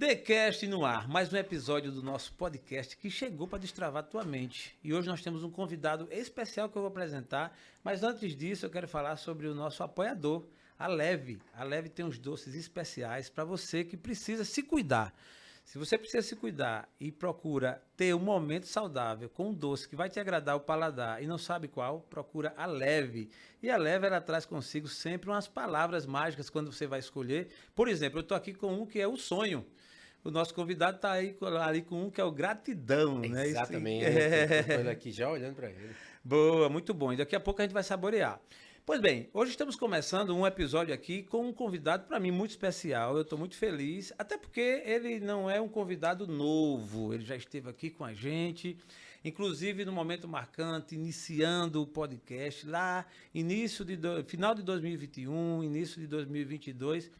TheCast no ar, mais um episódio do nosso podcast que chegou para destravar tua mente. E hoje nós temos um convidado especial que eu vou apresentar, mas antes disso eu quero falar sobre o nosso apoiador, a Leve. A Leve tem uns doces especiais para você que precisa se cuidar. Se você precisa se cuidar e procura ter um momento saudável com um doce que vai te agradar o paladar e não sabe qual, procura a Leve. E a Leve, ela traz consigo sempre umas palavras mágicas quando você vai escolher. Por exemplo, eu estou aqui com um que é o sonho. O nosso convidado está aí ali com um que é o gratidão, né? Exatamente, eu tô com ele aqui já olhando para ele. Boa, muito bom. E daqui a pouco a gente vai saborear. Pois bem, hoje estamos começando um episódio aqui com um convidado para mim muito especial. Eu estou muito feliz, até porque ele não é um convidado novo. Ele já esteve aqui com a gente, inclusive no momento marcante, iniciando o podcast lá, final de 2021, início de 2022,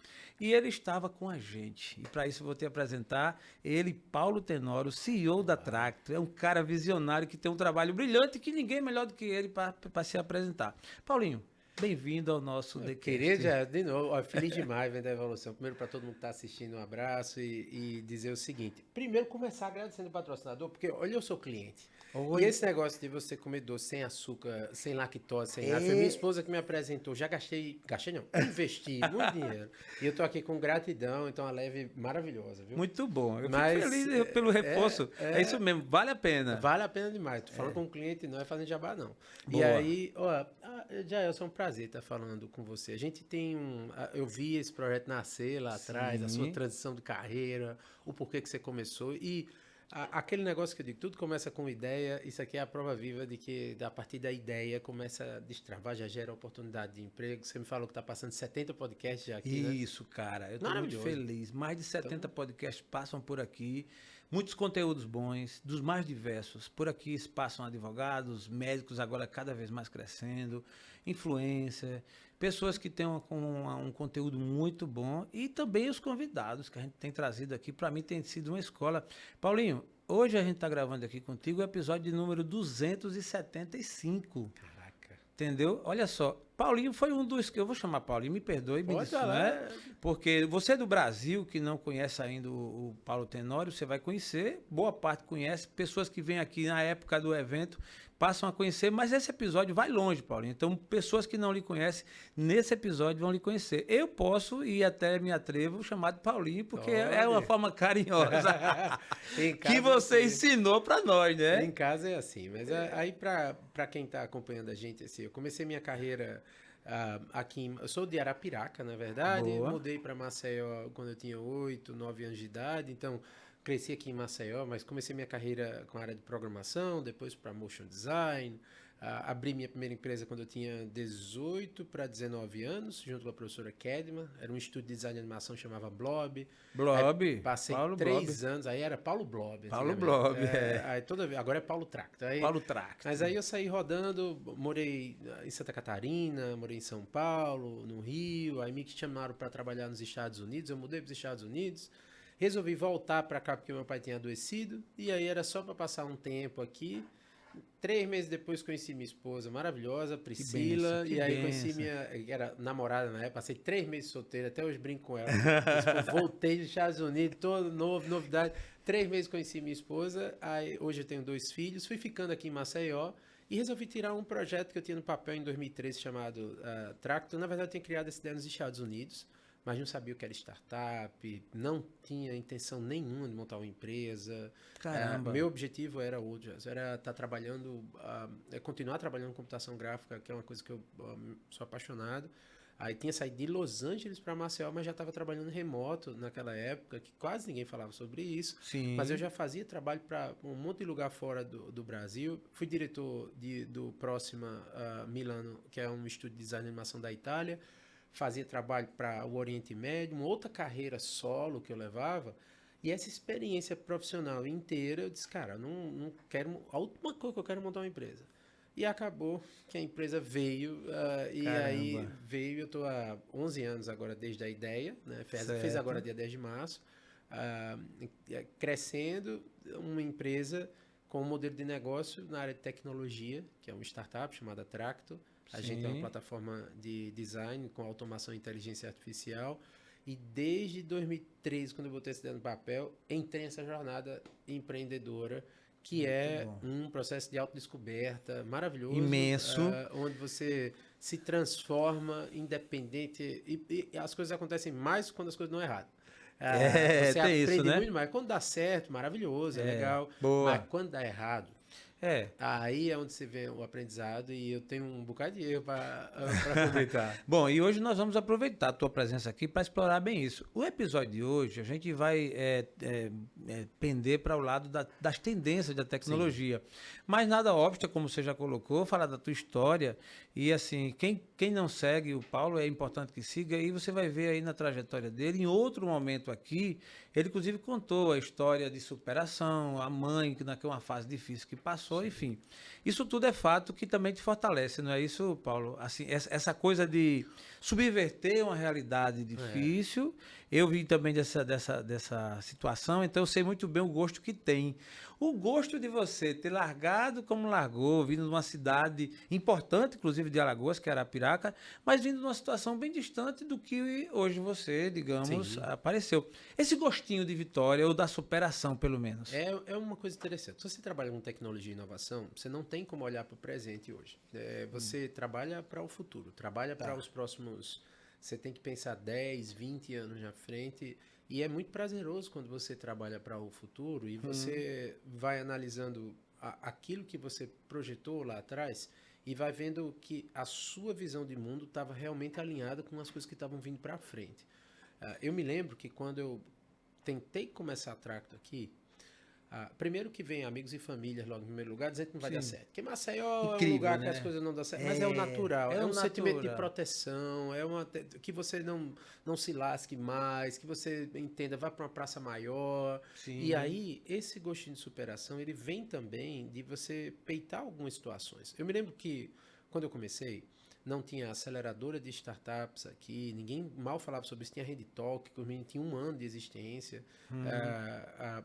e ele estava com a gente. E para isso eu vou te apresentar ele, Paulo Tenório, CEO da Tracto. É um cara visionário que tem um trabalho brilhante que ninguém é melhor do que ele para se apresentar. Paulinho, bem-vindo ao nosso TheCast. Queria, de novo, ó, feliz demais vendo a evolução. Primeiro, para todo mundo que está assistindo, um abraço e dizer o seguinte. Primeiro, começar agradecendo o patrocinador, porque olha, eu sou cliente. Oi. E esse negócio de você comer doce sem açúcar, sem lactose, sem nada, foi minha esposa que me apresentou. Já gastei não, investi muito dinheiro. E eu tô aqui com gratidão, então a Leve maravilhosa, viu? Muito bom. Eu Mas, fico feliz pelo reforço. É isso mesmo, vale a pena. Vale a pena demais. Tô falando com um cliente, não é fazendo jabá, não. Boa. E aí, ó, Jailson, é um prazer estar falando com você. A gente tem eu vi esse projeto nascer lá atrás, a sua transição de carreira, o porquê que você começou e aquele negócio que eu digo, tudo começa com ideia, isso aqui é a prova viva de que a partir da ideia começa a destravar, já gera oportunidade de emprego. Você me falou que está passando 70 podcasts já aqui, né? Isso, cara, eu estou muito feliz. Mais de 70 podcasts passam por aqui, muitos conteúdos bons, dos mais diversos. Por aqui passam advogados, médicos, agora cada vez mais crescendo, influencer, pessoas que têm um conteúdo muito bom e também os convidados que a gente tem trazido aqui. Para mim tem sido uma escola. Paulinho, hoje a gente está gravando aqui contigo o episódio de número 275. Caraca. Entendeu? Olha só, Paulinho foi um dos que eu vou chamar Paulinho, me perdoe, me disse, né? Porque você é do Brasil que não conhece ainda o Paulo Tenório, você vai conhecer, boa parte conhece, pessoas que vêm aqui na época do evento passam a conhecer, mas esse episódio vai longe, Paulinho. Então, pessoas que não lhe conhecem, nesse episódio vão lhe conhecer. Eu posso e até me atrevo chamar de Paulinho, porque é uma forma carinhosa que você ensinou para nós, né? Em casa é assim, mas aí para quem está acompanhando a gente, assim, eu comecei minha carreira aqui, eu sou de Arapiraca, na verdade. Boa. Mudei para Maceió quando eu tinha 8, 9 anos de idade, então cresci aqui em Maceió, mas comecei minha carreira com a área de programação, depois para motion design. Abri minha primeira empresa quando eu tinha 18 para 19 anos, junto com a professora Kedman. Era um estúdio de design de animação, chamava Blob. Blob. Aí passei Paulo 3 anos, aí era Paulo Blob. Paulo Blob, Aí agora é Paulo Tracto. Paulo Tracto. Mas aí eu saí rodando, morei em Santa Catarina, morei em São Paulo, no Rio, aí me chamaram para trabalhar nos Estados Unidos, eu mudei para os Estados Unidos. Resolvi voltar para cá porque meu pai tinha adoecido, e aí era só para passar um tempo aqui. 3 meses depois conheci minha esposa maravilhosa, Priscila, e aí conheci minha, que era namorada na época, passei 3 meses solteiro, até hoje brinco com ela. Voltei dos Estados Unidos, todo novo, novidade. 3 meses conheci minha esposa, aí hoje eu tenho 2 filhos, fui ficando aqui em Maceió e resolvi tirar um projeto que eu tinha no papel em 2013 chamado Tracto. Na verdade eu tinha criado essa ideia nos Estados Unidos, mas não sabia o que era startup, não tinha intenção nenhuma de montar uma empresa. Caramba. Meu objetivo era outro, era estar trabalhando, continuar trabalhando em computação gráfica, que é uma coisa que eu sou apaixonado. Aí tinha saído de Los Angeles para Maceió, mas já estava trabalhando remoto naquela época, que quase ninguém falava sobre isso. Sim. Mas eu já fazia trabalho para um monte de lugar fora do Brasil. Fui diretor do Próxima Milano, que é um estúdio de design e animação da Itália. Fazia trabalho para o Oriente Médio, uma outra carreira solo que eu levava. E essa experiência profissional inteira, eu disse, cara, não quero... A última coisa que eu quero é montar uma empresa. E acabou que a empresa veio, e aí veio, eu estou há 11 anos agora desde a ideia, né? Fez agora dia 10 de março, crescendo uma empresa com um modelo de negócio na área de tecnologia, que é uma startup chamada Tracto. A gente é uma plataforma de design com automação e inteligência artificial. E desde 2013, quando eu botei essa ideia no papel, entrei nessa jornada empreendedora, que é um processo de autodescoberta maravilhoso. Imenso. Onde você se transforma independente. E as coisas acontecem mais quando as coisas não erram. Você tem aprende isso, né? muito mais. Quando dá certo, maravilhoso, é legal. Boa. Mas quando dá errado, aí é onde você vê o aprendizado, e eu tenho um bocado de erro para aproveitar. Bom, e hoje nós vamos aproveitar a tua presença aqui para explorar bem isso. O episódio de hoje, a gente vai pender para o lado das tendências da tecnologia. Sim. Mas nada obsta, como você já colocou, falar da tua história. E assim, quem não segue o Paulo, é importante que siga, e você vai ver aí na trajetória dele. Em outro momento aqui, ele inclusive contou a história de superação, a mãe, que naquela uma fase difícil que passou, enfim. Isso tudo é fato que também te fortalece, não é isso, Paulo? Assim, essa coisa de subverter uma realidade difícil. Eu vim também dessa situação, então eu sei muito bem o gosto que tem. O gosto de você ter largado como largou, vindo de uma cidade importante, inclusive de Alagoas, que era Arapiraca, mas vindo de uma situação bem distante do que hoje você, digamos, apareceu. Esse gostinho de vitória, ou da superação, pelo menos. É uma coisa interessante. Se você trabalha com tecnologia e inovação, você não tem como olhar para o presente hoje. Você trabalha para o futuro, trabalha para os próximos... Você tem que pensar 10, 20 anos na frente, e é muito prazeroso quando você trabalha para o futuro e você vai analisando aquilo que você projetou lá atrás e vai vendo que a sua visão de mundo estava realmente alinhada com as coisas que estavam vindo para frente. Eu me lembro que quando eu tentei começar a Tracto aqui, primeiro que vem amigos e famílias logo em primeiro lugar, dizendo que não vai dar certo. Porque Maceió é um lugar que as coisas não dão certo, mas é o natural. É um sentimento de proteção, que você não se lasque mais, que você entenda, vá para uma praça maior. Sim. E aí, esse gostinho de superação, ele vem também de você peitar algumas situações. Eu me lembro que, quando eu comecei, não tinha aceleradora de startups aqui, ninguém mal falava sobre isso, tinha Rede Talk, que os meninos tinham 1 ano de existência,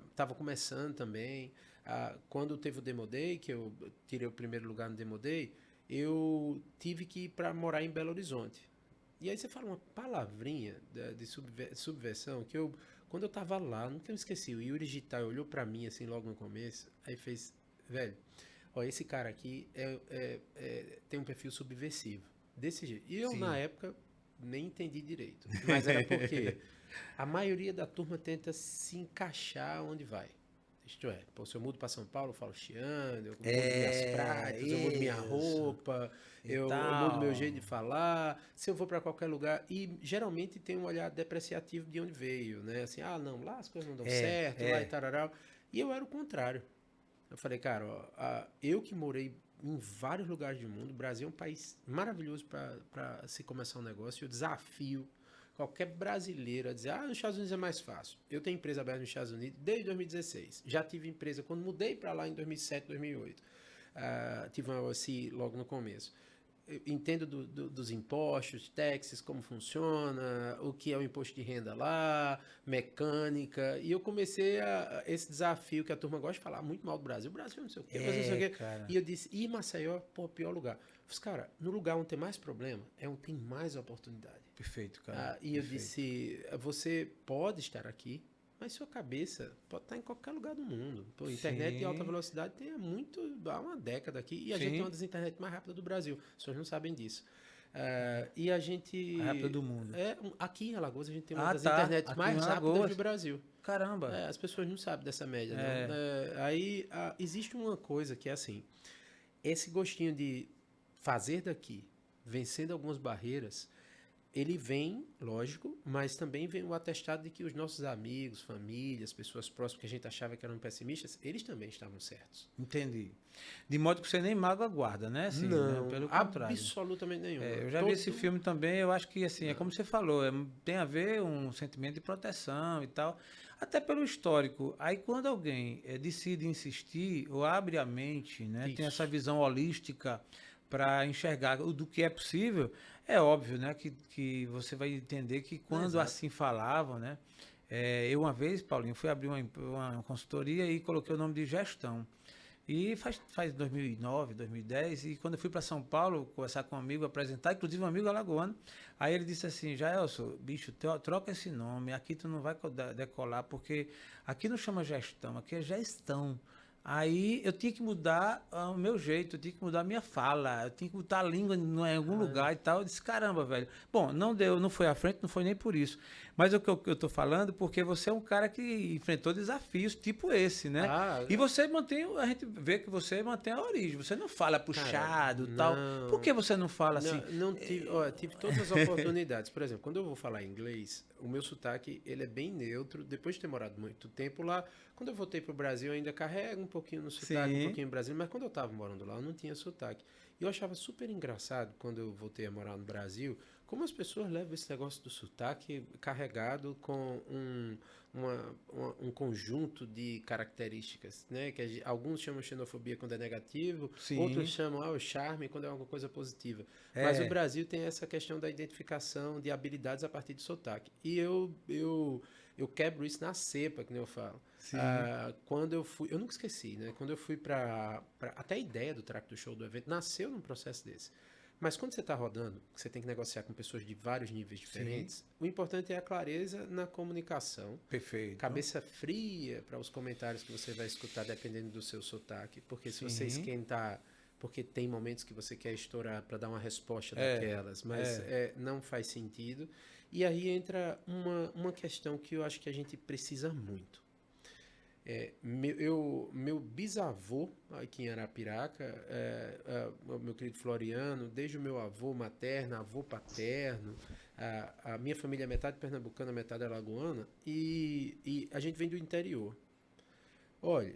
estava começando também. Quando teve o Demo Day, que eu tirei o primeiro lugar no Demo Day, eu tive que ir para morar em Belo Horizonte. E aí você fala uma palavrinha de subversão, que quando eu estava lá, nunca me esqueci, o Yuri Gital olhou para mim assim logo no começo, aí fez, velho, esse cara aqui tem um perfil subversivo, desse jeito. E eu, na época, nem entendi direito. Mas era porque a maioria da turma tenta se encaixar onde vai. Isto é, se eu mudo para São Paulo, eu falo chiando, eu mudo minhas práticas, eu mudo minha roupa, eu mudo meu jeito de falar. Se eu vou para qualquer lugar, e geralmente tem um olhar depreciativo de onde veio, né? Assim, não, lá as coisas não dão certo, lá e tararau. E eu era o contrário. Eu falei, cara, eu que morei em vários lugares do mundo, o Brasil é um país maravilhoso para se começar um negócio, e eu desafio qualquer brasileiro a dizer, nos Estados Unidos é mais fácil. Eu tenho empresa aberta nos Estados Unidos desde 2016. Já tive empresa quando mudei para lá em 2007, 2008. Tive uma OC logo no começo. Eu entendo dos impostos, taxas, como funciona, o que é o imposto de renda lá, mecânica, e eu comecei esse desafio que a turma gosta de falar muito mal do Brasil. O Brasil não sei o quê, não sei o quê. E eu disse, Maceió, pior lugar. Eu disse, cara, no lugar onde tem mais problema, é onde tem mais oportunidade. Perfeito, cara. E eu disse, você pode estar aqui, mas sua cabeça pode estar em qualquer lugar do mundo. Pô, internet de alta velocidade tem há uma década aqui, e a gente tem uma das internet mais rápidas do Brasil. As pessoas não sabem disso. E a gente... A rápida do mundo. Aqui em Alagoas a gente tem uma das internets aqui mais rápidas do Brasil. Caramba! As pessoas não sabem dessa média. Não. Aí existe uma coisa que é assim, esse gostinho de fazer daqui, vencendo algumas barreiras, ele vem, lógico, mas também vem o atestado de que os nossos amigos, famílias, pessoas próximas que a gente achava que eram pessimistas, eles também estavam certos. Entendi. De modo que você nem mágoa guarda, né? Assim, não, né? Pelo contrário. Absolutamente nenhum. Eu já vi esse filme também, eu acho que assim, é como você falou, tem a ver um sentimento de proteção e tal, até pelo histórico. Aí quando alguém decide insistir ou abre a mente, né? Tem essa visão holística para enxergar do que é possível, é óbvio, né, que você vai entender que quando assim falavam, né, eu uma vez, Paulinho, fui abrir uma consultoria e coloquei o nome de gestão. E faz 2009, 2010, e quando eu fui para São Paulo conversar com um amigo, apresentar, inclusive um amigo alagoano, aí ele disse assim, Jaelson, bicho, troca esse nome, aqui tu não vai decolar, porque aqui não chama gestão, aqui é gestão. Aí eu tinha que mudar o meu jeito, eu tinha que mudar a minha fala, eu tinha que botar a língua em algum lugar e tal. Eu disse, caramba, velho. Bom, não deu, não foi à frente, não foi nem por isso. Mas o que eu tô falando, porque você é um cara que enfrentou desafios tipo esse, né? E você mantém, a gente vê que você mantém a origem. Você não fala puxado e tal. Por que você não fala assim? Não tive, tive todas as oportunidades. Por exemplo, quando eu vou falar inglês, o meu sotaque ele é bem neutro. Depois de ter morado muito tempo lá, quando eu voltei para o Brasil, eu ainda carrego um pouquinho no sotaque, um pouquinho no Brasil, mas quando eu estava morando lá, eu não tinha sotaque. E eu achava super engraçado, quando eu voltei a morar no Brasil, como as pessoas levam esse negócio do sotaque carregado com um conjunto de características, né? Que alguns chamam xenofobia quando é negativo, outros chamam o charme quando é alguma coisa positiva. Mas o Brasil tem essa questão da identificação de habilidades a partir de sotaque. E eu quebro isso na cepa, que nem eu falo. Quando eu fui, eu nunca esqueci, né? Quando eu fui até a ideia do Track do Show do evento nasceu num processo desse. Mas quando você está rodando, você tem que negociar com pessoas de vários níveis diferentes, o importante é a clareza na comunicação. Perfeito. Cabeça fria para os comentários que você vai escutar, dependendo do seu sotaque. Porque se você esquentar, porque tem momentos que você quer estourar para dar uma resposta daquelas, mas não faz sentido. E aí entra uma questão que eu acho que a gente precisa muito. Meu bisavô, aqui em Arapiraca, meu querido Floriano, desde o meu avô materno, avô paterno, a minha família é metade pernambucana, metade alagoana, e a gente vem do interior. Olha,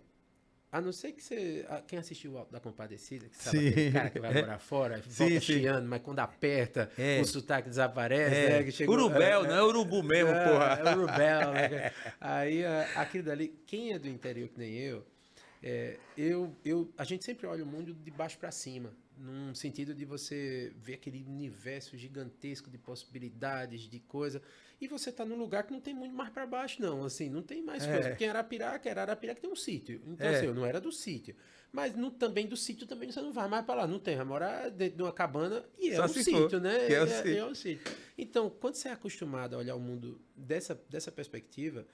a não ser que você... Quem assistiu o Alto da Compadecida, que sabe aquele cara que vai morar fora, volta chiando, mas quando aperta, o sotaque desaparece, né? Que chegou, Urubel, não é urubu mesmo, porra. É Urubel, né? Aí, aquilo dali, quem é do interior que nem a gente sempre olha o mundo de baixo para cima, num sentido de você ver aquele universo gigantesco de possibilidades, de coisa, e você tá num lugar que não tem muito mais para baixo, não, assim, não tem mais coisa, porque era Arapiraca tem um sítio, então assim, eu não era do sítio, mas também do sítio também você não vai mais para lá, não tem, vai morar dentro de uma cabana e é um sítio, né? É um sítio. Então, quando você é acostumado a olhar o mundo dessa perspectiva,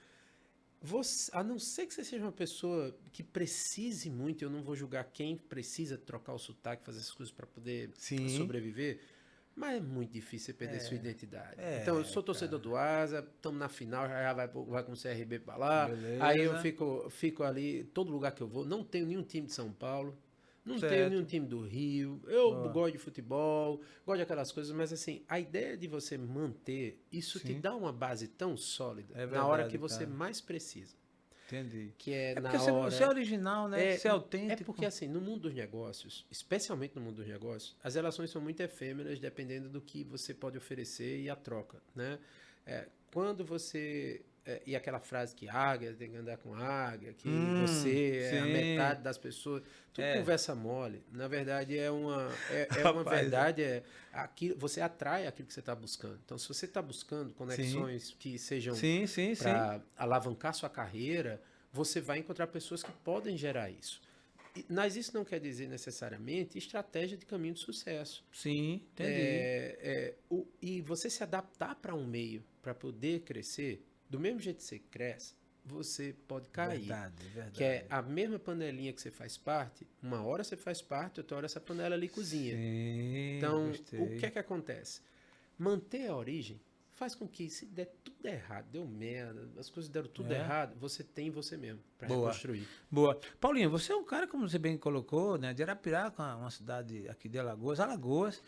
a não ser que você seja uma pessoa que precise muito, eu não vou julgar quem precisa trocar o sotaque, fazer essas coisas para poder sobreviver, mas é muito difícil você perder sua identidade. Então, eu sou torcedor do Asa, estamos na final, já vai com o CRB para lá, aí eu fico ali, todo lugar que eu vou, não tenho nenhum time de São Paulo, não tenho nenhum time do Rio, eu gosto de futebol, gosto de aquelas coisas, mas assim, a ideia de você manter, isso te dá uma base tão sólida na hora que você mais precisa. Entendi. Que é na porque hora... você é original, né? Você é autêntico. É porque assim, no mundo dos negócios, especialmente no mundo dos negócios, as relações são muito efêmeras dependendo do que você pode oferecer e a troca, né? Quando você... e aquela frase que águia tem que andar com águia, que você é a metade das pessoas, tudo conversa mole. Na verdade, é uma verdade, você atrai aquilo que você está buscando. Então, se você está buscando conexões que sejam para alavancar sua carreira, você vai encontrar pessoas que podem gerar isso. Mas isso não quer dizer necessariamente estratégia de caminho de sucesso. Sim, entendi. E você se adaptar para um meio, para poder crescer, do mesmo jeito que você cresce, você pode cair. Verdade. Que é a mesma panelinha que você faz parte, uma hora você faz parte, outra hora essa panela ali cozinha. Sim, então, gostei. O que é que acontece? Manter a origem faz com que, se der tudo errado, deu merda, as coisas deram tudo errado, você tem você mesmo para reconstruir. Boa. Paulinho, você é um cara, como você bem colocou, né, de Arapiraca, uma cidade aqui de Alagoas,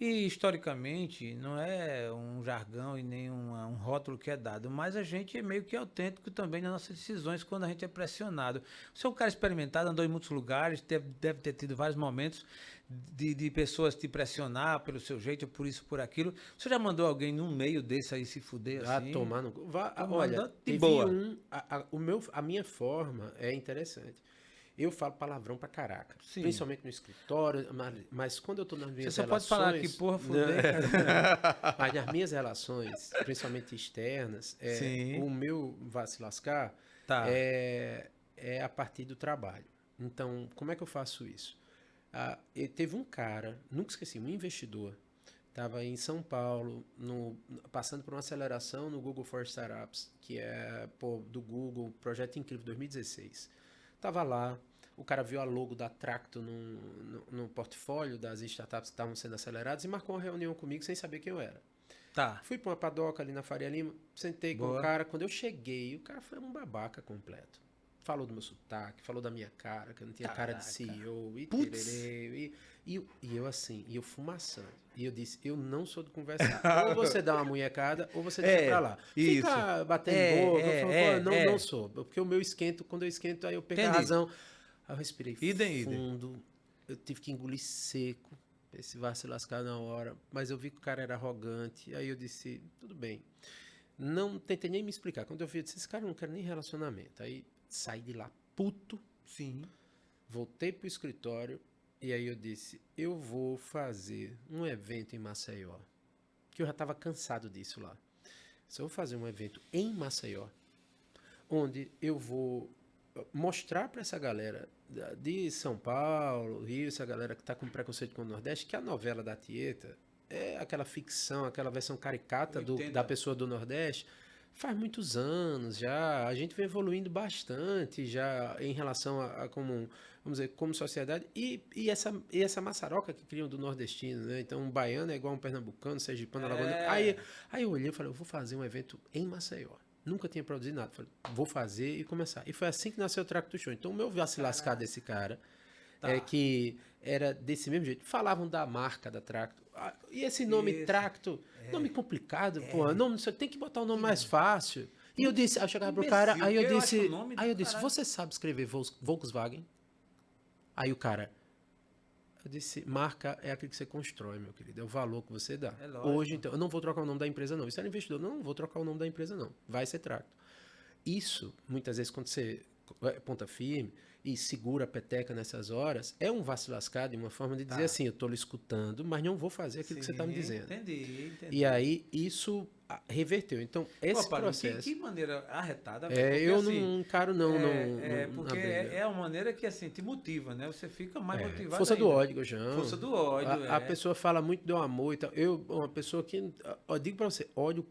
e historicamente não é um jargão e nem um rótulo que é dado, mas a gente é meio que autêntico também nas nossas decisões quando a gente é pressionado. Você é um cara experimentado, andou em muitos lugares, deve ter tido vários momentos de pessoas te pressionar pelo seu jeito, por isso, por aquilo. Você já mandou alguém no meio desse aí se fuder assim? Olha, de boa. A minha forma é interessante. Eu falo palavrão pra caraca. Sim. Principalmente no escritório, mas quando eu tô nas minhas relações... Você só pode falar que porra, fuder. Mas nas minhas relações, principalmente externas, o meu vai se lascar é a partir do trabalho. Então, como é que eu faço isso? Teve um cara, nunca esqueci, um investidor, estava em São Paulo, passando por uma aceleração no Google for Startups, que é do Google, projeto incrível, 2016. Estava lá, o cara viu a logo da Tracto no portfólio das startups que estavam sendo aceleradas e marcou uma reunião comigo sem saber quem eu era. Tá. Fui para uma padoca ali na Faria Lima, sentei com o cara. Quando eu cheguei, o cara foi um babaca completo. Falou do meu sotaque, falou da minha cara, que eu não tinha cara de CEO, e tererê, e eu assim, e eu fumaçando. E eu disse, eu não sou de conversar. Ou você dá uma munhecada, ou você deixa pra lá. Isso. Fica batendo boca, eu falo, não sou. Porque o meu esquento, quando eu esquento, aí eu perco a razão. Aí eu respirei fundo, eu tive que engolir seco, esse vai se lascar na hora. Mas eu vi que o cara era arrogante, aí eu disse, tudo bem. Não tentei nem me explicar. Quando eu vi, eu disse, esse cara não quer nem relacionamento. Aí saí de lá puto. Sim. Voltei pro escritório e aí eu disse, eu vou fazer um evento em Maceió. Que eu já estava cansado disso lá. Só vou fazer um evento em Maceió, onde eu vou mostrar para essa galera de São Paulo, Rio, essa galera que está com preconceito com o Nordeste, que a novela da Tieta é aquela ficção, aquela versão caricata da pessoa do Nordeste. Faz muitos anos já, a gente vem evoluindo bastante já em relação a como, vamos dizer, como sociedade e essa maçaroca que criam do nordestino, né? Então um baiano é igual um pernambucano, sergipano, alagoano. Aí eu olhei e falei, eu vou fazer um evento em Maceió. Nunca tinha produzido nada. Falei, vou fazer e começar. E foi assim que nasceu o Tracto Show. Então o meu vacilascar desse cara é que era desse mesmo jeito. Falavam da marca da Tracto. E esse nome Tracto, nome complicado, pô. Nome, você tem que botar um nome mais fácil. E eu disse, aí eu chegava pro cara, aí eu disse, você sabe escrever Volkswagen? Aí o cara, eu disse, marca é aquilo que você constrói, meu querido, é o valor que você dá. Hoje, então, eu não vou trocar o nome da empresa, não. Isso era investidor, não vou trocar o nome da empresa, não. Vai ser Tracto. Isso, muitas vezes, quando você ponta firme e segura a peteca nessas horas, é um vacilascado, uma forma de dizer assim, eu estou lhe escutando, mas não vou fazer aquilo que você está me dizendo. Entendi. E aí, isso reverteu. Então, esse processo... Que maneira arretada. Eu assim, não encaro, não. Porque é uma maneira que, assim, te motiva, né? Você fica mais motivado força ainda. Do ódio, João. Força do ódio, A pessoa fala muito do amor e tal. Uma pessoa que... Eu digo pra você, ódio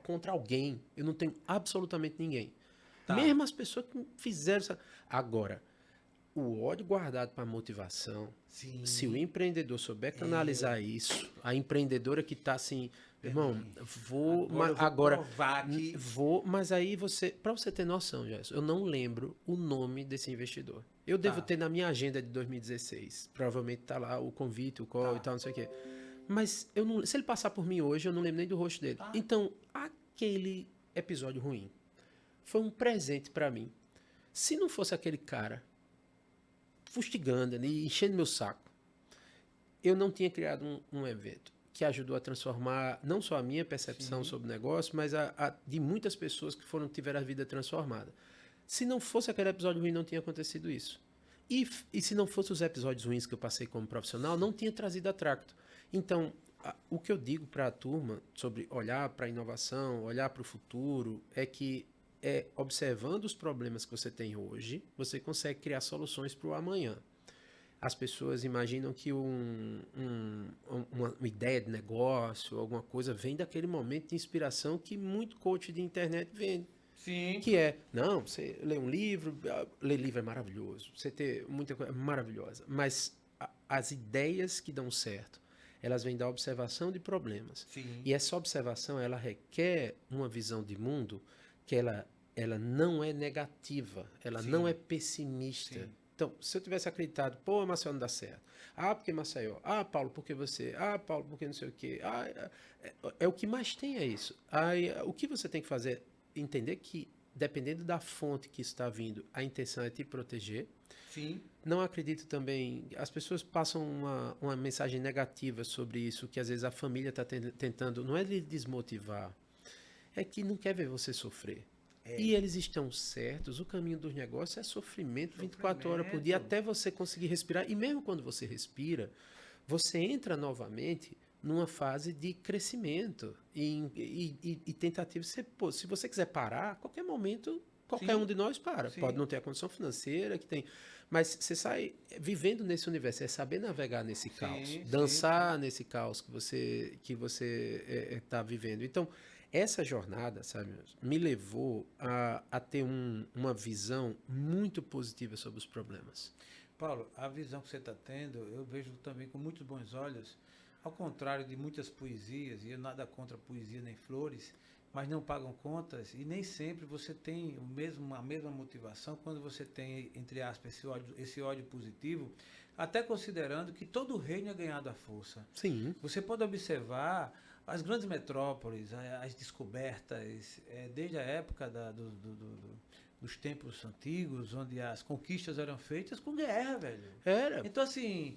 contra alguém. Eu não tenho absolutamente ninguém. Mesmo as pessoas que fizeram... Agora, o ódio guardado para motivação, se o empreendedor souber canalizar isso, a empreendedora que está assim, irmão, mas aí para você ter noção, Gerson, eu não lembro o nome desse investidor. Eu devo ter na minha agenda de 2016, provavelmente está lá o convite, o call e tal, não sei o quê. Mas se ele passar por mim hoje, eu não lembro nem do rosto dele. Então, aquele episódio ruim foi um presente para mim. Se não fosse aquele cara fustigando ali, enchendo meu saco, eu não tinha criado um evento que ajudou a transformar não só a minha percepção sobre o negócio, mas a de muitas pessoas que tiveram a vida transformada. Se não fosse aquele episódio ruim, não tinha acontecido isso. E se não fossem os episódios ruins que eu passei como profissional, não tinha trazido a Tracto. Então, o que eu digo para a turma sobre olhar para a inovação, olhar para o futuro, é que observando os problemas que você tem hoje, você consegue criar soluções para o amanhã. As pessoas imaginam que uma ideia de negócio, alguma coisa, vem daquele momento de inspiração que muito coach de internet vende. Sim. Que você lê um livro, ler livro é maravilhoso, você ter muita coisa é maravilhosa, mas as ideias que dão certo, elas vêm da observação de problemas. Sim. E essa observação, ela requer uma visão de mundo que ela não é negativa, ela não é pessimista. Sim. Então, se eu tivesse acreditado, Maceió não dá certo. Porque Maceió. Paulo, porque você? Paulo, porque não sei o quê. O que mais tem é isso. O que você tem que fazer é entender que, dependendo da fonte que está vindo, a intenção é te proteger. Sim. Não acredito também... As pessoas passam uma mensagem negativa sobre isso, que às vezes a família está tentando... Não é lhe desmotivar, é que não quer ver você sofrer. E eles estão certos, o caminho dos negócios é sofrimento 24 horas por dia, até você conseguir respirar. E mesmo quando você respira, você entra novamente numa fase de crescimento e tentativa. Se você quiser parar, a qualquer momento Qualquer um de nós para. Sim. Pode não ter a condição financeira que tem. Mas você sai vivendo nesse universo, é saber navegar nesse caos, dançar nesse caos que você está vivendo. Então, essa jornada, sabe, me levou a ter uma visão muito positiva sobre os problemas. Paulo, a visão que você está tendo, eu vejo também com muitos bons olhos, ao contrário de muitas poesias, e eu nada contra poesia nem flores, mas não pagam contas e nem sempre você tem a mesma motivação quando você tem, entre aspas, esse ódio positivo, até considerando que todo reino é ganhado à força. Sim. Você pode observar as grandes metrópoles, as descobertas, desde a época dos tempos antigos, onde as conquistas eram feitas com guerra, velho. Era. Então, assim,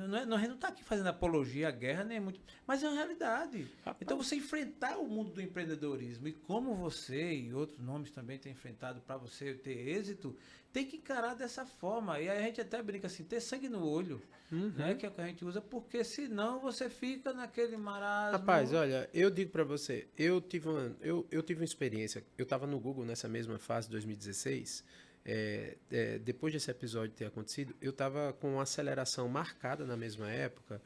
nós não estamos aqui fazendo apologia à guerra, nem muito, mas é uma realidade. Rapaz. Então, você enfrentar o mundo do empreendedorismo, e como você e outros nomes também têm enfrentado para você ter êxito, tem que encarar dessa forma. E aí a gente até brinca assim, ter sangue no olho, né, que é o que a gente usa, porque senão você fica naquele marasmo. Rapaz, olha, eu digo pra você, eu tive uma experiência, eu tava no Google nessa mesma fase de 2016, depois desse episódio ter acontecido, eu tava com uma aceleração marcada na mesma época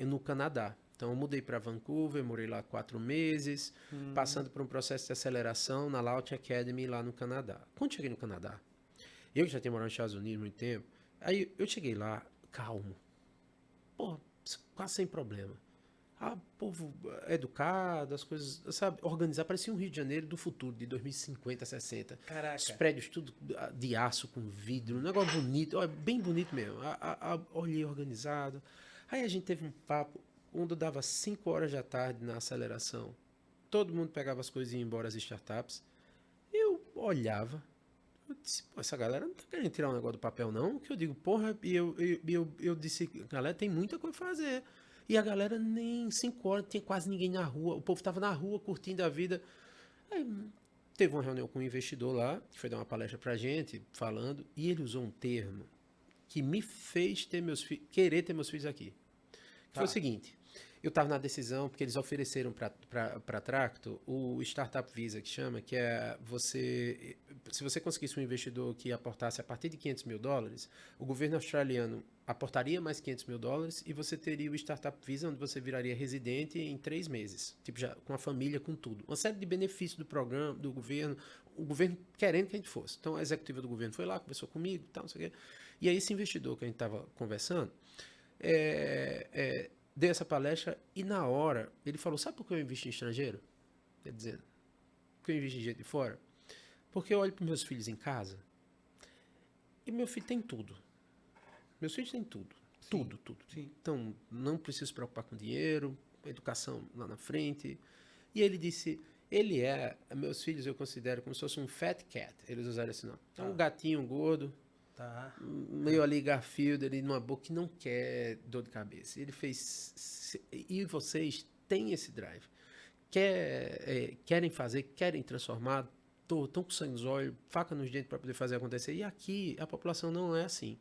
no Canadá. Então eu mudei para Vancouver, morei lá 4 meses, passando por um processo de aceleração na Laut Academy lá no Canadá. Quando cheguei no Canadá, eu que já tenho morado nos Estados Unidos há muito tempo, aí eu cheguei lá calmo, pô, quase sem problema. Povo educado, as coisas, sabe, organizado. Parecia um Rio de Janeiro do futuro, de 2050, 60. Caraca. Os prédios tudo de aço com vidro, um negócio bonito, bem bonito mesmo. Olhei organizado. Aí a gente teve um papo, onde dava 5 horas da tarde na aceleração. Todo mundo pegava as coisas e ia embora, as startups. Eu olhava, eu disse, pô, essa galera não tá querendo tirar um negócio do papel, não. Que eu digo, porra, e eu disse, galera, tem muita coisa a fazer. E a galera nem 5 horas, não tinha quase ninguém na rua. O povo tava na rua curtindo a vida. Aí teve uma reunião com um investidor lá, que foi dar uma palestra pra gente, falando, e ele usou um termo que me fez querer ter meus filhos aqui. Que foi o seguinte, eu estava na decisão, porque eles ofereceram para Tracto o Startup Visa, que chama, que é se você conseguisse um investidor que aportasse a partir de $500 mil, o governo australiano aportaria mais $500 mil e você teria o Startup Visa, onde você viraria residente em 3 meses, tipo já com a família, com tudo. Uma série de benefícios do programa, do governo, o governo querendo que a gente fosse. Então a executiva do governo foi lá, conversou comigo, tal, não sei o quê. E aí esse investidor que a gente estava conversando, dei essa palestra e na hora ele falou, sabe por que eu invisto em estrangeiro? Quer dizer, por que eu invisto em gente de fora? Porque eu olho para meus filhos em casa e meu filho tem tudo. Meus filhos têm tudo. Sim, tudo. Sim. Então, não preciso se preocupar com dinheiro, educação lá na frente. E ele disse, meus filhos eu considero como se fosse um fat cat. Eles usaram esse nome. Então, um gatinho gordo, meio ali Garfield, ali numa boca que não quer dor de cabeça. Ele fez, e vocês têm esse drive. Querem fazer, querem transformar, estão com sangue nos olhos, faca nos dentes para poder fazer acontecer. E aqui a população não é assim.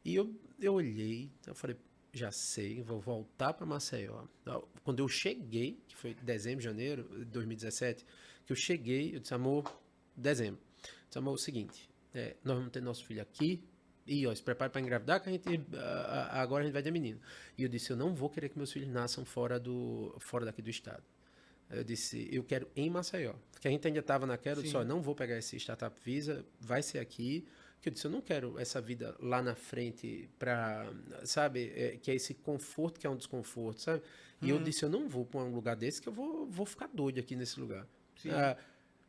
E eu olhei, eu falei, já sei, vou voltar para Maceió. Quando eu cheguei, que foi dezembro, janeiro de 2017, que eu cheguei, eu disse, amor, dezembro. Eu disse, amor, é o seguinte, nós vamos ter nosso filho aqui, e se prepare para engravidar, que agora a gente vai ter menino. E eu disse, eu não vou querer que meus filhos nasçam fora daqui do estado. Eu disse, eu quero em Maceió. Porque a gente ainda estava naquela, eu disse, não vou pegar esse Startup Visa, vai ser aqui. Que eu disse, eu não quero essa vida lá na frente para, sabe, que é esse conforto que é um desconforto, sabe? E eu disse, eu não vou para um lugar desse que eu vou ficar doido aqui nesse lugar.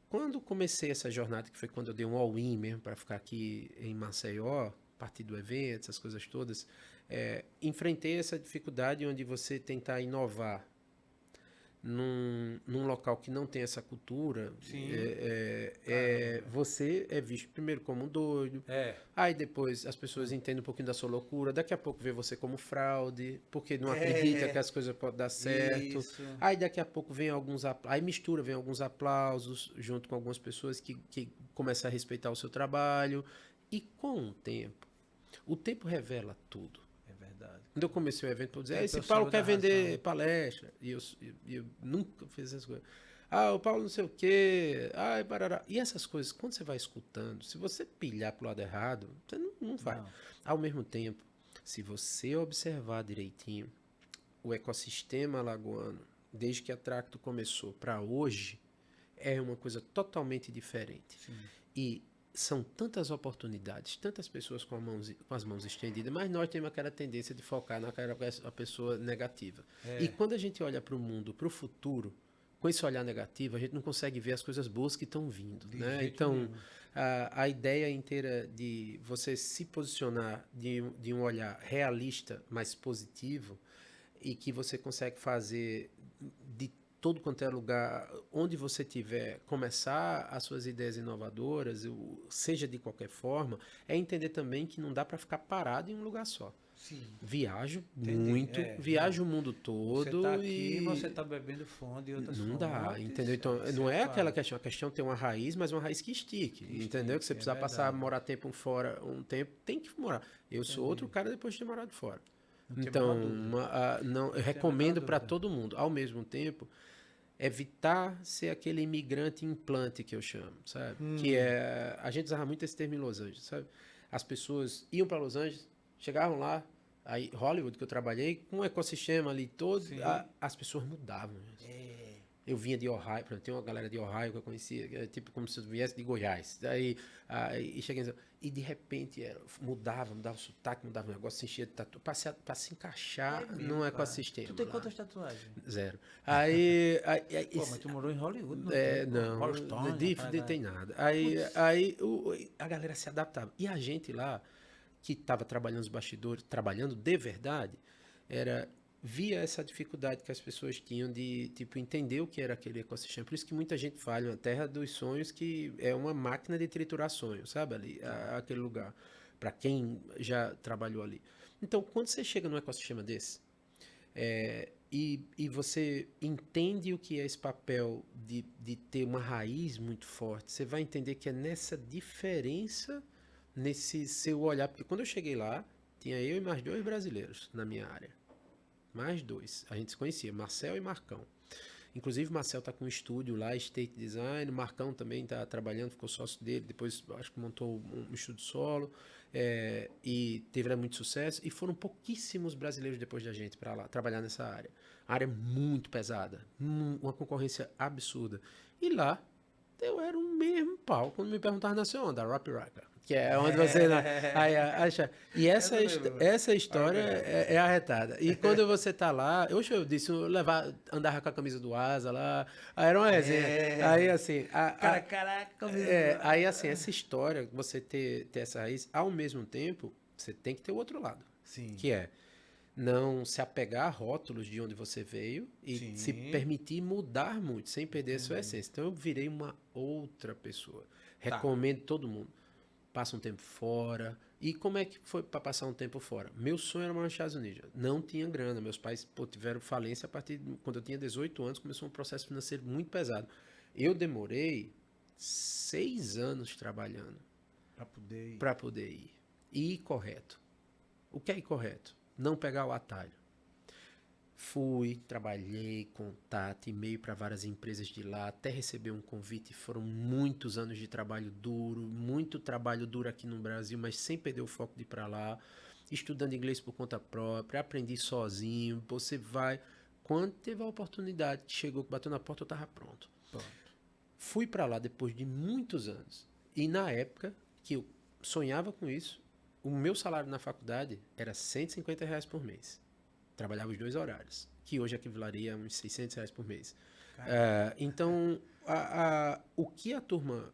Quando comecei essa jornada, que foi quando eu dei um all-in mesmo para ficar aqui em Maceió, a partir do evento, essas coisas todas, enfrentei essa dificuldade onde você tentar inovar num local que não tem essa cultura, você é visto primeiro como um doido, aí depois as pessoas entendem um pouquinho da sua loucura, daqui a pouco vê você como fraude, porque não acredita que as coisas podem dar certo, aí daqui a pouco vem alguns aplausos junto com algumas pessoas que começam a respeitar o seu trabalho, e com o tempo revela tudo. Quando eu comecei o evento, eu dizia, esse Paulo quer vender palestra. E eu nunca fiz essas coisas. o Paulo não sei o quê, ai, barará. E essas coisas, quando você vai escutando, se você pilhar pro lado errado, você não vai. Não. Ao mesmo tempo, se você observar direitinho o ecossistema alagoano, desde que a Tracto começou para hoje, é uma coisa totalmente diferente. Sim. E são tantas oportunidades, tantas pessoas com as mãos estendidas, mas nós temos aquela tendência de focar naquela pessoa negativa. E quando a gente olha para o mundo, para o futuro, com esse olhar negativo, a gente não consegue ver as coisas boas que estão vindo. Né? Então, a ideia inteira de você se posicionar de um olhar realista, mais positivo, e que você consegue fazer de todo quanto é lugar, onde você tiver, começar as suas ideias inovadoras, seja de qualquer forma, é entender também que não dá para ficar parado em um lugar só. Sim. Viajo Entendi. muito, viajo o mundo todo. Você tá aqui, e você tá bebendo fonte e outras não fontes. dá, entendeu? Então, não é aquela questão, a questão é ter uma raiz, mas uma raiz que estique, entendeu? Que você precisar passar, morar tempo fora, um tempo, tem que morar. Eu sou outro cara depois de ter morado fora. Então, eu recomendo para todo mundo. Ao mesmo tempo, evitar ser aquele imigrante implante que eu chamo, sabe? Que é, a gente usava muito esse termo em Los Angeles, sabe? As pessoas iam para Los Angeles, chegavam lá, aí Hollywood que eu trabalhei, com um ecossistema ali todo, as pessoas mudavam. Eu vinha de Ohio, por exemplo, tem uma galera de Ohio que eu conhecia, que é tipo como se eu viesse de Goiás. Daí, cheguei e de repente mudava o sotaque, mudava o negócio, se enchia de tatu, para se encaixar num ecossistema. Tu tem quantas tatuagens? 0. Mas tu morou em Hollywood, não? Holstone, Tem nada. A galera se adaptava. E a gente lá, que estava trabalhando os bastidores, trabalhando de verdade, via essa dificuldade que as pessoas tinham de tipo entender o que era aquele ecossistema. Por isso que muita gente fala na Terra dos Sonhos, que é uma máquina de triturar sonhos, sabe? Ali, aquele lugar. Para quem já trabalhou ali. Então, quando você chega num ecossistema desse, e você entende o que é esse papel de ter uma raiz muito forte, você vai entender que é nessa diferença, nesse seu olhar. Porque quando eu cheguei lá, tinha eu e mais 2 brasileiros na minha área. Mais 2. A gente se conhecia, Marcel e Marcão. Inclusive, Marcel está com um estúdio lá, State Design. Marcão também está trabalhando, ficou sócio dele. Depois, acho que montou um estúdio solo. E teve muito sucesso. E foram pouquíssimos brasileiros depois da gente para lá, trabalhar nessa área. A área muito pesada, uma concorrência absurda. E lá, eu era o mesmo pau. Quando me perguntavam na sua onda, Rap Rocker. Que é onde você... E essa história é arretada. E quando você tá lá... Eu disse, andava com a camisa do Asa lá. Aí era uma resenha. Aí, assim... Caraca, aí, assim, essa história, você ter essa raiz, ao mesmo tempo, você tem que ter o outro lado. Sim. Que é não se apegar a rótulos de onde você veio e se permitir mudar muito, sem perder a sua essência. Então, eu virei uma outra pessoa. Recomendo todo mundo. Passa um tempo fora. E como é que foi para passar um tempo fora? Meu sonho era morar nos Estados Unidos. Não tinha grana. Meus pais tiveram falência a partir de quando eu tinha 18 anos. Começou um processo financeiro muito pesado. Eu demorei 6 anos trabalhando para poder ir. E ir correto. O que é ir correto? Não pegar o atalho. Fui, trabalhei, contato, e-mail para várias empresas de lá, até receber um convite. Foram muitos anos de trabalho duro, muito trabalho duro aqui no Brasil, mas sem perder o foco de ir para lá. Estudando inglês por conta própria, aprendi sozinho. Você vai... Quando teve a oportunidade, chegou, bateu na porta, eu estava pronto. Fui para lá depois de muitos anos. E na época que eu sonhava com isso, o meu salário na faculdade era R$150 por mês. Trabalhava os 2 horários, que hoje equivaleria a uns R$600 por mês. Então, o que a turma,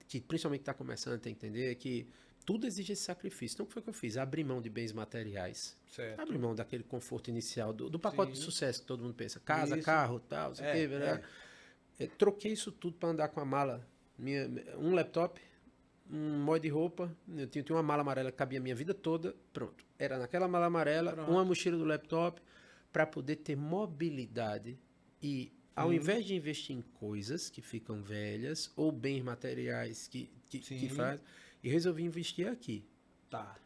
que principalmente está começando a entender, é que tudo exige esse sacrifício. Então, o que foi que eu fiz? Abri mão de bens materiais. Certo. Abri mão daquele conforto inicial, do pacote de sucesso que todo mundo pensa. Casa, carro, tal, isso aqui, troquei isso tudo para andar com a mala. Um laptop, um molde de roupa, eu tinha uma mala amarela que cabia a minha vida toda, pronto. Era naquela mala amarela, uma mochila do laptop, para poder ter mobilidade e, ao invés de investir em coisas que ficam velhas, ou bens materiais que faz, eu resolvi investir aqui. Tá.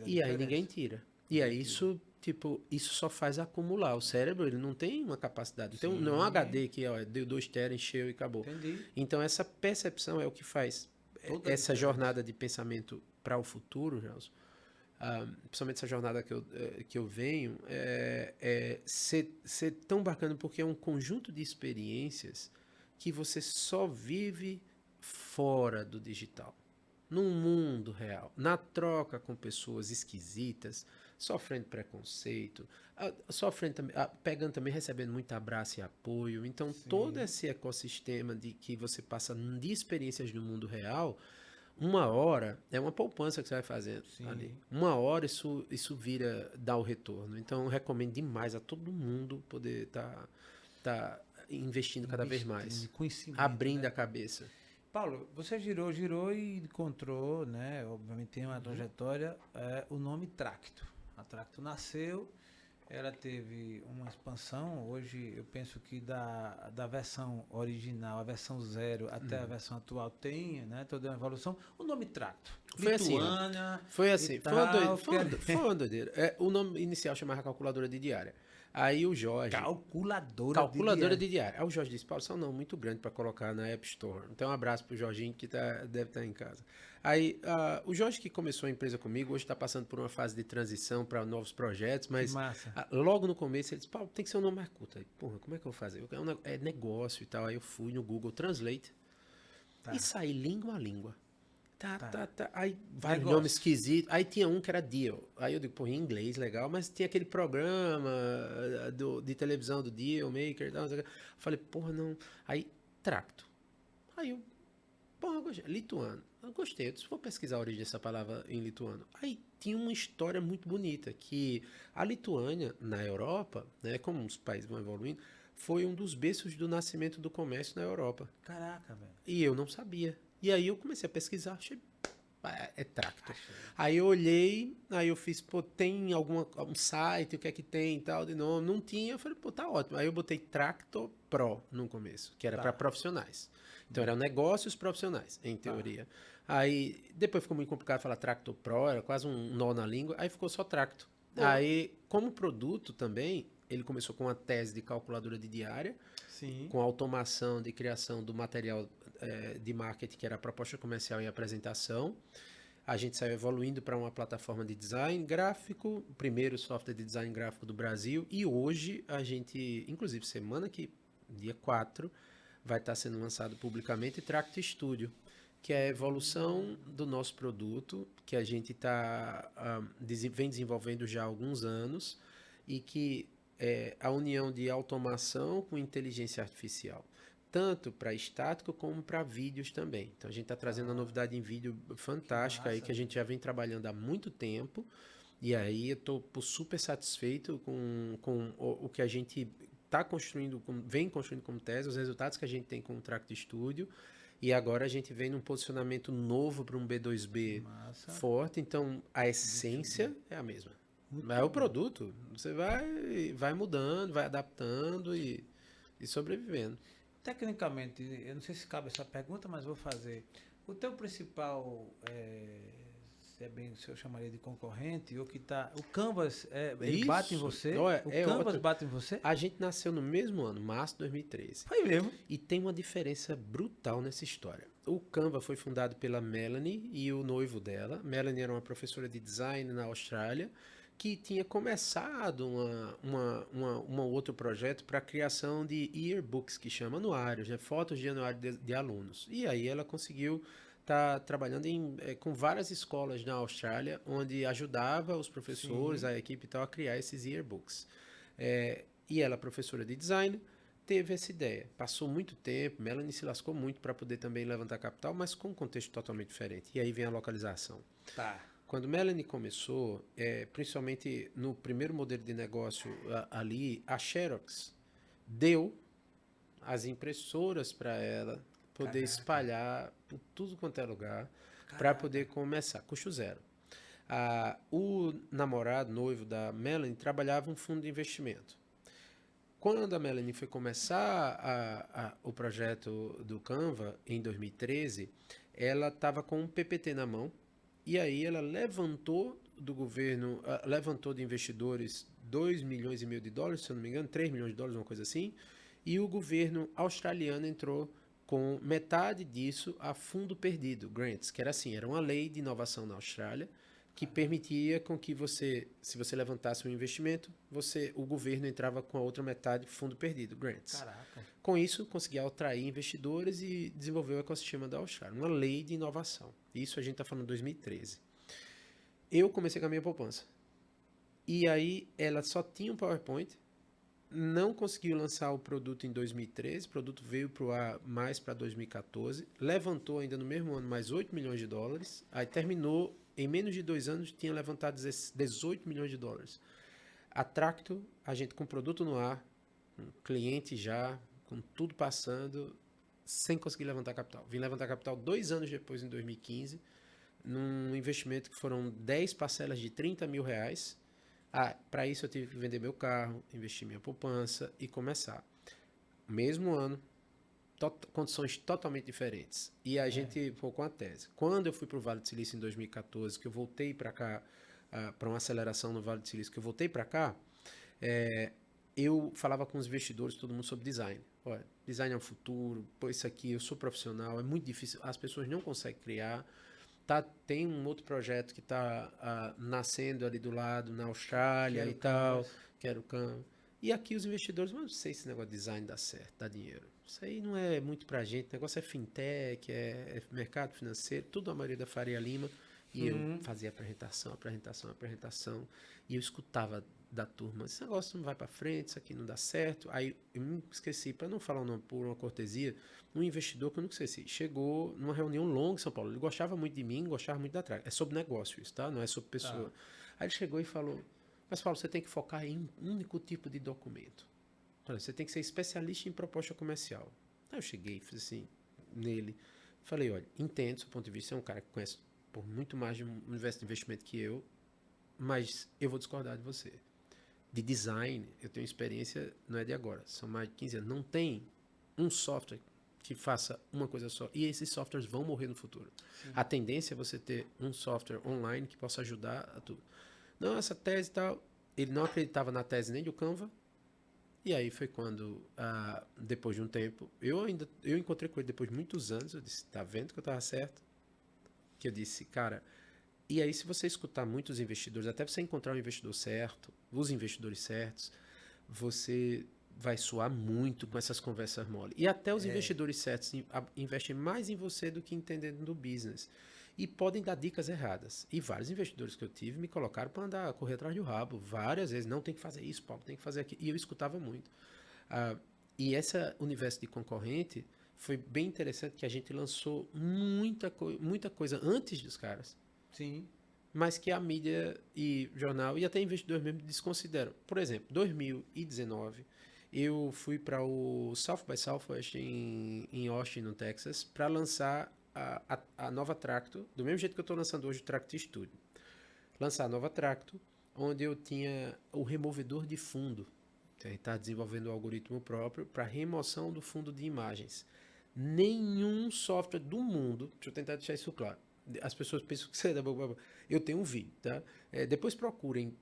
E aí ninguém tira. E aí isso tipo, isso só faz acumular. O cérebro, ele não tem uma capacidade. Então, Sim. não é um HD que, ó, deu 2 TB, encheu e acabou. Entendi. Então, essa percepção é o que faz Toda a essa diferença. jornada de pensamento para o futuro, Gelson. Principalmente essa jornada que eu venho, ser tão bacana porque é um conjunto de experiências que você só vive fora do digital, num mundo real, na troca com pessoas esquisitas, sofrendo preconceito, pegando também, recebendo muito abraço e apoio. Então, Sim. todo esse ecossistema de que você passa de experiências no mundo real, uma hora é uma poupança que você vai fazendo ali. Uma hora isso dá o retorno. Então, eu recomendo demais a todo mundo poder tá investindo cada vez mais, Conhecimento, abrindo né? a cabeça. Paulo, você girou e encontrou, né? Obviamente tem uma trajetória, o nome Tracto. A Tracto nasceu, ela teve uma expansão. Hoje eu penso que da versão original, a versão 0 até a versão atual tem, né? Toda uma evolução. O nome Tracto. Foi Lituânia. assim. Foi assim. e Foi uma tal, doideira. Foi uma doideira. O nome inicial chamava calculadora de diária. Aí o Jorge. Calculadora de diária. Aí o Jorge disse: Paulo, são não muito grande para colocar na App Store. Então, um abraço pro Jorginho que deve estar em casa. Aí, o Jorge que começou a empresa comigo, hoje está passando por uma fase de transição para novos projetos, mas logo no começo ele disse: Paulo, tem que ser um nome mais curto. Aí, porra, como é que eu vou fazer? É negócio e tal. Aí eu fui no Google Translate e saí língua a língua. Aí vários nomes esquisitos. Aí tinha um que era Deal. Aí eu digo, pô, em inglês, legal, mas tinha aquele programa de televisão do Deal Maker. Falei, porra, não. Aí, Tracto. Aí eu, porra, gostei. Lituano. Eu gostei. Eu disse, vou pesquisar a origem dessa palavra em lituano. Aí tinha uma história muito bonita, que a Lituânia, na Europa, né, como os países vão evoluindo, foi um dos berços do nascimento do comércio na Europa. Caraca, velho. E eu não sabia. E aí eu comecei a pesquisar, achei, é Tracto. Aí eu olhei, aí eu fiz, pô, tem algum site, o que é que tem e tal, de nome? Não tinha, eu falei, pô, tá ótimo. Aí eu botei Tracto Pro no começo, que era para profissionais. Então eram negócios profissionais, em teoria. Aí depois ficou muito complicado falar Tracto Pro, era quase um nó na língua, aí ficou só Tracto. Aí, como produto também, ele começou com uma tese de calculadora de diária, com automação de criação do material de marketing, que era a proposta comercial e apresentação. A gente saiu evoluindo para uma plataforma de design gráfico, o primeiro software de design gráfico do Brasil, e hoje a gente, inclusive semana que, dia 4, vai estar sendo lançado publicamente Tracto Studio, que é a evolução do nosso produto, que a gente vem desenvolvendo já há alguns anos, e que é a união de automação com inteligência artificial, tanto para estático como para vídeos também. Então a gente está trazendo uma novidade em vídeo fantástica aí que a gente já vem trabalhando há muito tempo, e aí eu estou super satisfeito com o que a gente está construindo, vem construindo como tese, os resultados que a gente tem com o Tracto Studio. E agora a gente vem num posicionamento novo para um B2B forte, então a essência é a mesma. Mas é o produto, você vai mudando, vai adaptando e sobrevivendo. Tecnicamente, eu não sei se cabe essa pergunta, mas vou fazer. O teu principal, se eu chamaria de concorrente, ou que tá, o Canvas, ele bate em você? O Canvas bate em você? A gente nasceu no mesmo ano, março de 2013. Foi mesmo. E tem uma diferença brutal nessa história. O Canva foi fundado pela Melanie e o noivo dela. Melanie era uma professora de design na Austrália, que tinha começado um outro projeto para a criação de yearbooks, que chama anuários, né? Fotos de anuário de alunos. E aí ela conseguiu estar trabalhando com várias escolas na Austrália, onde ajudava os professores, a equipe e tal, a criar esses yearbooks. E ela, professora de design, teve essa ideia. Passou muito tempo, Melanie se lascou muito para poder também levantar capital, mas com um contexto totalmente diferente. E aí vem a localização. Quando Melanie começou, principalmente no primeiro modelo de negócio ali, a Xerox deu as impressoras para ela poder espalhar por tudo quanto é lugar, para poder começar, custo zero. O namorado, noivo da Melanie, trabalhava um fundo de investimento. Quando a Melanie foi começar o projeto do Canva, em 2013, ela estava com um PPT na mão, e aí ela levantou do governo levantou de investidores 2 milhões e meio de dólares, se eu não me engano, 3 milhões de dólares, uma coisa assim, e o governo australiano entrou com metade disso a fundo perdido, grants, que era assim, era uma lei de inovação na Austrália, que permitia com que você, se você levantasse um investimento, o governo entrava com a outra metade fundo perdido, grants. Caraca. Com isso, conseguia atrair investidores e desenvolver o ecossistema da Austrália, uma lei de inovação. Isso a gente está falando em 2013. Eu comecei com a minha poupança. E aí, ela só tinha um PowerPoint, não conseguiu lançar o produto em 2013, o produto veio para o ar mais para 2014, levantou ainda no mesmo ano mais 8 milhões de dólares, aí terminou, em menos de 2 anos, tinha levantado 18 milhões de dólares. A Tracto, a gente com o produto no ar, com cliente já, com tudo passando, sem conseguir levantar capital. Vim levantar capital 2 anos depois, em 2015, num investimento que foram 10 parcelas de 30 mil reais. Para isso eu tive que vender meu carro, investir minha poupança e começar. Mesmo ano, condições totalmente diferentes. E a gente foi com a tese. Quando eu fui para o Vale do Silício em 2014, que eu voltei para cá, para uma aceleração no Vale do Silício, que eu voltei para cá, eu falava com os investidores, todo mundo, sobre design. Olha, design é o futuro, pô, isso aqui, eu sou profissional, é muito difícil, as pessoas não conseguem criar. Tem um outro projeto que está nascendo ali do lado, na Austrália e tal, que era o Canva. E aqui os investidores, mas não sei se esse negócio de design dá certo, dá dinheiro. Isso aí não é muito pra gente, o negócio é fintech, é mercado financeiro, tudo a maioria da Faria Lima. E eu fazia apresentação, e eu escutava da turma, esse negócio não vai para frente, isso aqui não dá certo. Aí eu me esqueci, para não falar por uma cortesia, um investidor que eu não esqueci, chegou numa reunião longa em São Paulo, ele gostava muito de mim, gostava muito da Traga. É sobre negócio isso, tá? Não é sobre pessoa. Aí ele chegou e falou, mas Paulo, você tem que focar em um único tipo de documento. Você tem que ser especialista em proposta comercial. Aí eu cheguei e fiz assim, nele, falei, olha, entendo do seu ponto de vista, é um cara que conhece por muito mais de um universo de investimento que eu, mas eu vou discordar de você. De design, eu tenho experiência, não é de agora, são mais de 15 anos. Não tem um software que faça uma coisa só. E esses softwares vão morrer no futuro. Sim. A tendência é você ter um software online que possa ajudar a tudo. Não, essa tese e tal, ele não acreditava na tese nem do Canva. E aí foi quando, depois de um tempo, eu encontrei com ele depois de muitos anos, eu disse, tá vendo que eu estava certo? Que eu disse, cara... E aí, se você escutar muitos investidores, até você encontrar o investidor certo, os investidores certos, você vai suar muito com essas conversas mole. E até os investidores certos investem mais em você do que entendendo do business. E podem dar dicas erradas. E vários investidores que eu tive me colocaram para correr atrás do rabo. Várias vezes, não, tem que fazer isso, Paulo, tem que fazer aquilo. E eu escutava muito. E esse universo de concorrente foi bem interessante, que a gente lançou muita coisa antes dos caras. Sim. Mas que a mídia e jornal e até investidores mesmo desconsideram. Por exemplo, 2019, eu fui para o South by Southwest em Austin, no Texas, para lançar a nova Tracto, do mesmo jeito que eu estou lançando hoje o Tracto Studio. Lançar a nova Tracto, onde eu tinha o removedor de fundo. A gente está desenvolvendo o algoritmo próprio para remoção do fundo de imagens. Nenhum software do mundo, deixa eu tentar deixar isso claro, as pessoas pensam que você é da boca. Eu tenho um vídeo, tá? Depois procurem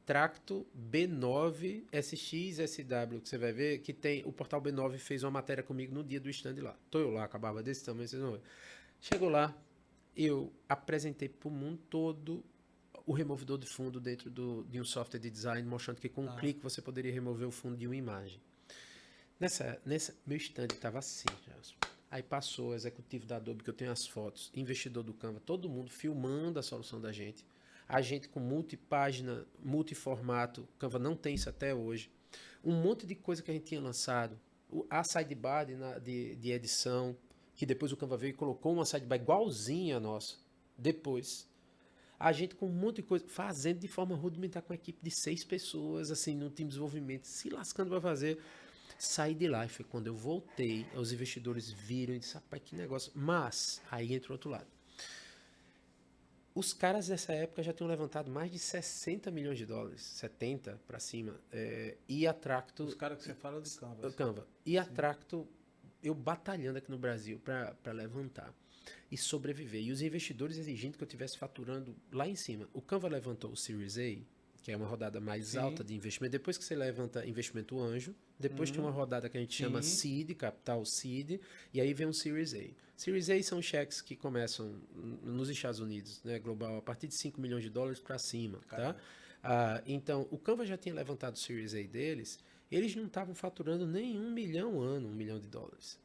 Tracto B9 SXSW, que você vai ver que tem. O portal B9 fez uma matéria comigo no dia do stand lá. Tô eu lá, acabava desse tamanho, vocês não vão ver. Chegou lá, eu apresentei para o mundo todo o removedor de fundo dentro de um software de design, mostrando que com um clique você poderia remover o fundo de uma imagem. Meu stand estava assim, já. Aí passou o executivo da Adobe, que eu tenho as fotos, investidor do Canva, todo mundo filmando a solução da gente. A gente com multipágina, multiformato, o Canva não tem isso até hoje. Um monte de coisa que a gente tinha lançado. A sidebar de edição, que depois o Canva veio e colocou uma sidebar igualzinha a nossa. Depois, a gente com um monte de coisa, fazendo de forma rudimentar com uma equipe de 6 pessoas, assim, no time de desenvolvimento, se lascando para fazer... Saí de lá e foi quando eu voltei, os investidores viram e disseram, rapaz, que negócio. Mas, aí entra o outro lado. Os caras dessa época já tinham levantado mais de 60 milhões de dólares, 70 para cima. E a Tracto... Os caras que você fala do Canva. Canva. E a Tracto, eu batalhando aqui no Brasil para levantar. e sobreviver. E os investidores exigindo que eu estivesse faturando lá em cima. O Canva levantou o Series A, que é uma rodada mais alta de investimento. Depois que você levanta investimento anjo, depois tem uma rodada que a gente chama Seed, Capital Seed, e aí vem um Series A. Series A são cheques que começam nos Estados Unidos, né, global, a partir de 5 milhões de dólares para cima. Tá? Então, o Canva já tinha levantado o Series A deles, eles não estavam faturando nem 1 milhão ano, 1 milhão de dólares.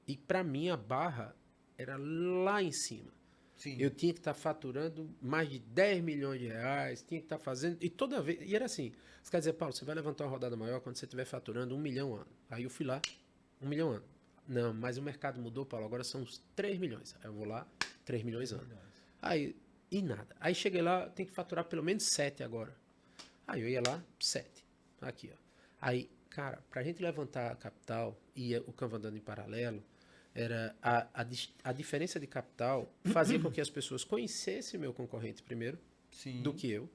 E para mim a barra era lá em cima. Sim. Eu tinha que estar faturando mais de 10 milhões de reais, tinha que estar fazendo. E toda vez. E era assim: os caras diziam, Paulo, você vai levantar uma rodada maior quando você estiver faturando 1 milhão ano. Aí eu fui lá, 1 milhão ano. Não, mas o mercado mudou, Paulo, agora são uns 3 milhões. Aí eu vou lá, 3 milhões ano. Aí, e nada. Aí cheguei lá, tem que faturar pelo menos 7 agora. Aí eu ia lá, 7. Aqui, ó. Aí, cara, pra gente levantar a capital e o Canva andando em paralelo, era a diferença de capital fazia com que as pessoas conhecessem meu concorrente primeiro. Sim. Do que eu.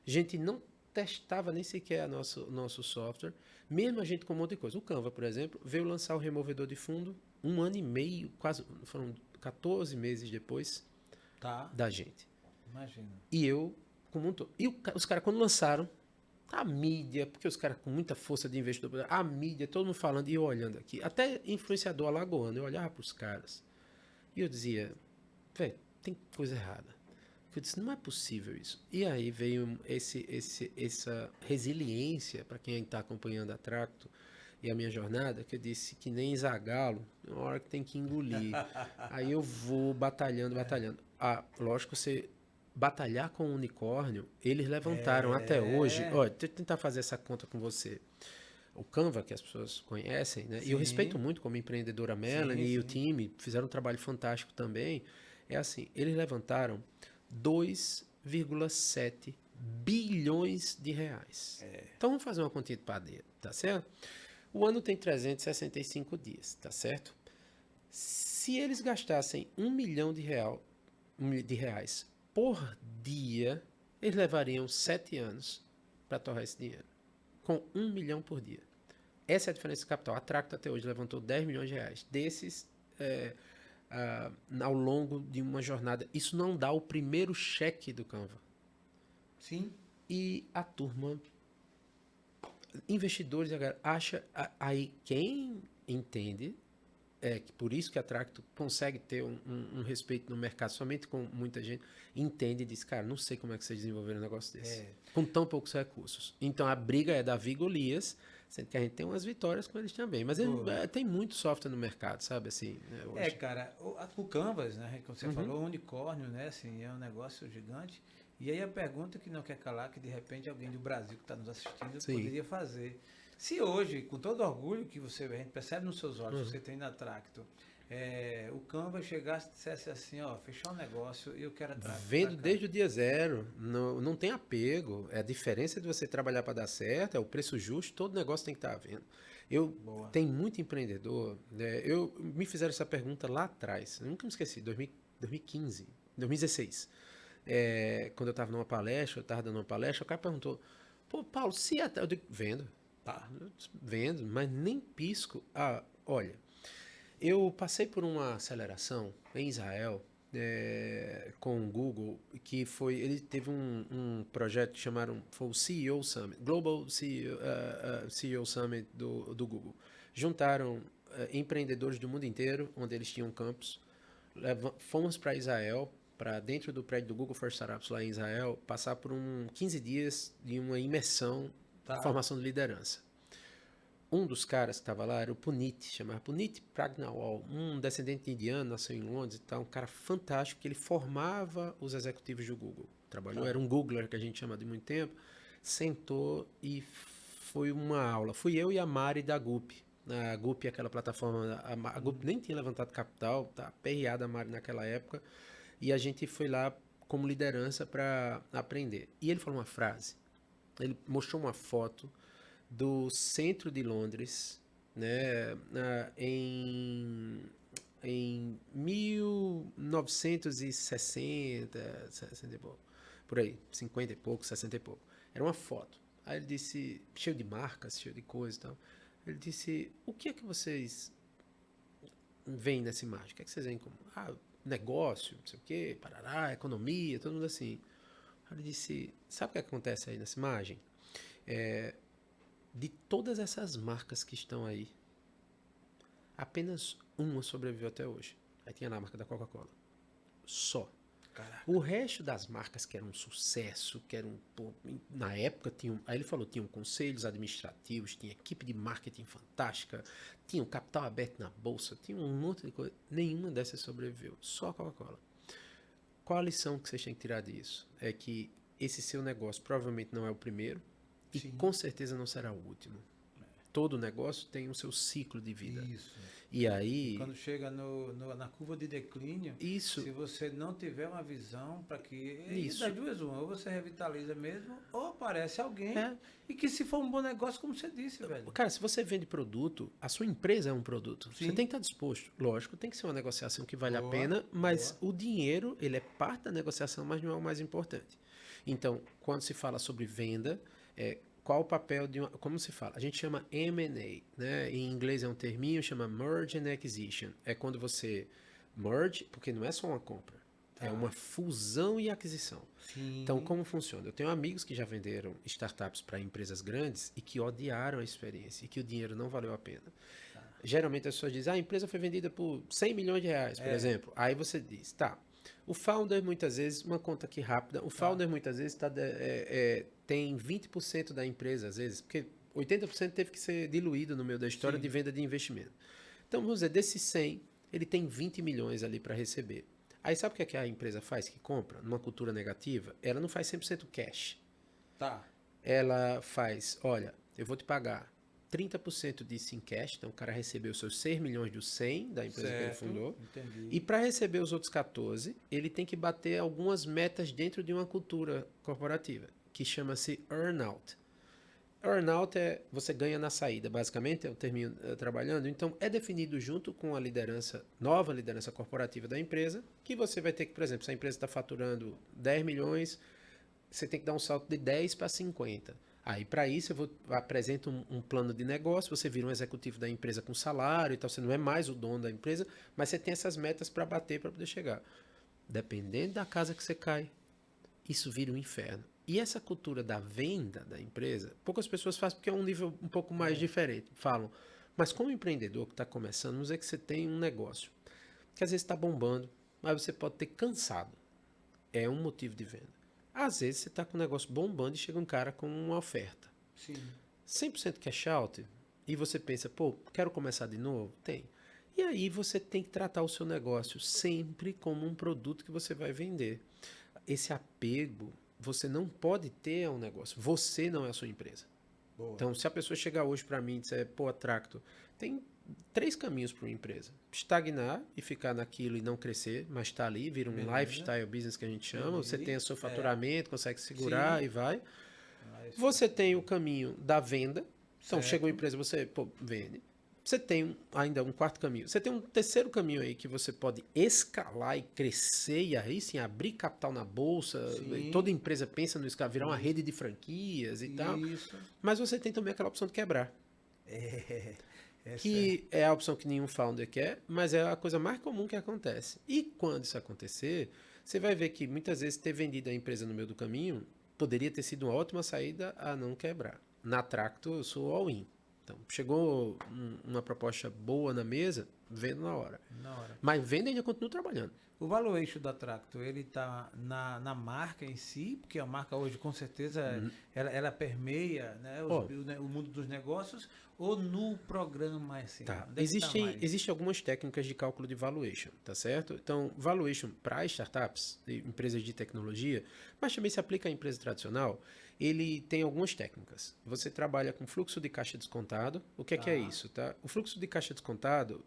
A gente não testava nem sequer nosso software, mesmo a gente com um monte de coisa. O Canva, por exemplo, veio lançar o removedor de fundo 1 ano e meio, quase, foram 14 meses depois da gente. Imagina. E eu, como um todo. E os caras, quando lançaram, a mídia, porque os caras com muita força de investidor, a mídia, todo mundo falando e eu olhando aqui. Até influenciador alagoano, eu olhava para os caras e eu dizia, velho, tem coisa errada. Eu disse, não é possível isso. E aí veio essa resiliência para quem está acompanhando a Tracto e a minha jornada, que eu disse que nem Zagalo, uma hora que tem que engolir. Aí eu vou batalhando. Lógico, você batalhar com o unicórnio, eles levantaram até hoje. Olha, deixa eu tentar fazer essa conta com você. O Canva, que as pessoas conhecem, né? Sim. E eu respeito muito como empreendedora Melanie e o time, fizeram um trabalho fantástico também. É assim, eles levantaram 2,7 bilhões de reais. Então vamos fazer uma continha de padeiro, tá certo? O ano tem 365 dias, tá certo? Se eles gastassem 1 milhão de reais por dia, eles levariam 7 anos para torrar esse dinheiro. Com 1 milhão por dia. Essa é a diferença de capital. A Tracto até hoje levantou 10 milhões de reais. Desses, ao longo de uma jornada. Isso não dá o primeiro cheque do Canva. Sim. E a turma, investidores, acha... Aí quem entende... que por isso que a Tracto consegue ter um respeito no mercado, somente com muita gente, entende e diz, cara, não sei como é que vocês desenvolveram um negócio desse, com tão poucos recursos. Então a briga é Davi e Golias, sendo que a gente tem umas vitórias com eles também. Mas tem muito software no mercado, sabe? Assim, hoje. Cara, o Canvas, né, como você falou, o unicórnio, né, assim, é um negócio gigante. E aí a pergunta que não quer calar, que de repente alguém do Brasil que está nos assistindo poderia fazer. Se hoje, com todo orgulho que a gente percebe nos seus olhos, que você tem na Tracto, o Canva chegasse e dissesse assim, ó, fechar um negócio e eu quero a Tracto. Vendo desde o dia zero, não tem apego. A diferença de você trabalhar para dar certo, é o preço justo, todo negócio tem que estar vendo. Tem muito empreendedor, né? Me fizeram essa pergunta lá atrás, eu nunca me esqueci, 2015, 2016. Quando eu estava numa palestra, dando uma palestra, o cara perguntou, pô, Paulo, se até... Eu digo, vendo. Vendo, mas nem pisco. Olha, eu passei por uma aceleração em Israel com o Google, que foi, ele teve um projeto que foi o CEO Summit, Global CEO Summit do Google. Juntaram empreendedores do mundo inteiro, onde eles tinham campus. Fomos para Israel, para dentro do prédio do Google for Startups lá em Israel, passar por 15 dias de uma imersão, formação de liderança. Um dos caras que estava lá era o Puneet, chamava Puneet Pragnawal, um descendente indiano, nasceu em Londres e tal, um cara fantástico, que ele formava os executivos do Google. Trabalhou, era um Googler, que a gente chama de muito tempo, sentou e foi uma aula. Fui eu e a Mari da Gup. A Gup é aquela plataforma, a Gup nem tinha levantado capital, tá aperreada a Mari naquela época, e a gente foi lá como liderança para aprender. E ele falou uma frase, ele mostrou uma foto do centro de Londres, né, em 1960, 60 e pouco, por aí, 50 e pouco, 60 e pouco. Era uma foto. Aí ele disse, cheio de marcas, cheio de coisa e tal. Ele disse, o que é que vocês veem nessa imagem? O que é que vocês veem como? Negócio, não sei o quê, parará, economia, todo mundo assim. Aí ele disse, sabe o que acontece aí nessa imagem? De todas essas marcas que estão aí, apenas uma sobreviveu até hoje. Aí tinha lá a marca da Coca-Cola. Só. Caraca. O resto das marcas que eram um sucesso, que eram, na época, aí ele falou, tinham conselhos administrativos, tinha equipe de marketing fantástica, tinha um capital aberto na bolsa, tinha um monte de coisa. Nenhuma dessas sobreviveu, só a Coca-Cola. Qual a lição que vocês têm que tirar disso? É que esse seu negócio provavelmente não é o primeiro e com certeza não será o último. Todo negócio tem o seu ciclo de vida. Isso. E aí... Quando chega na curva de declínio, Isso. se você não tiver uma visão para que... Isso. Das duas, uma. Ou você revitaliza mesmo, ou aparece alguém. E que se for um bom negócio, como você disse, velho. Cara, se você vende produto, a sua empresa é um produto. Sim. Você tem que estar disposto. Lógico, tem que ser uma negociação que vale a pena, mas o dinheiro, ele é parte da negociação, mas não é o mais importante. Então, quando se fala sobre venda, qual o papel de uma... Como se fala? A gente chama M&A, né? Em inglês é um terminho, chama Merge and Acquisition. É quando você merge, porque não é só uma compra. É uma fusão e aquisição. Sim. Então, como funciona? Eu tenho amigos que já venderam startups para empresas grandes e que odiaram a experiência e que o dinheiro não valeu a pena. Geralmente as pessoas dizem, a empresa foi vendida por 100 milhões de reais, por exemplo. Aí você diz, tá... O founder, muitas vezes, uma conta aqui rápida, o founder muitas vezes tem 20% da empresa, às vezes, porque 80% teve que ser diluído no meio da história de venda de investimento. Então, vamos dizer, desses 100, ele tem 20 milhões ali para receber. Aí sabe o que a empresa faz que compra? Numa cultura negativa, ela não faz 100% cash. Tá. Ela faz, olha, eu vou te pagar 30% disso em cash, então o cara recebeu os seus 6 milhões dos 100 da empresa que ele fundou. Entendi. E para receber os outros 14, ele tem que bater algumas metas dentro de uma cultura corporativa, que chama-se earn-out. Earn-out é você ganha na saída, basicamente, é o termino trabalhando. Então, é definido junto com a liderança, nova liderança corporativa da empresa, que você vai ter que, por exemplo, se a empresa está faturando 10 milhões, você tem que dar um salto de 10 para 50. Aí, para isso, eu apresento um plano de negócio, você vira um executivo da empresa com salário e tal, você não é mais o dono da empresa, mas você tem essas metas para bater, para poder chegar. Dependendo da casa que você cai, isso vira um inferno. E essa cultura da venda da empresa, poucas pessoas fazem porque é um nível um pouco mais diferente. Falam, mas como empreendedor que está começando, vamos dizer que você tem um negócio que às vezes está bombando, mas você pode ter cansado. É um motivo de venda. Às vezes você está com um negócio bombando e chega um cara com uma oferta. Sim. 100% cash out e você pensa, quero começar de novo? Tem. E aí você tem que tratar o seu negócio sempre como um produto que você vai vender. Esse apego você não pode ter ao negócio. Você não é a sua empresa. Boa. Então, se a pessoa chegar hoje para mim e disser, Tracto, tem 3 caminhos para uma empresa. Estagnar e ficar naquilo e não crescer, mas está ali, vira um lifestyle business que a gente chama. Você tem o seu faturamento, consegue segurar e vai. Você tem o caminho da venda. Então, chega uma empresa, você vende. Você tem ainda um quarto caminho. Você tem um terceiro caminho aí que você pode escalar e crescer e aí sim abrir capital na bolsa. E toda empresa pensa no escalar, virar uma rede de franquias e tal. Mas você tem também aquela opção de quebrar. Que é a opção que nenhum founder quer, mas é a coisa mais comum que acontece. E quando isso acontecer, você vai ver que muitas vezes ter vendido a empresa no meio do caminho poderia ter sido uma ótima saída a não quebrar. Na Tracto, eu sou all-in. Então, chegou uma proposta boa na mesa, vendo na hora. Mas venda ainda continua trabalhando. O valuation da Tracto, ele está na marca em si, porque a marca hoje, com certeza, ela permeia, né, o mundo dos negócios, ou no programa assim? Tá. Existem algumas técnicas de cálculo de valuation, tá certo? Então, valuation para startups, empresas de tecnologia, mas também se aplica à empresa tradicional, ele tem algumas técnicas. Você trabalha com fluxo de caixa descontado. O que é isso? Tá? O fluxo de caixa descontado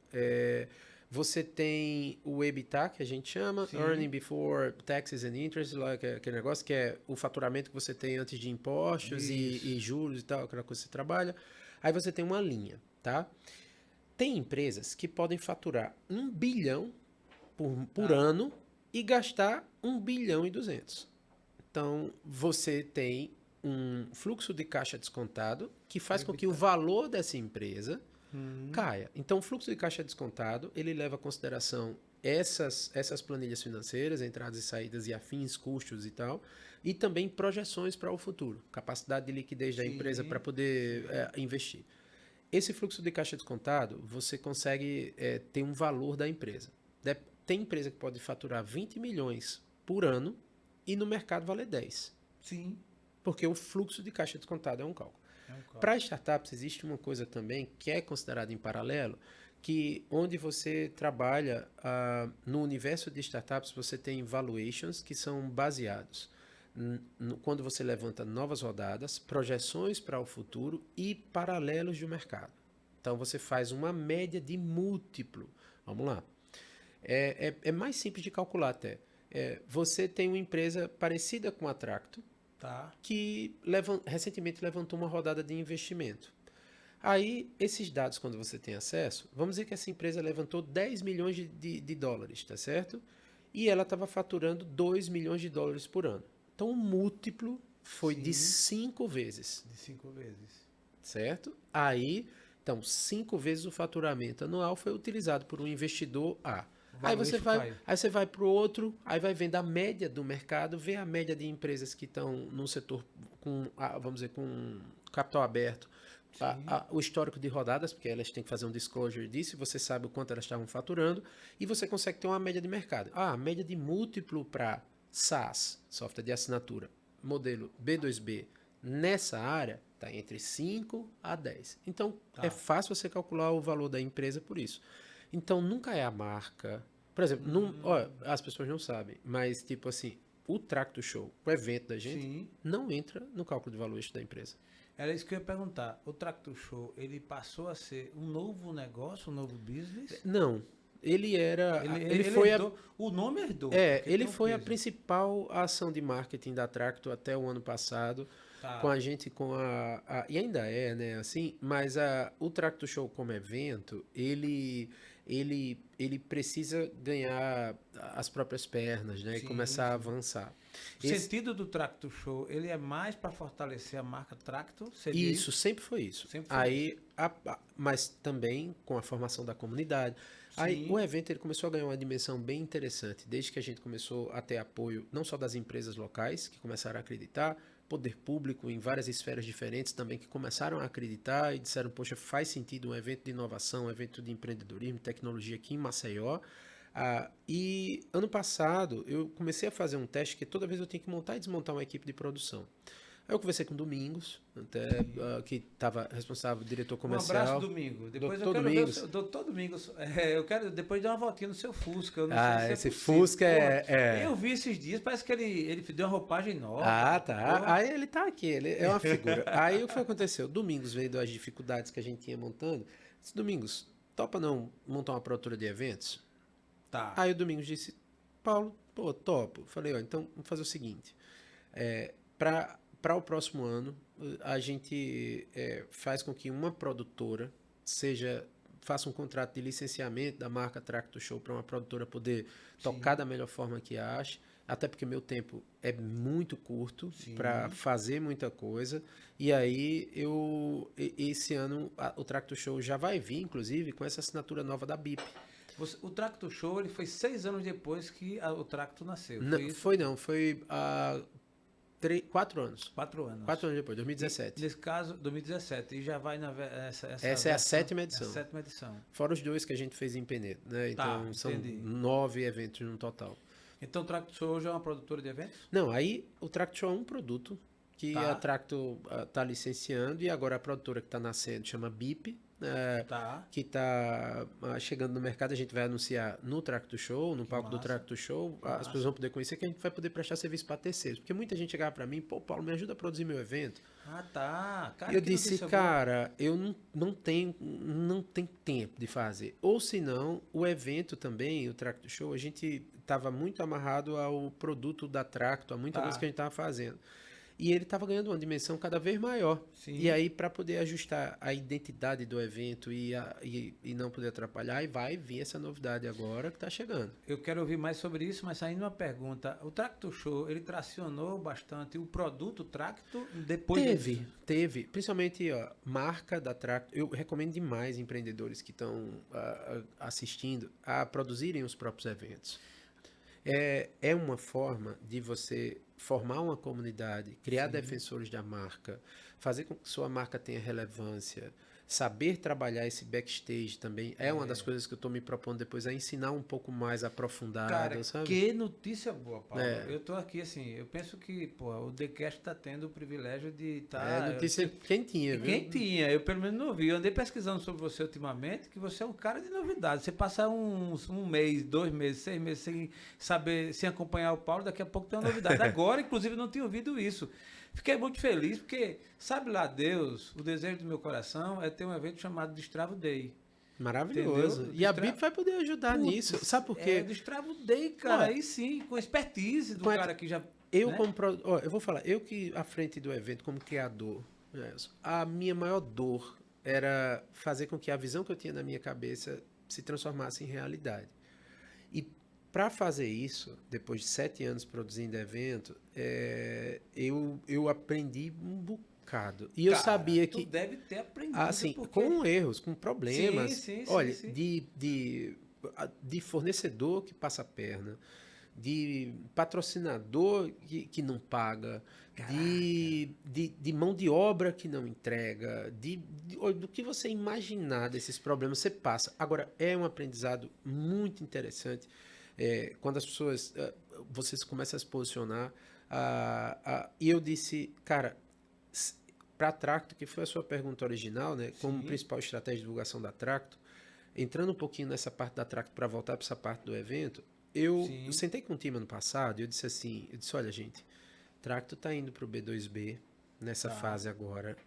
você tem o EBITDA, que a gente chama, Earning Before Taxes and Interest, aquele negócio que é o faturamento que você tem antes de impostos e juros e tal, aquela coisa que você trabalha. Aí você tem uma linha, tá? Tem empresas que podem faturar 1 bilhão por ano e gastar 1 bilhão e 200. Então, você tem um fluxo de caixa descontado que faz com que o valor dessa empresa caia. Então, o fluxo de caixa descontado, ele leva em consideração essas planilhas financeiras, entradas e saídas e afins, custos e tal, e também projeções para o futuro, capacidade de liquidez da empresa para poder investir. Esse fluxo de caixa descontado, você consegue ter um valor da empresa. Tem empresa que pode faturar 20 milhões por ano e no mercado valer 10. Sim. Porque o fluxo de caixa descontado é um cálculo. Para startups, existe uma coisa também que é considerada em paralelo, que onde você trabalha no universo de startups, você tem valuations que são baseados quando você levanta novas rodadas, projeções para o futuro e paralelos do mercado. Então, você faz uma média de múltiplo. Vamos lá. É mais simples de calcular até. Você tem uma empresa parecida com a Tracto, que recentemente levantou uma rodada de investimento. Aí, esses dados, quando você tem acesso, vamos dizer que essa empresa levantou 10 milhões de dólares, tá certo? E ela estava faturando 2 milhões de dólares por ano. Então, o múltiplo foi de 5 vezes. De 5 vezes. Certo? Aí, então, 5 vezes o faturamento anual foi utilizado por um investidor A. Aí você vai para o outro, aí vai vendo a média do mercado, vê a média de empresas que estão no setor com, vamos dizer, com capital aberto, o histórico de rodadas, porque elas têm que fazer um disclosure disso, você sabe o quanto elas estavam faturando, e você consegue ter uma média de mercado. A média de múltiplo para SaaS, software de assinatura, modelo B2B, nessa área, está entre 5 a 10. Então, é fácil você calcular o valor da empresa por isso. Então, nunca é a marca. Por exemplo, as pessoas não sabem, mas tipo assim, o Tracto Show, o evento da gente, não entra no cálculo de valuation da empresa. Era isso que eu ia perguntar. O Tracto Show, ele passou a ser um novo negócio, um novo business? Não. Ele era... Ele foi herdou, o nome herdou. Ele foi a principal ação de marketing da Tracto até o ano passado. Com a gente, e ainda é, né, assim, mas o Tracto Show como evento, ele precisa ganhar as próprias pernas, né, e começar a avançar. O sentido do Tracto Show, ele é mais para fortalecer a marca Tracto? Isso, sempre foi isso. Mas também com a formação da comunidade. Aí o evento ele começou a ganhar uma dimensão bem interessante, desde que a gente começou a ter apoio não só das empresas locais, que começaram a acreditar, poder público em várias esferas diferentes também que começaram a acreditar e disseram, poxa, faz sentido um evento de inovação, um evento de empreendedorismo, tecnologia aqui em Maceió. E ano passado eu comecei a fazer um teste que toda vez eu tenho que montar e desmontar uma equipe de produção. Aí eu conversei com o Domingos, que estava responsável, diretor comercial. Um abraço, Domingos. Depois Doutor Domingos. Doutor Domingos, eu quero depois dar uma voltinha no seu Fusca. Eu não sei se esse possível. Fusca Eu vi esses dias, parece que ele deu uma roupagem nova. Tá. Aí ele tá aqui, ele é uma figura. Aí o que aconteceu? Domingos veio das dificuldades que a gente tinha montando. Disse, Domingos, topa não montar uma produtora de eventos? Tá. Aí o Domingos disse, Paulo, topo. Falei, então vamos fazer o seguinte. Para o próximo ano, a gente faz com que uma produtora faça um contrato de licenciamento da marca Tracto Show para uma produtora poder tocar da melhor forma que acha, até porque meu tempo é muito curto para fazer muita coisa. E aí, esse ano, o Tracto Show já vai vir, inclusive, com essa assinatura nova da BIP. O Tracto Show ele foi 6 anos depois que o Tracto nasceu. Foi 4 anos. 4 anos. 4 anos depois, 2017. Nesse caso, 2017. E já vai essa é a 7ª edição. É a 7ª edição. Fora os 2 que a gente fez em Penedo, né? Então, são 9 eventos no total. Então, o Tracto Show hoje é uma produtora de eventos? Não, aí o Tracto Show é um produto que a Tracto está licenciando e agora a produtora que está nascendo chama BIP, que está chegando no mercado. A gente vai anunciar no Tracto Show, no palco do Tracto Show. As pessoas vão poder conhecer, que a gente vai poder prestar serviço para terceiros. Porque muita gente chegava para mim, Paulo, me ajuda a produzir meu evento. Cara, eu disse, cara, eu não tenho tempo de fazer. Ou senão, o evento também, o Tracto Show, a gente estava muito amarrado ao produto da Tracto, a muita coisa que a gente estava fazendo. E ele estava ganhando uma dimensão cada vez maior. Sim. E aí, para poder ajustar a identidade do evento e não poder atrapalhar, e vai vir essa novidade agora que está chegando. Eu quero ouvir mais sobre isso, mas saindo uma pergunta. O Tracto Show, ele tracionou bastante o produto Tracto depois... Teve. Principalmente a marca da Tracto. Eu recomendo demais empreendedores que estão assistindo a produzirem os próprios eventos. É uma forma de você formar uma comunidade, criar defensores da marca, fazer com que sua marca tenha relevância, saber trabalhar esse backstage também. É uma das coisas que eu estou me propondo depois a ensinar um pouco mais aprofundado, Cara, sabe? que notícia boa, Paulo. Eu tô aqui assim, eu penso que, pô, o TheCast tá tendo o privilégio de estar... notícia quentinha, viu? Quentinha, eu pelo menos não vi. Eu andei pesquisando sobre você ultimamente, que você é um cara de novidade. Você passa um mês, 2 meses, 6 meses sem saber, sem acompanhar o Paulo, daqui a pouco tem uma novidade. Agora, inclusive, não tinha ouvido isso. Fiquei muito feliz, porque, sabe lá Deus, o desejo do meu coração é ter um evento chamado Destravo Day. Maravilhoso. Entendeu? E a BIP vai poder ajudar nisso. Sabe por quê? Destravo Day, cara. Aí sim, com expertise do cara que já... Eu, né? Eu vou falar, eu que à frente do evento, como criador, a minha maior dor era fazer com que a visão que eu tinha na minha cabeça se transformasse em realidade. E para fazer isso, depois de 7 anos produzindo evento, eu aprendi um bocado. E eu sabia que... Tu deve ter aprendido. Assim, porque... com erros, com problemas. Sim, olha, sim. De fornecedor que passa a perna, de patrocinador que não paga, de mão de obra que não entrega, do que você imaginar desses problemas, você passa. Agora, é um aprendizado muito interessante. Quando as pessoas, vocês começam a se posicionar, e eu disse, cara, para a Tracto, que foi a sua pergunta original, né, como principal estratégia de divulgação da Tracto, entrando um pouquinho nessa parte da Tracto para voltar para essa parte do evento, eu sentei com o time ano passado e eu disse assim, olha gente, Tracto está indo para o B2B nessa fase agora,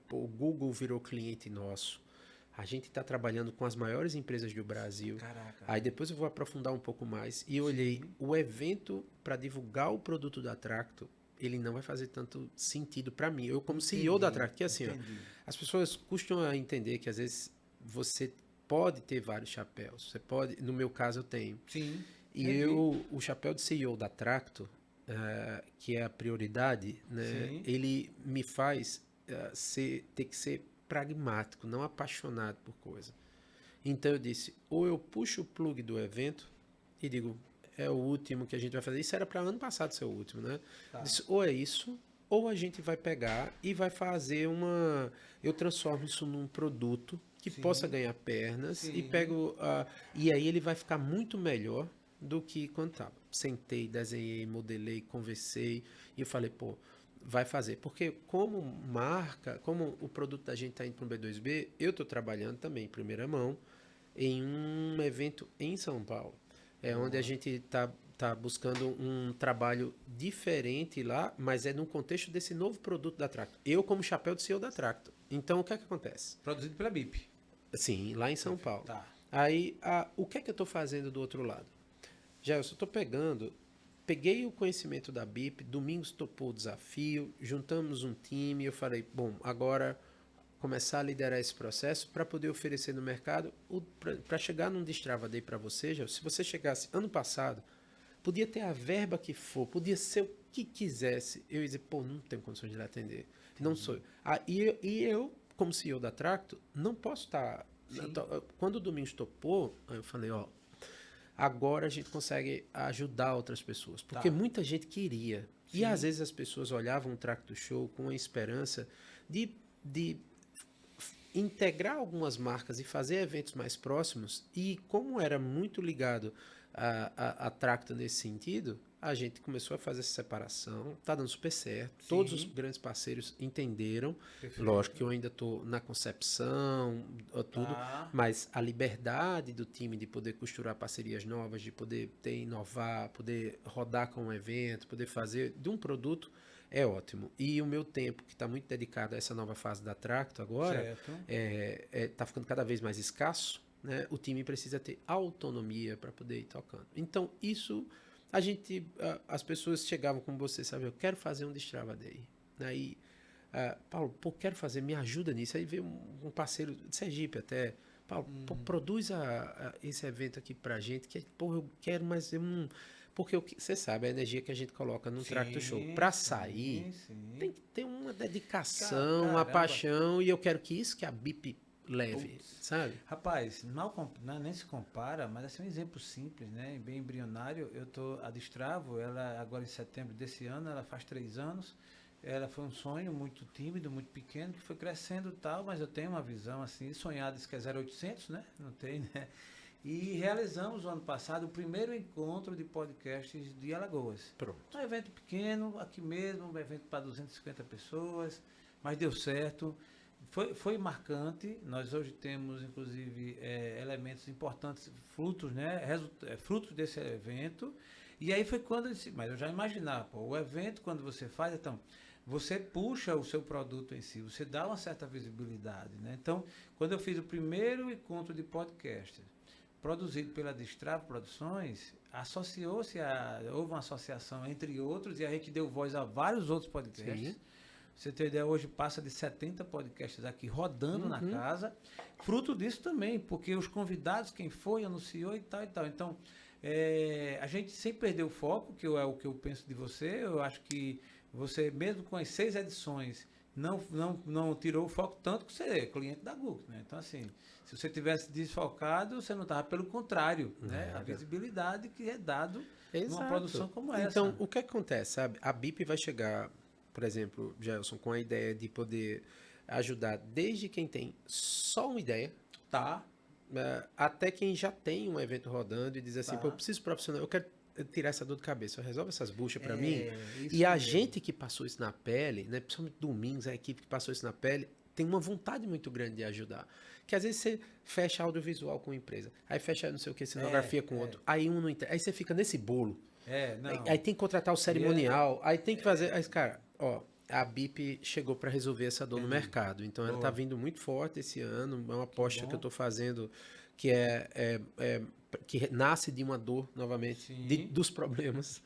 o Google virou cliente nosso, a gente está trabalhando com as maiores empresas do Brasil. Caraca. Aí depois eu vou aprofundar um pouco mais. E eu olhei, o evento para divulgar o produto da Tracto, ele não vai fazer tanto sentido para mim. Eu como CEO da Tracto, que assim, as pessoas costumam entender que às vezes você pode ter vários chapéus. Você pode, no meu caso eu tenho. Sim. E o chapéu de CEO da Tracto, que é a prioridade, né, ele me faz ter que ser pragmático, não apaixonado por coisa. Então eu disse, ou eu puxo o plug do evento e digo, é o último que a gente vai fazer. Isso era para ano passado ser o último, né? Disse, ou é isso, ou a gente vai pegar e vai fazer eu transformo isso num produto que possa ganhar pernas e pego... e aí ele vai ficar muito melhor do que quando estava. Sentei, desenhei, modelei, conversei e eu falei, pô, vai fazer. Porque como marca, como o produto da gente está indo para o B2B, eu estou trabalhando também em primeira mão em um evento em São Paulo. Onde a gente está buscando um trabalho diferente lá, mas é no contexto desse novo produto da Tracto. Eu como chapéu de CEO da Tracto. Então, o que é que acontece? Produzido pela BIP. Sim, lá em São Paulo. Tá. Aí, o que é que eu estou fazendo do outro lado? Já eu só estou peguei o conhecimento da BIP, Domingos topou o desafio, juntamos um time, eu falei, bom, agora começar a liderar esse processo para poder oferecer no mercado, para chegar num Destrava Day para você, já, se você chegasse ano passado, podia ter a verba que for, podia ser o que quisesse, eu ia dizer, pô, não tenho condições de lhe atender, não sou eu. E eu, como CEO da Tracto, não posso estar... Quando o Domingos topou, eu falei, ó, agora a gente consegue ajudar outras pessoas. Porque muita gente queria. E às vezes as pessoas olhavam o Tracto Show com a esperança de integrar algumas marcas e fazer eventos mais próximos. E como era muito ligado a Tracto nesse sentido, a gente começou a fazer essa separação. Está dando super certo. Todos os grandes parceiros entenderam. Perfeito. Lógico que eu ainda estou na concepção, tudo, mas a liberdade do time de poder costurar parcerias novas, de poder inovar, poder rodar com um evento, poder fazer de um produto é ótimo. E o meu tempo, que está muito dedicado a essa nova fase da Tracto agora, está ficando cada vez mais escasso. Né? O time precisa ter autonomia para poder ir tocando. Então, isso As pessoas chegavam com você, sabe? Eu quero fazer um Destrava Day. Aí, Paulo, pô, quero fazer, me ajuda nisso. Aí veio um parceiro de Sergipe até. Paulo, pô, produz esse evento aqui pra gente, que, pô, eu quero, mas eu não... Porque você sabe, a energia que a gente coloca no Tracto Show, pra sair, tem que ter uma dedicação, uma paixão, e eu quero que isso que a BIP leve, sabe? Rapaz, nem se compara, mas assim, um exemplo simples, né? Bem embrionário. A Destravo, ela agora em setembro desse ano, ela faz 3 anos. Ela foi um sonho muito tímido, muito pequeno, que foi crescendo e tal, mas eu tenho uma visão assim, sonhada, isso que é 0800, né? Não tem, né? E realizamos o ano passado o primeiro encontro de podcasts de Alagoas. Pronto. Um evento pequeno, aqui mesmo, um evento para 250 pessoas, mas deu certo. Foi marcante. Nós hoje temos, inclusive, elementos importantes, frutos, né? Frutos desse evento. E aí foi quando eu disse, mas eu já imaginava, pô, o evento, quando você faz, então, você puxa o seu produto em si, você dá uma certa visibilidade, né? Então, quando eu fiz o primeiro encontro de podcast, produzido pela Destravo Produções, houve uma associação entre outros e a gente deu voz a vários outros podcasts. Sim. Você tem ideia, hoje passa de 70 podcasts aqui rodando na casa. Fruto disso também, porque os convidados, quem foi, anunciou e tal e tal. Então, a gente sempre perdeu o foco, que é o que eu penso de você. Eu acho que você, mesmo com as 6 edições, não tirou o foco tanto que você é cliente da Google, né? Então, assim, se você tivesse desfocado, você não estava, pelo contrário, né? A visibilidade que é dado numa produção como essa. Então, o que acontece, sabe? A BIP vai chegar, por exemplo, Gelson, com a ideia de poder ajudar desde quem tem só uma ideia, até quem já tem um evento rodando e diz assim, pô, eu preciso profissional, eu quero tirar essa dor de cabeça, resolve essas buchas para mim. E a gente que passou isso na pele, né, principalmente Domingos, a equipe que passou isso na pele, tem uma vontade muito grande de ajudar. Que às vezes você fecha audiovisual com uma empresa, aí fecha não sei o que, cenografia com outro, aí um não entende, aí você fica nesse bolo. Aí tem que contratar o cerimonial, aí tem que fazer... Aí, cara, ó, a BIP chegou para resolver essa dor no mercado. Então, ela está vindo muito forte esse ano. É uma aposta que eu estou fazendo que que nasce de uma dor, novamente, dos problemas.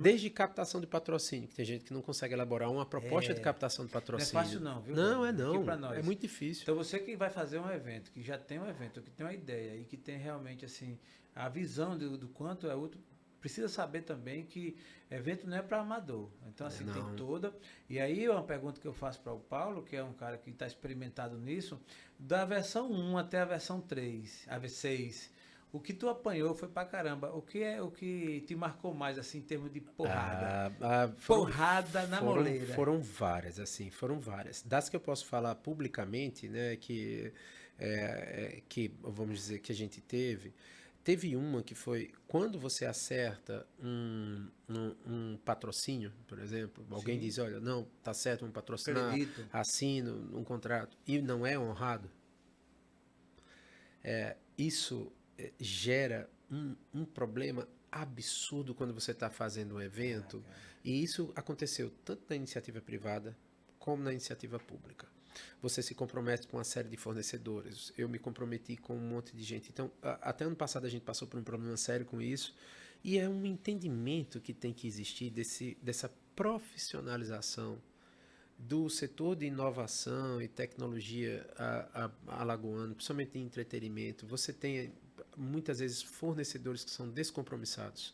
Desde captação de patrocínio, que tem gente que não consegue elaborar uma proposta de captação de patrocínio. Não é fácil não, viu? Não. É muito difícil. Então, você que vai fazer um evento, que já tem um evento, que tem uma ideia e que tem realmente, assim, a visão do quanto é útil, precisa saber também que evento não é para amador. Então, assim, tem toda... E aí, uma pergunta que eu faço para o Paulo, que é um cara que está experimentado nisso, da versão 1 até a versão 3, a V6, o que tu apanhou foi pra caramba. O que te marcou mais, assim, em termos de porrada? Porrada na moleira. Foram várias, assim, foram várias. Das que eu posso falar publicamente, né, que vamos dizer, que a gente teve uma que foi, quando você acerta um patrocínio, por exemplo, alguém diz, olha, não, tá certo, vamos patrocinar, assino um contrato, e não é honrado, isso gera um problema absurdo quando você está fazendo um evento, e isso aconteceu tanto na iniciativa privada como na iniciativa pública. Você se compromete com uma série de fornecedores. Eu me comprometi com um monte de gente. Então, até ano passado a gente passou por um problema sério com isso. E é um entendimento que tem que existir dessa profissionalização do setor de inovação e tecnologia alagoano, principalmente em entretenimento. Você tem, muitas vezes, fornecedores que são descompromissados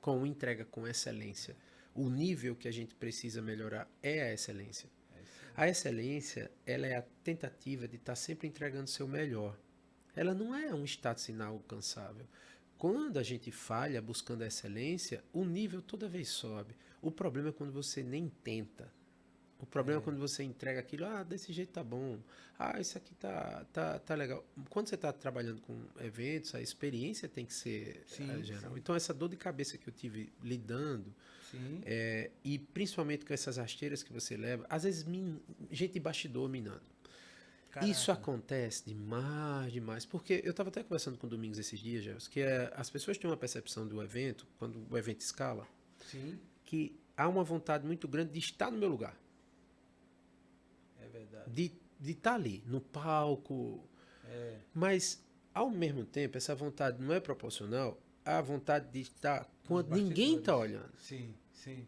com entrega com excelência. O nível que a gente precisa melhorar é a excelência. A excelência, ela é a tentativa de estar sempre entregando o seu melhor. Ela não é um status inalcançável. Quando a gente falha buscando a excelência, o nível toda vez sobe. O problema é quando você nem tenta. O problema é quando você entrega aquilo, desse jeito tá bom. Isso aqui tá legal. Quando você está trabalhando com eventos, a experiência tem que ser geral. Sim. Então, essa dor de cabeça que eu tive lidando, e principalmente com essas rasteiras que você leva, às vezes gente de bastidor minando. Caraca. Isso acontece demais. Porque eu estava até conversando com o Domingos esses dias, Gelson, que as pessoas têm uma percepção do evento, quando o evento escala, que há uma vontade muito grande de estar no meu lugar. É verdade. De estar ali, no palco. Mas, ao mesmo tempo, essa vontade não é proporcional a vontade de estar quando Os ninguém está bastidores. olhando. Sim, sim.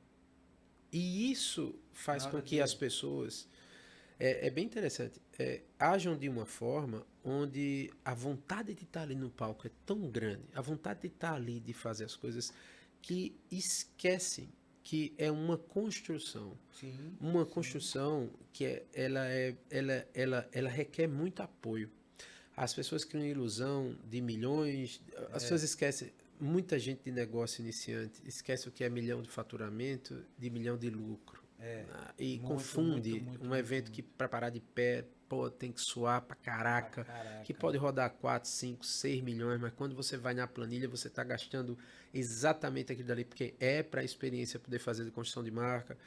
E isso faz Na com hora que de... as pessoas... É bem interessante. Ajam de uma forma onde a vontade de estar ali no palco é tão grande, a vontade de estar ali, de fazer as coisas, que esquecem que é uma construção. Sim, Uma sim. construção que ela requer muito apoio. As pessoas criam ilusão de milhões, as pessoas esquecem, muita gente de negócio iniciante esquece o que é milhão de faturamento, de milhão de lucro. E Muito, muito, confunde muito, um muito, evento que muito. para parar de pé, pô, tem que suar pra Pra caraca, que caraca. pode rodar 4, 5, 6 milhões, mas quando você vai na planilha, você está gastando exatamente aquilo dali, porque é para a experiência poder fazer de construção de marca.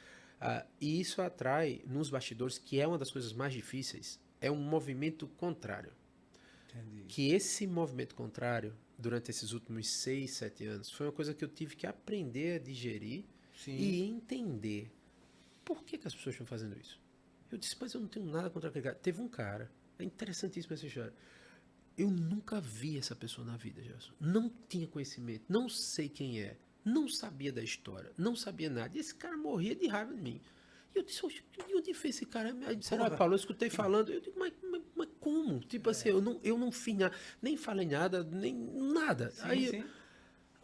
E isso atrai nos bastidores, que é uma das coisas mais difíceis, é um movimento contrário. Entendi. Que esse movimento contrário, durante esses últimos 6, 7 anos, foi uma coisa que eu tive que aprender a digerir Sim. e entender. Por que as pessoas estão fazendo isso? Eu disse, mas eu não tenho nada contra aquele cara. Teve um cara, é interessantíssima essa história. Eu nunca vi essa pessoa na vida, Gerson. Não tinha conhecimento, não sei quem é, não sabia da história, não sabia nada. E esse cara morria de raiva de mim. E eu disse, oxe, de onde foi esse cara? Aí disseram, Porra. Paulo, eu escutei falando. Eu digo, mas como? Tipo assim, eu não fiz nada, nem falei nada, nem nada. Sim, sim.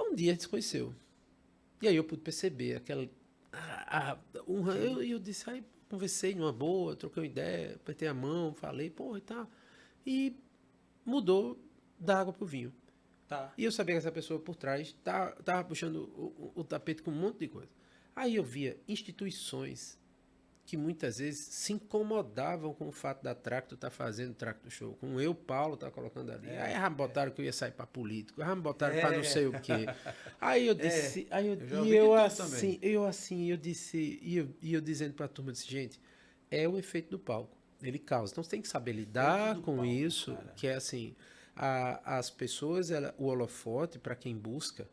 Um dia a gente se conheceu. E aí eu pude perceber aquela. Eu disse, aí conversei numa boa, troquei uma ideia, apertei a mão, falei, porra e tal. E mudou da água pro vinho. Tá. E eu sabia que essa pessoa por trás tava puxando o tapete com um monte de coisa. Aí eu via instituições que muitas vezes se incomodavam com o fato da Tracto estar fazendo Tracto Show, com eu, Paulo, tá colocando ali. Aí já botaram que eu ia sair para político, já me botaram para não sei o quê. Aí eu disse, Eu já ouvi de tudo também. eu dizendo para a turma, disse, gente, é o efeito do palco, ele causa. Então você tem que saber Efeito lidar do com palco, isso, cara. que é assim, as pessoas, o holofote para quem busca,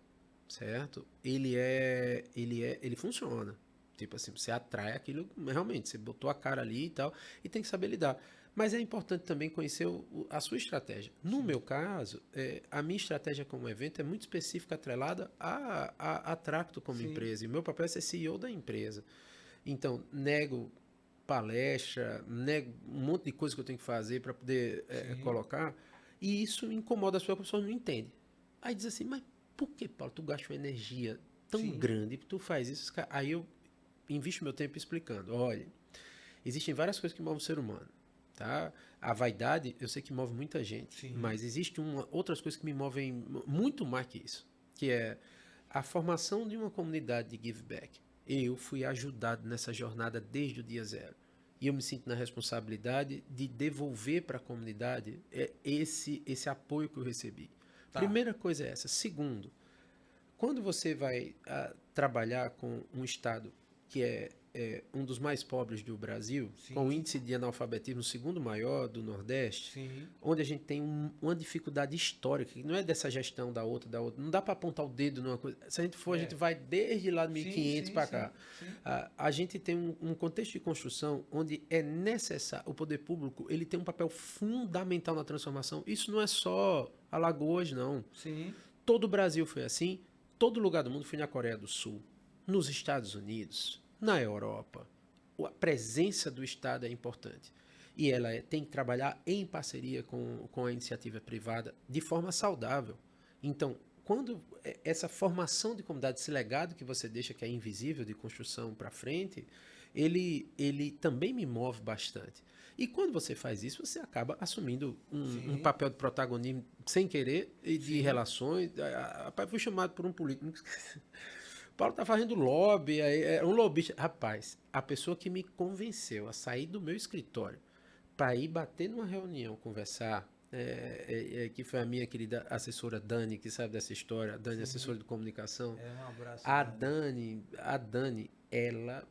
certo? Ele funciona. Tipo assim, você atrai aquilo, realmente, você botou a cara ali e tal, e tem que saber lidar. Mas é importante também conhecer a sua estratégia. No meu caso, a minha estratégia como evento é muito específica, atrelada a Tracto como Sim. empresa. E o meu papel é ser CEO da empresa. Então, nego palestra, nego um monte de coisa que eu tenho que fazer para poder colocar. E isso incomoda as pessoas não entendem. Aí diz assim, mas por que, Paulo, tu gasta uma energia tão Sim. grande que tu faz isso? Aí eu invisto meu tempo explicando. Olha, existem várias coisas que movem o ser humano, tá? A vaidade, eu sei que move muita gente, Sim. mas existem outras coisas que me movem muito mais que isso, que é a formação de uma comunidade de give back. Eu fui ajudado nessa jornada desde o dia zero. E eu me sinto na responsabilidade de devolver para a comunidade esse apoio que eu recebi. Tá. Primeira coisa é essa. Segundo, quando você vai trabalhar com um estado que é um dos mais pobres do Brasil, Sim. com o índice de analfabetismo segundo maior do Nordeste, Sim. onde a gente tem uma dificuldade histórica, que não é dessa gestão da outra. Não dá para apontar o dedo numa coisa. Se a gente for, a gente vai desde lá de 1500 para cá. Sim. A gente tem um contexto de construção onde é necessário, o poder público ele tem um papel fundamental na transformação. Isso não é só Alagoas, não. Sim. Todo o Brasil foi assim. Todo lugar do mundo, fui na Coreia do Sul, nos Estados Unidos, na Europa. A presença do Estado é importante. E ela tem que trabalhar em parceria com a iniciativa privada de forma saudável. Então, quando essa formação de comunidade, esse legado que você deixa, que é invisível, de construção para frente, ele também me move bastante. E quando você faz isso, você acaba assumindo um papel de protagonismo sem querer e de relações. Rapaz, fui chamado por um político. Paulo tá fazendo lobby, é um lobista. Rapaz, a pessoa que me convenceu a sair do meu escritório para ir bater numa reunião, conversar, que foi a minha querida assessora Dani, que sabe dessa história, a Dani, assessora de comunicação. Um abraço. A Dani, ela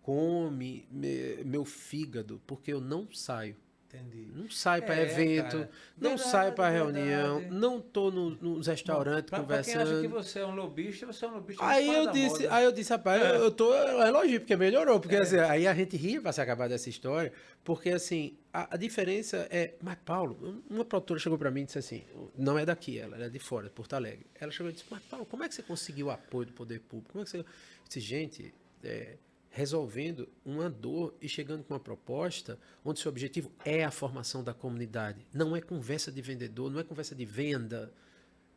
come meu fígado, porque eu não saio. Entendi. Não saio para evento, cara. não Verdade, saio para reunião, verdade. não tô nos restaurantes Pra quem acha que conversando. você é um lobista muito Aí fora eu da disse, moda. aí eu disse, rapaz, eu tô elogio, porque melhorou, porque assim, É. aí a gente ria para se acabar dessa história, porque assim, a diferença é, mas Paulo, uma produtora chegou para mim e disse assim, não é daqui, ela é de fora, de Porto Alegre. Ela chegou e disse, mas Paulo, como é que você conseguiu o apoio do poder público? Como é que você... Eu disse, gente, resolvendo uma dor e chegando com uma proposta onde seu objetivo é a formação da comunidade, não é conversa de vendedor, não é conversa de venda.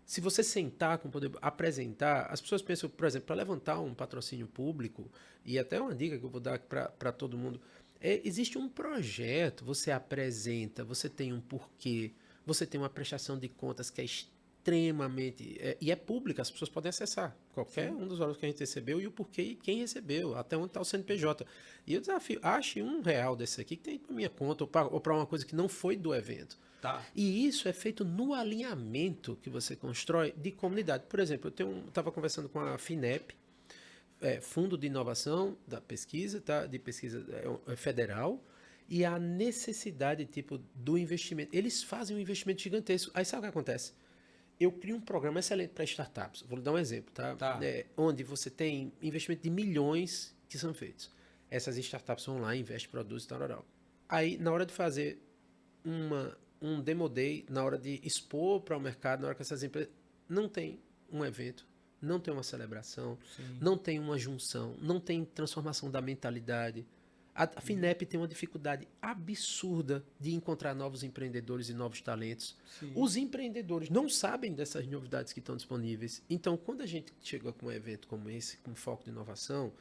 Se você sentar com o poder, apresentar, as pessoas pensam, por exemplo, para levantar um patrocínio público, e até uma dica que eu vou dar para todo mundo, existe um projeto, você apresenta, você tem um porquê, você tem uma prestação de contas que é extremamente... e é pública, as pessoas podem acessar qualquer um dos valores que a gente recebeu e o porquê e quem recebeu, até onde está o CNPJ. E eu desafio, ache R$ 1 desse aqui que tem para minha conta, ou para uma coisa que não foi do evento. Tá. E isso é feito no alinhamento que você constrói de comunidade. Por exemplo, eu estava conversando com a FINEP, Fundo de Inovação da Pesquisa, tá? De pesquisa federal, e a necessidade tipo do investimento. Eles fazem um investimento gigantesco. Aí sabe o que acontece? Eu crio um programa excelente para startups. Vou lhe dar um exemplo, tá? Tá. Onde você tem investimento de milhões que são feitos. Essas startups vão lá, investem, produzem e tal. Aí, na hora de fazer um demo day, na hora de expor para o mercado, na hora que essas empresas... Não tem um evento, não tem uma celebração, não tem uma junção, não tem transformação da mentalidade. A FINEP tem uma dificuldade absurda de encontrar novos empreendedores e novos talentos. Sim. Os empreendedores não sabem dessas novidades que estão disponíveis. Então, quando a gente chega com um evento como esse, com foco de inovação,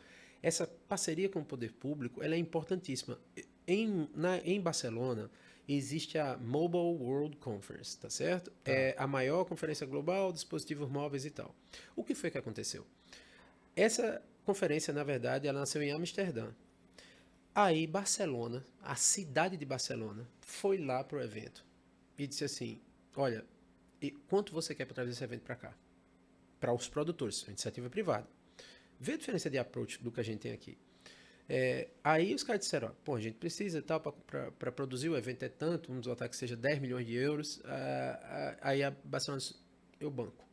essa parceria com o poder público ela é importantíssima. Em Barcelona, existe a Mobile World Conference, tá certo? Tá. É a maior conferência global, dispositivos móveis e tal. O que foi que aconteceu? Essa conferência, na verdade, ela nasceu em Amsterdã. Aí, Barcelona, a cidade de Barcelona, foi lá para o evento e disse assim, olha, quanto você quer para trazer esse evento para cá? Para os produtores, iniciativa privada. Vê a diferença de approach do que a gente tem aqui. Aí os caras disseram, pô, a gente precisa tal para produzir o evento é tanto, vamos botar que seja 10 milhões de euros. Aí a Barcelona disse, eu banco.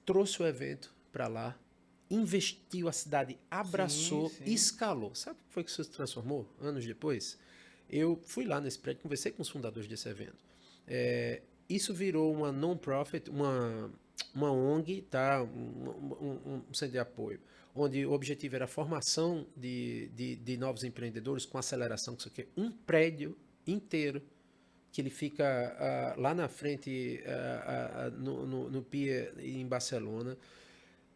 Trouxe o evento para lá, investiu, a cidade abraçou, Sim. escalou. Sabe o que foi que isso se transformou anos depois? Eu fui lá nesse prédio, conversei com os fundadores desse evento. Isso virou uma non-profit, uma ONG, tá? um centro de apoio, onde o objetivo era a formação de novos empreendedores com aceleração, que isso aqui é um prédio inteiro, que ele fica lá na frente, no Pier, em Barcelona.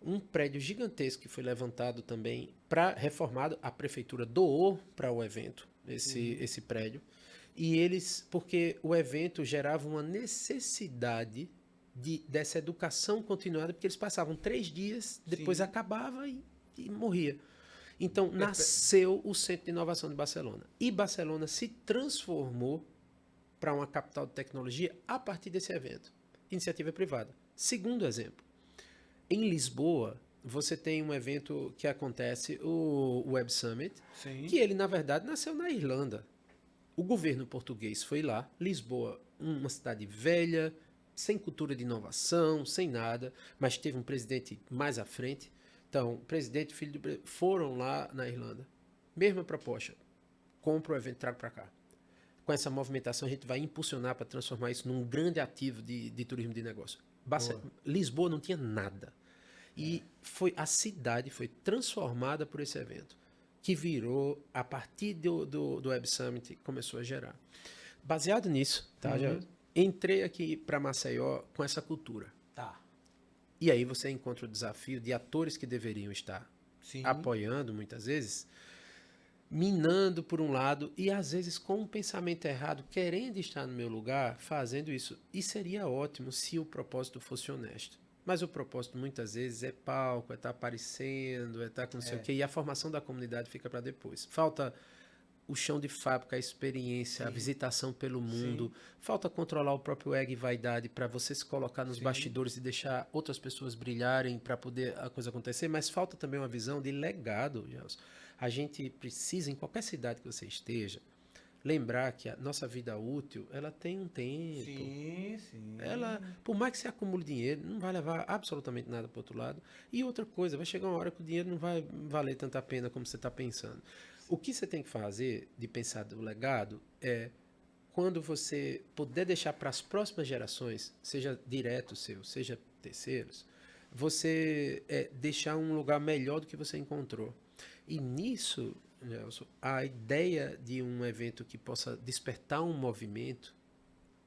Um prédio gigantesco que foi levantado também, reformado, a prefeitura doou para o evento esse prédio. E eles, porque o evento gerava uma necessidade dessa educação continuada, porque eles passavam 3 dias, depois acabava e morria. Então, nasceu o Centro de Inovação de Barcelona. E Barcelona se transformou para uma capital de tecnologia a partir desse evento. Iniciativa privada. Segundo exemplo, em Lisboa, você tem um evento que acontece, o Web Summit, que ele, na verdade, nasceu na Irlanda. O governo português foi lá, Lisboa, uma cidade velha, sem cultura de inovação, sem nada, mas teve um presidente mais à frente. Então, o presidente e o filho do presidente foram lá na Irlanda. Mesma proposta. Compra o evento, traga para cá. Com essa movimentação, a gente vai impulsionar para transformar isso num grande ativo de turismo de negócio. Lisboa não tinha nada. E a cidade foi transformada por esse evento, que virou, a partir do Web Summit, começou a gerar. Baseado nisso, tá? Já entrei aqui para Maceió com essa cultura. Tá. E aí você encontra o desafio de atores que deveriam estar apoiando, muitas vezes, minando por um lado e às vezes com um pensamento errado, querendo estar no meu lugar, fazendo isso. E seria ótimo se o propósito fosse honesto. Mas o propósito muitas vezes é palco, é estar aparecendo, é estar com não sei o quê, e a formação da comunidade fica para depois. Falta o chão de fábrica, a experiência, a visitação pelo mundo. Falta controlar o próprio ego e vaidade para você se colocar nos bastidores e deixar outras pessoas brilharem para poder a coisa acontecer. Mas falta também uma visão de legado, Gelson. A gente precisa, em qualquer cidade que você esteja, lembrar que a nossa vida útil, ela tem um tempo. Sim. Ela, por mais que você acumule dinheiro, não vai levar absolutamente nada para o outro lado. E outra coisa, vai chegar uma hora que o dinheiro não vai valer tanta pena como você está pensando. O que você tem que fazer de pensar do legado é quando você puder deixar para as próximas gerações, seja direto seu, seja terceiros, você deixar um lugar melhor do que você encontrou. E nisso, Nelson, a ideia de um evento que possa despertar um movimento,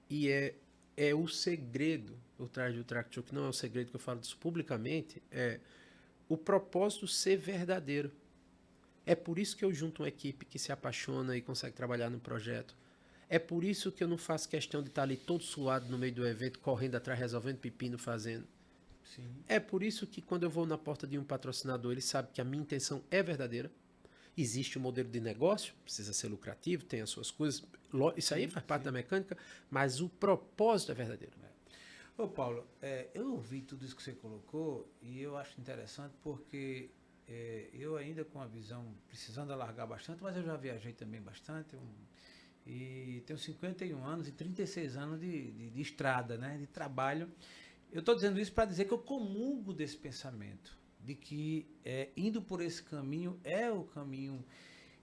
e é o segredo por trás do Track Show, que não é o segredo que eu falo disso publicamente, é o propósito ser verdadeiro. É por isso que eu junto uma equipe que se apaixona e consegue trabalhar no projeto. É por isso que eu não faço questão de estar ali todo suado no meio do evento, correndo atrás, resolvendo pepino, fazendo. Sim. É por isso que quando eu vou na porta de um patrocinador, ele sabe que a minha intenção é verdadeira. Existe um modelo de negócio, precisa ser lucrativo, tem as suas coisas. Isso aí faz parte da mecânica, mas o propósito é verdadeiro. Ô Paulo, eu ouvi tudo isso que você colocou e eu acho interessante porque eu ainda com a visão precisando alargar bastante, mas eu já viajei também bastante. E tenho 51 anos e 36 anos de estrada, né, de trabalho. Eu estou dizendo isso para dizer que eu comungo desse pensamento, de que indo por esse caminho é o caminho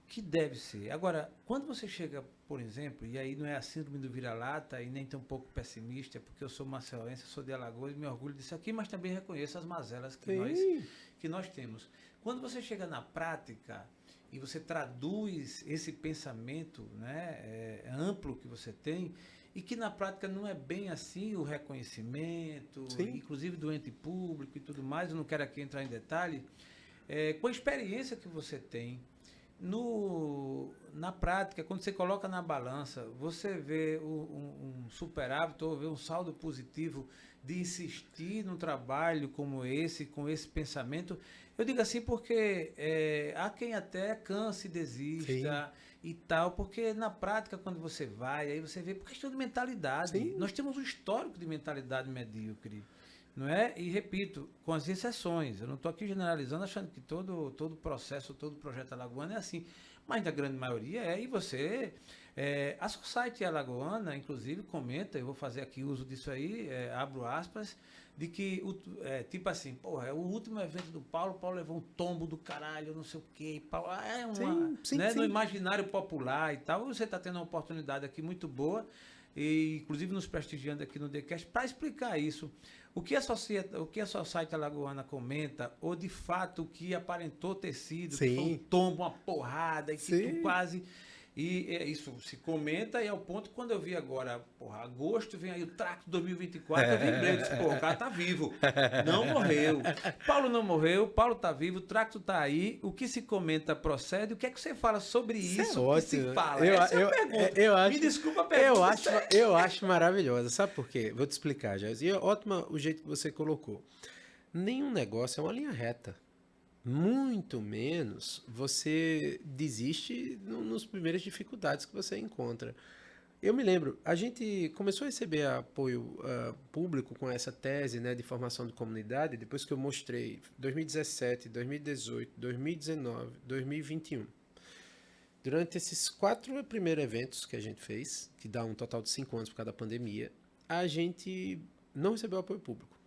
que deve ser. Agora, quando você chega, por exemplo, e aí não é a síndrome do vira-lata e nem tão pouco pessimista, porque eu sou maceuense, sou de Alagoas e me orgulho disso aqui, mas também reconheço as mazelas que nós temos. Quando você chega na prática e você traduz esse pensamento, né, amplo que você tem, e que na prática não é bem assim o reconhecimento, inclusive do ente público e tudo mais, eu não quero aqui entrar em detalhe, com a experiência que você tem, na prática, quando você coloca na balança, você vê um superávit ou vê um saldo positivo de insistir num trabalho como esse, com esse pensamento. Eu digo assim porque há quem até canse e desista e tal, porque na prática, quando você vai, aí você vê por questão de mentalidade. Sim. Nós temos um histórico de mentalidade medíocre. Não é? E repito, com as exceções, eu não estou aqui generalizando achando que todo processo, todo projeto alagoano é assim, mas na grande maioria e você, a Society Alagoana, inclusive, comenta, eu vou fazer aqui uso disso aí, abro aspas, de que, tipo assim, porra, é o último evento do Paulo levou um tombo do caralho, não sei o quê, Paulo, no imaginário popular e tal, você está tendo uma oportunidade aqui muito boa, e inclusive nos prestigiando aqui no TheCast, para explicar isso. O que a Society Alagoana comenta, ou de fato o que aparentou ter sido, que foi um tombo, uma porrada, e que tu quase... E isso se comenta, e ao ponto, quando eu vi agora, porra, agosto, vem aí o Tracto 2024, eu vibrei, disse, porra, o cara tá vivo, não morreu. Paulo não morreu, Paulo tá vivo, o Tracto tá aí, o que se comenta procede, o que é que você fala sobre isso? O que se fala? Essa é a pergunta. Me desculpa a pergunta. Eu acho maravilhosa, sabe por quê? Vou te explicar, Jazz. E é ótimo o jeito que você colocou. Nenhum negócio é uma linha reta. Muito menos você desiste nas primeiras dificuldades que você encontra. Eu me lembro, a gente começou a receber apoio público com essa tese, né, de formação de comunidade, depois que eu mostrei 2017, 2018, 2019, 2021. Durante esses 4 primeiros eventos que a gente fez, que dá um total de 5 anos por causa da pandemia, a gente não recebeu apoio público.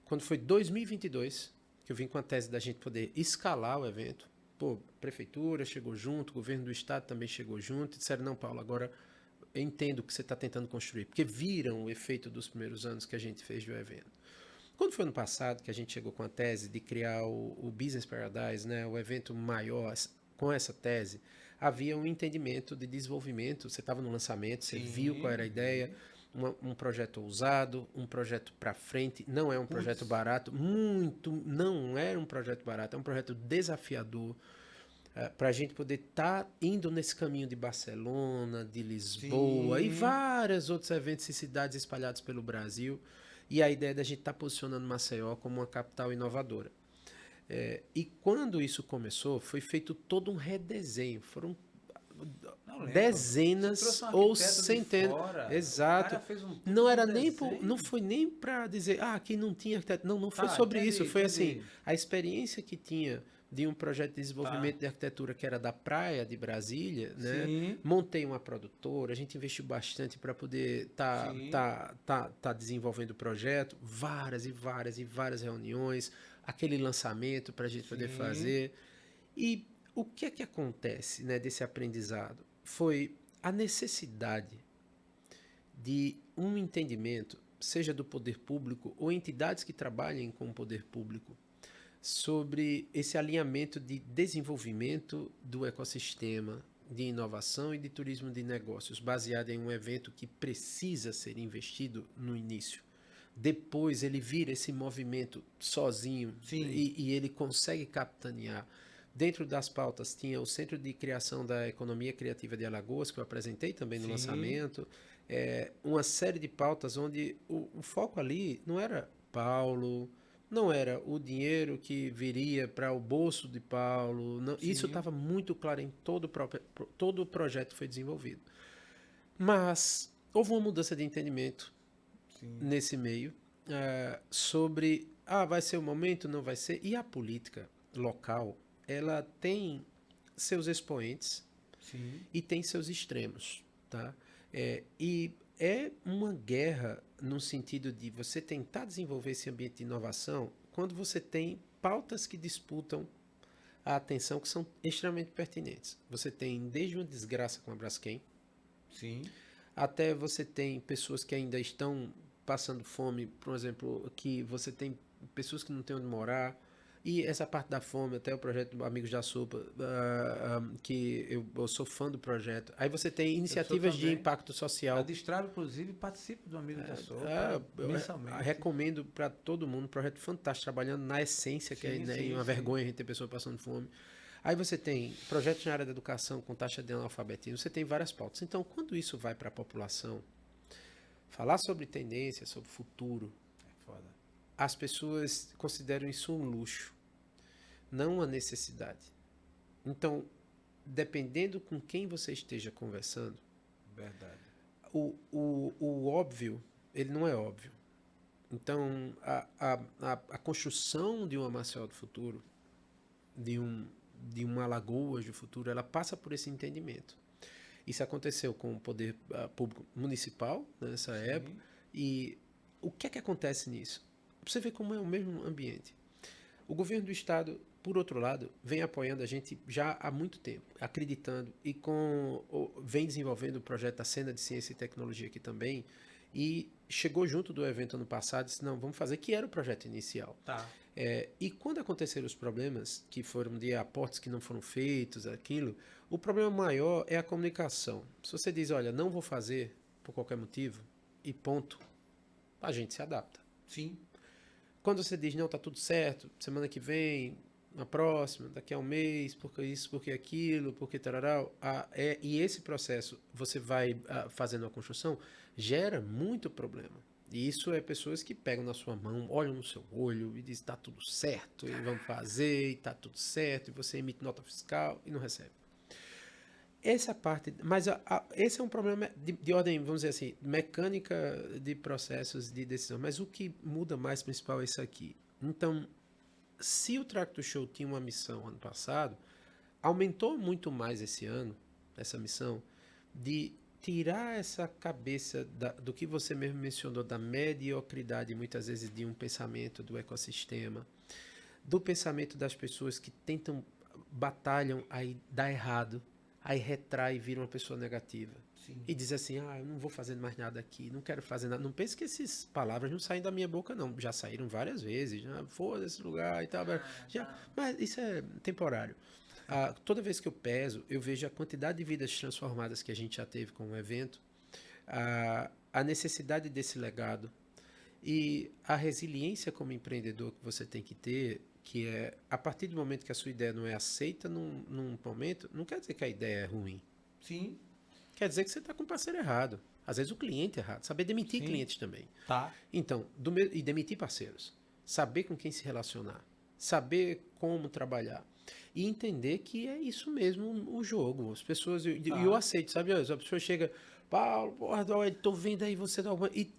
Quando foi 2022... que eu vim com a tese da gente poder escalar o evento. Pô, prefeitura chegou junto, governo do estado também chegou junto, e disseram, não, Paulo, agora eu entendo o que você está tentando construir, porque viram o efeito dos primeiros anos que a gente fez do evento. Quando foi ano passado que a gente chegou com a tese de criar o Business Paradise, né, o evento maior, com essa tese, havia um entendimento de desenvolvimento, você estava no lançamento, você viu qual era a ideia, um projeto ousado, um projeto para frente, não é um projeto barato, não é um projeto barato, é um projeto desafiador, para a gente poder estar indo nesse caminho de Barcelona, de Lisboa e vários outros eventos e cidades espalhados pelo Brasil, e a ideia da gente estar posicionando Maceió como uma capital inovadora. E quando isso começou, foi feito todo um redesenho, foram dezenas ou centenas. Exato. Não era nem não foi nem para dizer aqui não tinha arquiteto. Não foi sobre isso. Foi assim, a experiência que tinha de um projeto de desenvolvimento de arquitetura que era da praia de Brasília, né? Sim. Montei uma produtora, a gente investiu bastante para poder tá desenvolvendo o projeto, várias e várias e várias reuniões, aquele lançamento para a gente poder fazer. E o que é que acontece, né, desse aprendizado? Foi a necessidade de um entendimento, seja do poder público ou entidades que trabalhem com o poder público, sobre esse alinhamento de desenvolvimento do ecossistema, de inovação e de turismo de negócios, baseado em um evento que precisa ser investido no início. Depois ele vira esse movimento sozinho e ele consegue capitanear. Dentro das pautas tinha o Centro de Criação da Economia Criativa de Alagoas, que eu apresentei também no lançamento. Uma série de pautas onde o foco ali não era Paulo, não era o dinheiro que viria para o bolso de Paulo. Não, isso estava muito claro em todo o projeto que foi desenvolvido. Mas houve uma mudança de entendimento nesse meio sobre vai ser o momento, não vai ser. E a política local, ela tem seus expoentes e tem seus extremos, tá? E é uma guerra no sentido de você tentar desenvolver esse ambiente de inovação quando você tem pautas que disputam a atenção que são extremamente pertinentes. Você tem desde uma desgraça com a Braskem, até você tem pessoas que ainda estão passando fome, por exemplo, que você tem pessoas que não têm onde morar. E essa parte da fome, até o projeto Amigos da Sopa, que eu sou fã do projeto. Aí você tem iniciativas de impacto social. A Destrave, inclusive, participa do Amigos da Sopa mensalmente. Eu recomendo para todo mundo, um projeto fantástico, trabalhando na essência, que é uma vergonha a gente ter pessoas passando fome. Aí você tem projetos na área da educação com taxa de analfabetismo, você tem várias pautas. Então, quando isso vai para a população, falar sobre tendência, sobre futuro, as pessoas consideram isso um luxo, não uma necessidade. Então, dependendo com quem você esteja conversando, o óbvio, ele não é óbvio. Então, a construção de uma Maceió do futuro, de uma Alagoas do futuro, ela passa por esse entendimento. Isso aconteceu com o poder público municipal, nessa época. E o que é que acontece nisso? Você vê como é o mesmo ambiente. O governo do estado, por outro lado, vem apoiando a gente já há muito tempo, acreditando e vem desenvolvendo o projeto da Cena de Ciência e Tecnologia aqui também, e chegou junto do evento ano passado e disse, não, vamos fazer, que era o projeto inicial. E quando aconteceram os problemas, que foram de aportes que não foram feitos, aquilo, o problema maior é a comunicação. Se você diz, olha, não vou fazer por qualquer motivo, e ponto, a gente se adapta. Quando você diz, não, tá tudo certo, semana que vem, na próxima, daqui a um mês, porque isso, porque aquilo, porque tararau, e esse processo, você vai fazendo a construção, gera muito problema. E isso é pessoas que pegam na sua mão, olham no seu olho e dizem, tá tudo certo, e vamos fazer, e tá tudo certo, e você emite nota fiscal e não recebe. Essa parte, mas esse é um problema de ordem, vamos dizer assim, mecânica de processos de decisão, mas o que muda mais principal é isso aqui. Então, se o Tractor Show tinha uma missão ano passado, aumentou muito mais esse ano, essa missão, de tirar essa cabeça do que você mesmo mencionou, da mediocridade, muitas vezes, de um pensamento do ecossistema, do pensamento das pessoas que batalham, aí dá errado, aí retrai e vira uma pessoa negativa. E diz assim, eu não vou fazer mais nada aqui, não quero fazer nada. Não pense que essas palavras não saem da minha boca, não. Já saíram várias vezes, foda esse lugar e tal. Mas isso é temporário. Toda vez que eu peso, eu vejo a quantidade de vidas transformadas que a gente já teve com o evento, a necessidade desse legado e a resiliência como empreendedor que você tem que ter, que é, a partir do momento que a sua ideia não é aceita num momento, não quer dizer que a ideia é ruim. Quer dizer que você está com o parceiro errado. Às vezes o cliente é errado. Saber demitir clientes também. Então, e demitir parceiros. Saber com quem se relacionar. Saber como trabalhar. E entender que é isso mesmo o jogo. As pessoas... E eu aceito, sabe? A pessoa chega... Paulo, porra, tô vendo aí você...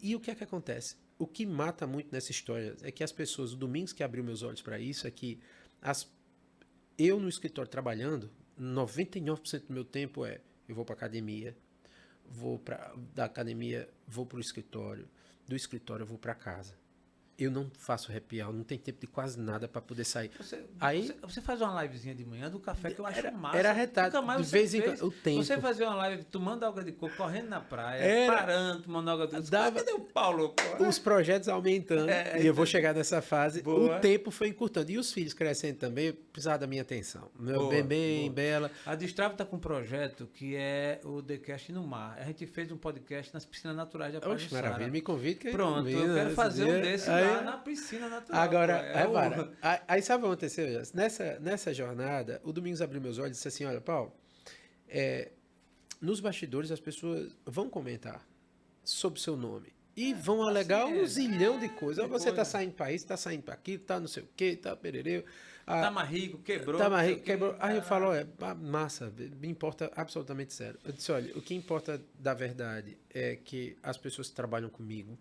E o que é que acontece? O que mata muito nessa história é que as pessoas... O Domingos que abriu meus olhos para isso é que eu no escritório trabalhando, 99% do meu tempo eu vou para academia, da academia vou para o escritório, do escritório eu vou para casa. Eu não faço happy hour, não tem tempo de quase nada para poder sair. Você faz uma livezinha de manhã do café que eu acho massa. Era retado. Nunca mais de vez em quando, o tempo. Você fazia uma live tomando água de coco, correndo na praia, parando, tomando água de coco. Cadê o Paulo? Os projetos aumentando, e eu vou chegar nessa fase. Boa. O tempo foi encurtando. E os filhos crescendo também, precisava da minha atenção. Meu bem, Bela. A Destrava está com um projeto que é o TheCast no Mar. A gente fez um podcast nas piscinas naturais da Praia do Sara. Maravilha, me convide que Pronto, eu quero fazer um desse lá na piscina natural. Agora, aí sabe o que aconteceu? Nessa jornada, o Domingos abriu meus olhos e disse assim, olha, Paulo, nos bastidores as pessoas vão comentar sobre o seu nome e vão alegar um zilhão de coisas. Você está saindo para isso, está saindo para aquilo, está não sei o quê, está perereu. Tá mais rico, quebrou. Tá mais rico, quebrou. Aí eu falo, massa, me importa absolutamente sério. Eu disse, olha, o que importa da verdade é que as pessoas que trabalham comigo,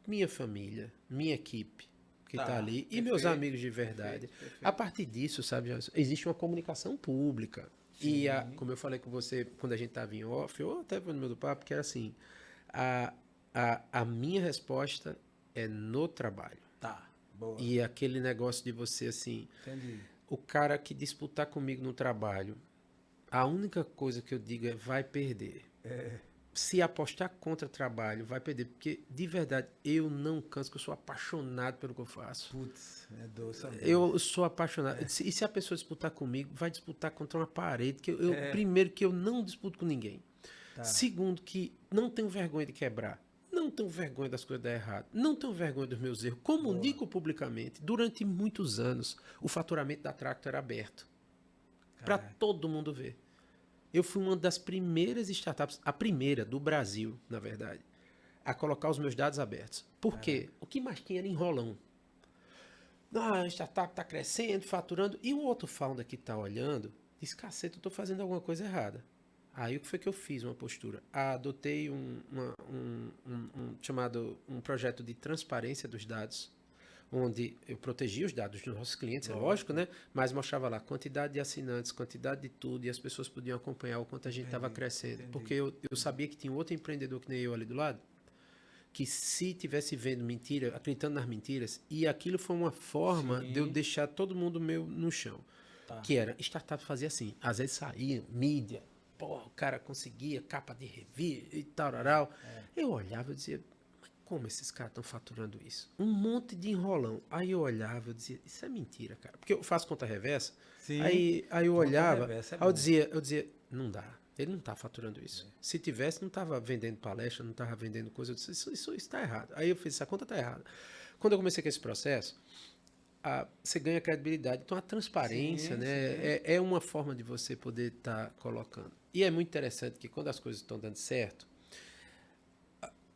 minha família, minha equipe que está ali, e meus amigos de verdade. Perfeito. A partir disso, sabe, existe uma comunicação pública. Sim. E, como eu falei com você, quando a gente estava em off, ou até no meio do papo, que era assim, a minha resposta é no trabalho. Tá, boa. E aquele negócio de você, assim, entendi. O cara que disputar comigo no trabalho, a única coisa que eu digo é vai perder. Se apostar contra trabalho, vai perder. Porque, de verdade, eu não canso, que eu sou apaixonado pelo que eu faço. Putz, é doce. Eu sou apaixonado. E se a pessoa disputar comigo, vai disputar contra uma parede. Primeiro, que eu não disputo com ninguém. Tá. Segundo, que não tenho vergonha de quebrar. Não tenho vergonha das coisas dar errado. Não tenho vergonha dos meus erros. Comunico publicamente. Durante muitos anos, o faturamento da Tracto era aberto. Para todo mundo ver. Eu fui uma das primeiras startups, a primeira do Brasil, na verdade, a colocar os meus dados abertos. Por quê? O que mais tinha era enrolão. A startup está crescendo, faturando. E o outro founder que está olhando, diz, cacete, eu estou fazendo alguma coisa errada. Aí o que foi que eu fiz? Uma postura. Adotei um projeto de transparência dos dados, onde eu protegia os dados dos nossos clientes, é lógico, né? Mas mostrava lá quantidade de assinantes, quantidade de tudo, e as pessoas podiam acompanhar o quanto a gente estava crescendo. Entendi. Porque eu sabia que tinha outro empreendedor que nem eu ali do lado, que se tivesse vendo mentira, acreditando nas mentiras, e aquilo foi uma forma de eu deixar todo mundo meu no chão. Tá. Que era, startup fazia assim, às vezes saía, mídia, o cara conseguia capa de revista e tal. Eu olhava e dizia, como esses caras estão faturando isso? Um monte de enrolão. Aí eu olhava e dizia, isso é mentira, cara. Porque eu faço conta reversa. Sim. Aí eu olhava, aí eu dizia, não dá. Ele não está faturando isso. Se tivesse, não estava vendendo palestra, não estava vendendo coisa. Eu disse, isso está errado. Aí eu fiz, essa conta está errada. Quando eu comecei com esse processo, você ganha credibilidade. Então a transparência, né, é uma forma de você poder estar colocando. E é muito interessante que quando as coisas estão dando certo,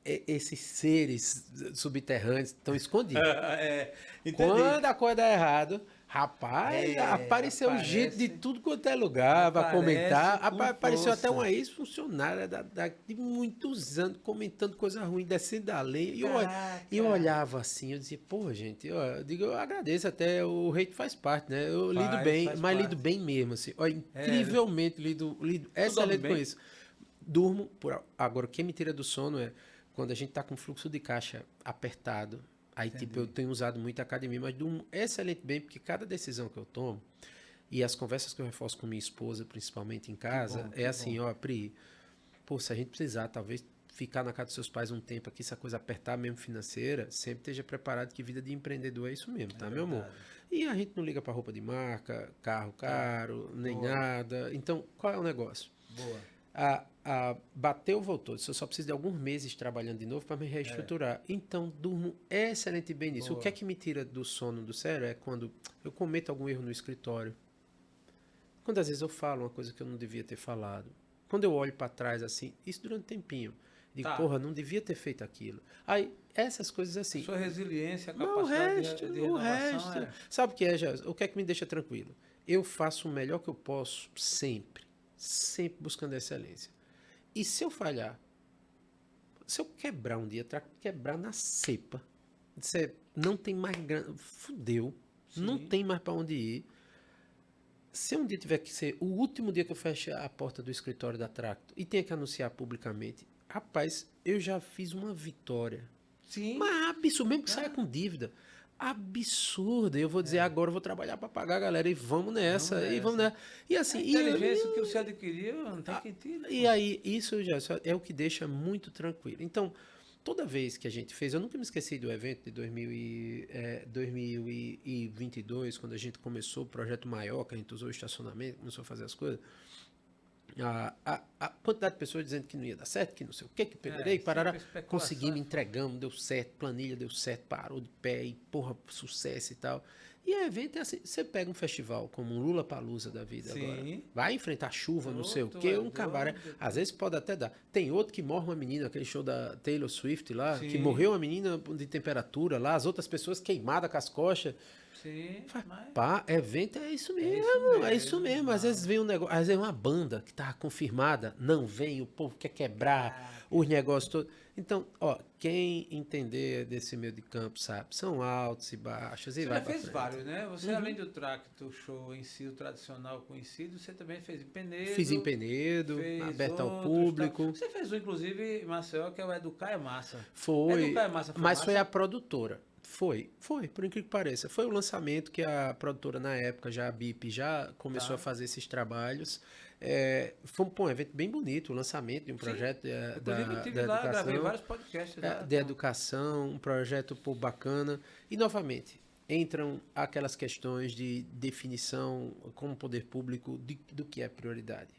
esses seres subterrâneos estão escondidos. Quando a coisa dá errado, rapaz, apareceu gente de tudo quanto é lugar para comentar. Apareceu até uma ex-funcionária de muitos anos comentando coisa ruim, descendo da lei. E eu olhava assim, eu dizia, pô, gente, eu agradeço até, o hate faz parte, né? Eu lido bem, mas lido bem mesmo, assim. Incrivelmente lido excelente com isso. Durmo, agora o que me tira do sono é quando a gente está com fluxo de caixa apertado. Aí, tipo, eu tenho usado muito a academia, mas durmo excelente bem, porque cada decisão que eu tomo, e as conversas que eu reforço com minha esposa, principalmente em casa, assim, Pri, se a gente precisar, talvez, ficar na casa dos seus pais um tempo aqui, se a coisa apertar mesmo financeira, sempre esteja preparado que vida de empreendedor é isso mesmo, tá, meu amor? E a gente não liga para roupa de marca, carro caro, nem nada. Então, qual é o negócio? Bateu, voltou. Eu só preciso de alguns meses trabalhando de novo para me reestruturar. Então, durmo excelente bem nisso. O que é que me tira do sono do sério é quando eu cometo algum erro no escritório. Quando às vezes eu falo uma coisa que eu não devia ter falado. Quando eu olho para trás assim, isso durante um tempinho. Digo, não devia ter feito aquilo. Aí, essas coisas assim. Sua resiliência, a capacidade de renovação. Sabe o que é, Jás? O que é que me deixa tranquilo? Eu faço o melhor que eu posso sempre. Sempre buscando a excelência. E se eu falhar, se eu quebrar um dia, quebrar na cepa, não tem mais grana, fudeu, não tem mais para onde ir, se um dia tiver que ser o último dia que eu feche a porta do escritório da Tracto e tenha que anunciar publicamente, rapaz, eu já fiz uma vitória. Sim. Mas absurdo, mesmo que saia com dívida. Absurdo. Eu vou dizer, agora eu vou trabalhar para pagar a galera e vamos nessa. E vamos nessa. E assim, A inteligência que você adquiriu, não tem que ter. e aí, isso já é o que deixa muito tranquilo. Então, toda vez que a gente fez, eu nunca me esqueci do evento de 2022, quando a gente começou o projeto maior, que a gente usou o estacionamento, começou a fazer as coisas. A quantidade de pessoas dizendo que não ia dar certo, que não sei o que perderei, parará. Conseguimos, entregamos, deu certo, planilha deu certo, parou de pé e porra, sucesso e tal. E o evento é assim, você pega um festival como um Lollapalooza da vida agora, vai enfrentar chuva, não sei o que, um cabaré, às vezes pode até dar. Tem outro que morre uma menina, aquele show da Taylor Swift lá, que morreu uma menina de temperatura lá, as outras pessoas queimadas com as costas. Sim, evento é isso mesmo, é isso mesmo. Às vezes vem um negócio, às vezes uma banda que tá confirmada, não vem, o povo quer quebrar os negócios todos. Então, ó, quem entender desse meio de campo, sabe, são altos e baixos. E você vai já fez frente. vários, né? Você, além do Tracto Show em si, o tradicional conhecido, você também fez em Penedo. Fiz em Penedo, aberto ao público. Você fez um, inclusive, em Maceió, que é o Educar é Massa. Foi, Educar é Massa foi mas massa? foi a produtora. Foi, por incrível que pareça. Foi o lançamento que a produtora, na época, já a BIP, já começou a fazer esses trabalhos. Foi um evento bem bonito, o lançamento de um projeto da educação. Gravei vários podcasts. De educação, um projeto bacana. E, novamente, entram aquelas questões de definição como poder público do que é prioridade.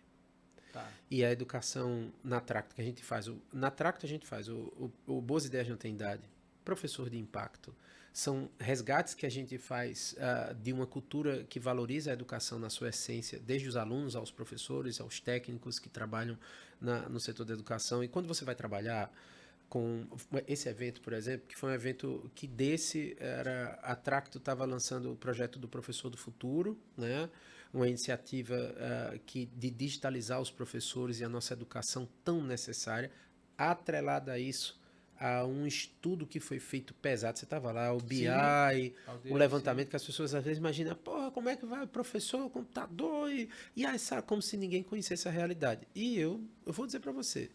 E a educação na Tracto que a gente faz. Na Tracto a gente faz o Boas Ideias Não Tem Idade, Professor de Impacto. São resgates que a gente faz de uma cultura que valoriza a educação na sua essência, desde os alunos aos professores, aos técnicos que trabalham no setor da educação. E quando você vai trabalhar com esse evento, por exemplo, que foi um evento que a Tracto estava lançando o projeto do Professor do Futuro, né? Uma iniciativa de digitalizar os professores e a nossa educação tão necessária, atrelada a isso, a um estudo que foi feito pesado. Você estava lá, o BI, o levantamento, que as pessoas às vezes imaginam, porra, como é que vai o professor, o computador, e aí, sabe, como se ninguém conhecesse a realidade. E eu vou dizer para você,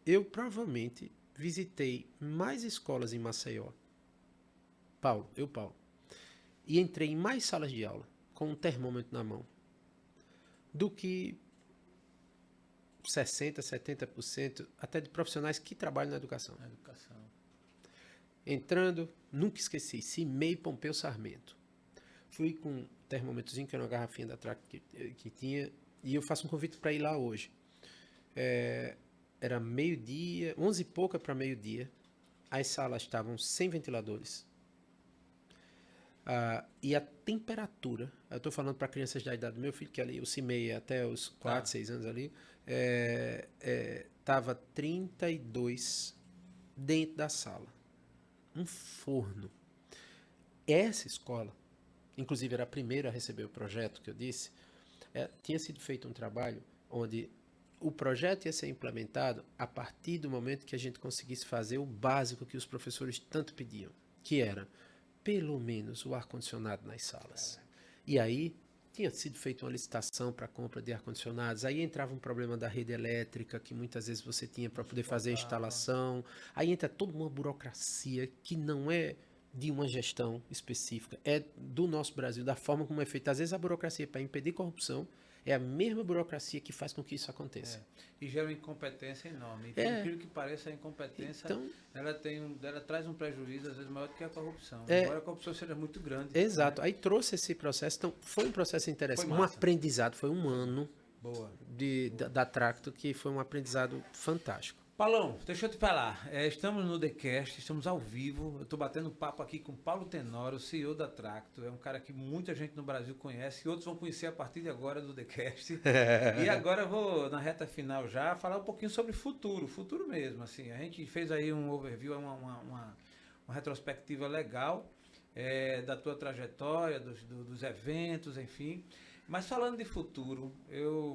eu provavelmente visitei mais escolas em Maceió, Paulo, e entrei em mais salas de aula com um termômetro na mão do que 60%, 70% até de profissionais que trabalham na educação. Entrando, nunca esqueci, Cimei Pompeu Sarmento. Fui com um termômetrozinho, que era uma garrafinha da Tracto que tinha, e eu faço um convite para ir lá hoje. Era meio-dia, 11 e pouca para meio-dia, as salas estavam sem ventiladores. E a temperatura, eu estou falando para crianças da idade do meu filho, que ali, o CIMEI até os 4, 6 anos ali, estava 32 dentro da sala. Um forno. Essa escola, inclusive era a primeira a receber o projeto que eu disse, tinha sido feito um trabalho onde o projeto ia ser implementado a partir do momento que a gente conseguisse fazer o básico que os professores tanto pediam, que era pelo menos o ar-condicionado nas salas. E aí tinha sido feita uma licitação para a compra de ar-condicionados, aí entrava um problema da rede elétrica, que muitas vezes você tinha para poder fazer a instalação, aí entra toda uma burocracia que não é de uma gestão específica, é do nosso Brasil, da forma como é feita. Às vezes a burocracia para impedir corrupção é a mesma burocracia que faz com que isso aconteça. E gera uma incompetência enorme. E por incrível que pareça, a incompetência ela traz um prejuízo, às vezes, maior do que a corrupção. Embora a corrupção seja muito grande. Exato. Né? Aí trouxe esse processo. Então, foi um processo interessante. Um aprendizado. Foi um ano da Tracto, que foi um aprendizado fantástico. Paulão, deixa eu te falar. Estamos no TheCast, estamos ao vivo. Eu estou batendo papo aqui com Paulo Tenório, CEO da Tracto. É um cara que muita gente no Brasil conhece e outros vão conhecer a partir de agora do TheCast. E agora eu vou, na reta final já, falar um pouquinho sobre futuro mesmo. Assim, a gente fez aí um overview, uma retrospectiva legal da tua trajetória, dos eventos, enfim. Mas falando de futuro,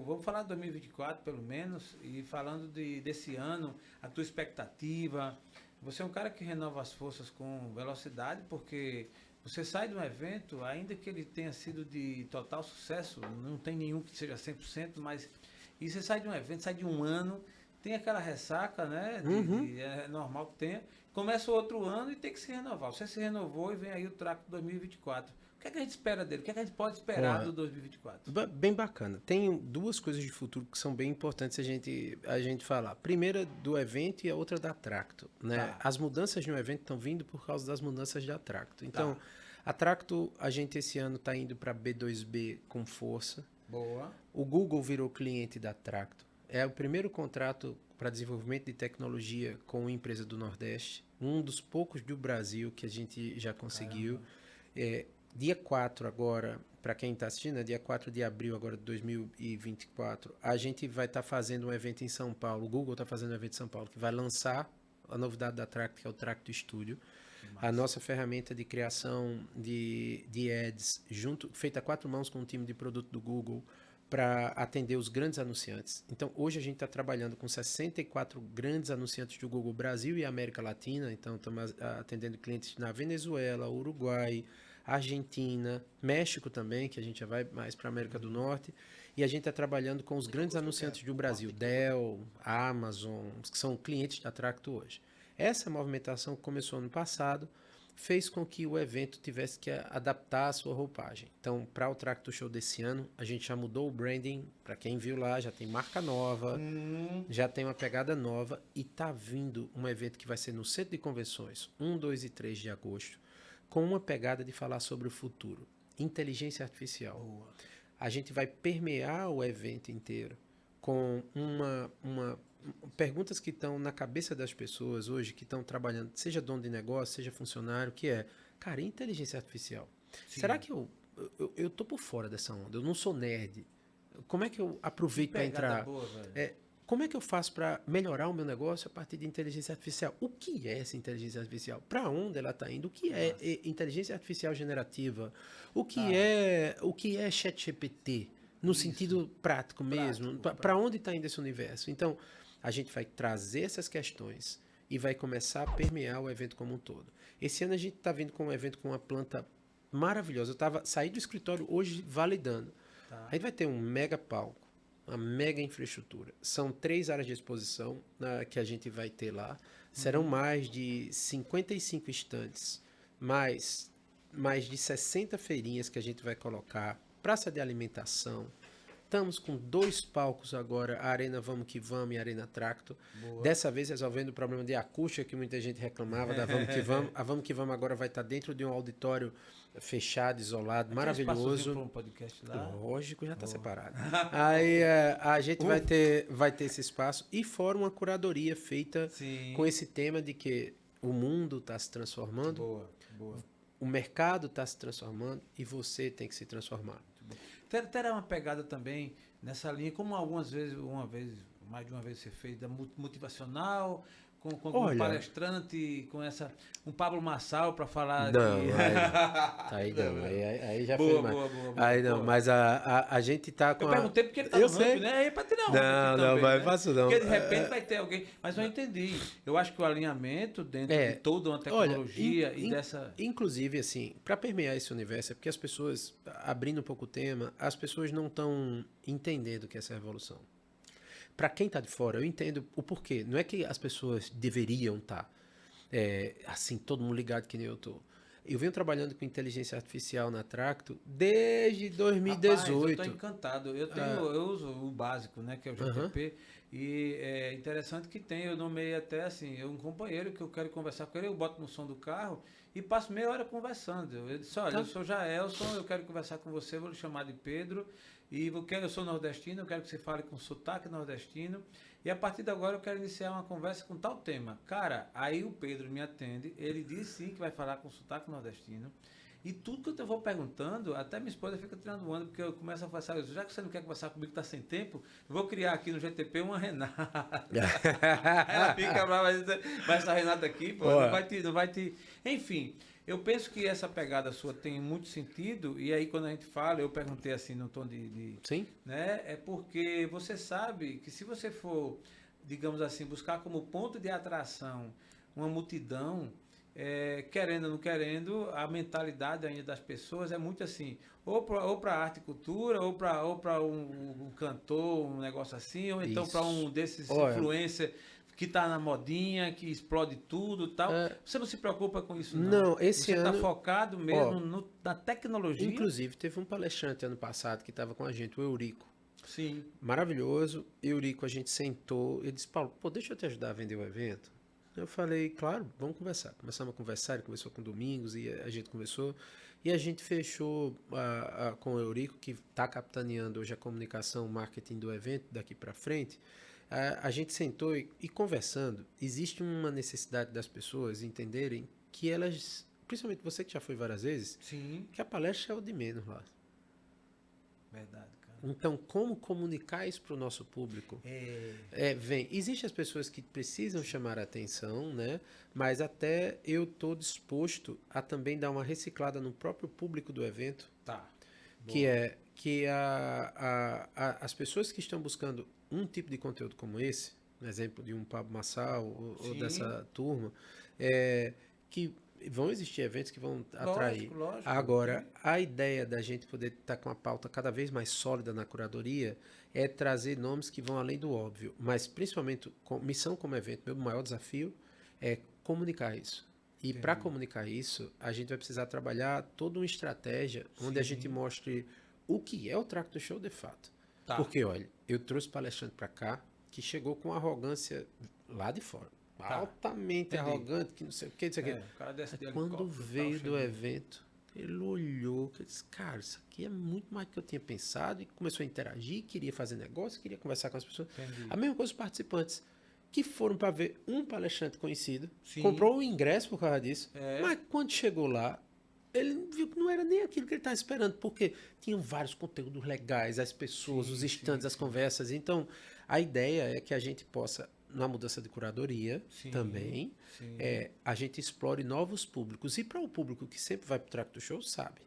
vamos falar de 2024 pelo menos, e falando desse ano, a tua expectativa. Você é um cara que renova as forças com velocidade, porque Você sai de um evento, ainda que ele tenha sido de total sucesso, não tem nenhum que seja 100%, mas e você sai de um evento, sai de um ano, tem aquela ressaca, né? É normal que tenha. Começa o outro ano e tem que se renovar. Você se renovou e vem aí o Tracto 2024. O que é que a gente espera dele? O que é que a gente pode esperar do 2024? Bem bacana. Tem duas coisas de futuro que são bem importantes a gente falar. Primeira do evento e a outra da Tracto, né? Tá. As mudanças de um evento estão vindo por causa das mudanças da Tracto. Então, a Tracto, a gente esse ano está indo para B2B com força. Boa. O Google virou cliente da Tracto. É o primeiro contrato para desenvolvimento de tecnologia com uma empresa do Nordeste. Um dos poucos do Brasil que a gente já conseguiu. Dia 4 agora, para quem está assistindo, dia 4 de abril agora de 2024, a gente vai estar fazendo um evento em São Paulo. O Google está fazendo um evento em São Paulo que vai lançar a novidade da Tracto, que é o Tracto Studio. A nossa ferramenta de criação de ads, feita a 4 mãos com o time de produto do Google, para atender os grandes anunciantes. Então, hoje a gente está trabalhando com 64 grandes anunciantes do Google Brasil e América Latina. Então, estamos atendendo clientes na Venezuela, Uruguai, Argentina, México também, que a gente já vai mais para a América do Norte. E a gente está trabalhando com os grandes anunciantes do Brasil, Dell, Amazon, que são clientes da Tracto hoje. Essa movimentação que começou ano passado fez com que o evento tivesse que adaptar a sua roupagem. Então, para o Tracto Show desse ano, a gente já mudou o branding. Para quem viu lá, já tem marca nova, já tem uma pegada nova e está vindo um evento que vai ser no Centro de Convenções, 1, 2 e 3 de agosto, com uma pegada de falar sobre o futuro. Inteligência artificial. Boa. A gente vai permear o evento inteiro com perguntas que estão na cabeça das pessoas hoje, que estão trabalhando, seja dono de negócio, seja funcionário, que é, cara, inteligência artificial. Sim. Será que eu tô por fora dessa onda? Eu não sou nerd. Como é que eu aproveito para entrar? Boa, velho. Como é que eu faço para melhorar o meu negócio a partir de inteligência artificial? O que é essa inteligência artificial? Para onde ela está indo? O que é inteligência artificial generativa? O que é ChatGPT? No sentido prático mesmo? Para onde está indo esse universo? Então, a gente vai trazer essas questões e vai começar a permear o evento como um todo. Esse ano a gente está vindo com um evento com uma planta maravilhosa. Eu saí do escritório hoje validando. A gente vai ter um mega palco, uma mega infraestrutura. São 3 áreas de exposição que a gente vai ter lá. Serão mais de 55 estandes, mais de 60 feirinhas que a gente vai colocar, praça de alimentação. Estamos com 2 palcos agora, a Arena Vamos Que Vamos e a Arena Tracto. Boa. Dessa vez resolvendo o problema de acústica que muita gente reclamava da Vamos Que Vamos. A Vamos Que Vamos agora vai estar dentro de um auditório fechado, isolado, maravilhoso. Um podcast lá. Lógico, já está separado. Aí a gente vai ter esse espaço e fora uma curadoria feita com esse tema de que o mundo está se transformando, o mercado está se transformando e você tem que se transformar. Terá uma pegada também nessa linha, como mais de uma vez você fez, da motivacional, com um palestrante, com um Pablo Marçal para falar aí já foi mais. Aí não, mas a gente tá com eu perguntei porque ele tá no Ramp, né? Aí para tirar não, vai fácil não. Porque de repente vai ter alguém, mas eu entendi. Eu acho que o alinhamento dentro de toda uma tecnologia e dessa... Inclusive, assim, para permear esse universo, é porque as pessoas, abrindo um pouco o tema, as pessoas não estão entendendo o que é essa revolução. Para quem está de fora, eu entendo o porquê. Não é que as pessoas deveriam estar assim, todo mundo ligado que nem eu estou. Eu venho trabalhando com inteligência artificial na Tracto desde 2018. Rapaz, eu estou encantado. Eu uso o básico, né, que é o GTP. E é interessante que eu nomeei até assim, um companheiro que eu quero conversar com ele, eu boto no som do carro e passo meia hora conversando. Eu disse, olha, eu sou Jaelson, eu quero conversar com você, vou lhe chamar de Pedro. E eu sou nordestino, eu quero que você fale com sotaque nordestino. E a partir de agora eu quero iniciar uma conversa com tal tema. Cara, aí o Pedro me atende, ele diz sim que vai falar com sotaque nordestino. E tudo que eu vou perguntando, até minha esposa fica tirando onda, porque eu começo a falar, já que você não quer conversar comigo, está sem tempo, eu vou criar aqui no GTP uma Renata. Ela fica brava, mas essa Renata aqui, pô, não vai te... Enfim, eu penso que essa pegada sua tem muito sentido, e aí quando a gente fala, eu perguntei assim no tom Sim. Né, é porque você sabe que se você for, digamos assim, buscar como ponto de atração uma multidão, querendo ou não querendo, a mentalidade ainda das pessoas é muito assim, ou para arte e cultura, ou para um cantor, um negócio assim, ou então para um Isso. desses Olha, influencer que tá na modinha, que explode tudo e tal. Você não se preocupa com isso, não. não, esse Você está ano, focado ó, mesmo na tecnologia? inclusive teve um palestrante ano passado que estava com a gente, o Eurico. Sim. Maravilhoso. Eurico, a gente sentou, ele disse, Paulo, pô, deixa eu te ajudar a vender o evento. Eu falei, claro, vamos conversar. Começamos a conversar, ele conversou com o Domingos e a gente conversou. E a gente fechou com o Eurico, que está capitaneando hoje a comunicação, o marketing do evento daqui para frente. A gente sentou e conversando. Existe uma necessidade das pessoas entenderem que elas, principalmente você que já foi várias vezes, Sim. que a palestra é o de menos lá. Verdade, cara. Então, como comunicar isso para o nosso público? Existem as pessoas que precisam chamar a atenção, né? Mas até eu estou disposto a também dar uma reciclada no próprio público do evento, Tá. que Boa. é que as pessoas que estão buscando um tipo de conteúdo como esse, no exemplo de um Pablo Massal ou Sim. dessa turma, que vão existir eventos que vão atrair. Lógico. Agora, a ideia da gente poder estar com uma pauta cada vez mais sólida na curadoria é trazer nomes que vão além do óbvio, mas principalmente com missão como evento, meu maior desafio é comunicar isso. E para comunicar isso, a gente vai precisar trabalhar toda uma estratégia onde a gente mostre o que é o Tracto Show de fato. Tá. Porque, olha, eu trouxe palestrante para cá que chegou com arrogância lá de fora. Tá. Altamente Entendi. arrogante, que não sei o que, não sei o que. O cara desce de Quando helicóptero, veio tal, do chegou. evento, ele olhou e disse, cara, isso aqui é muito mais do que eu tinha pensado, e começou a interagir, queria fazer negócio, queria conversar com as pessoas. Entendi. A mesma coisa os participantes, que foram para ver um palestrante conhecido, Sim. comprou o ingresso por causa disso, É. mas quando chegou lá, ele viu que não era nem aquilo que ele estava esperando, porque tinham vários conteúdos legais, as pessoas, os estandes, as conversas. Então, a ideia é que a gente possa, na mudança de curadoria também, a gente explore novos públicos. E para o público que sempre vai para o Tracto Show, sabe,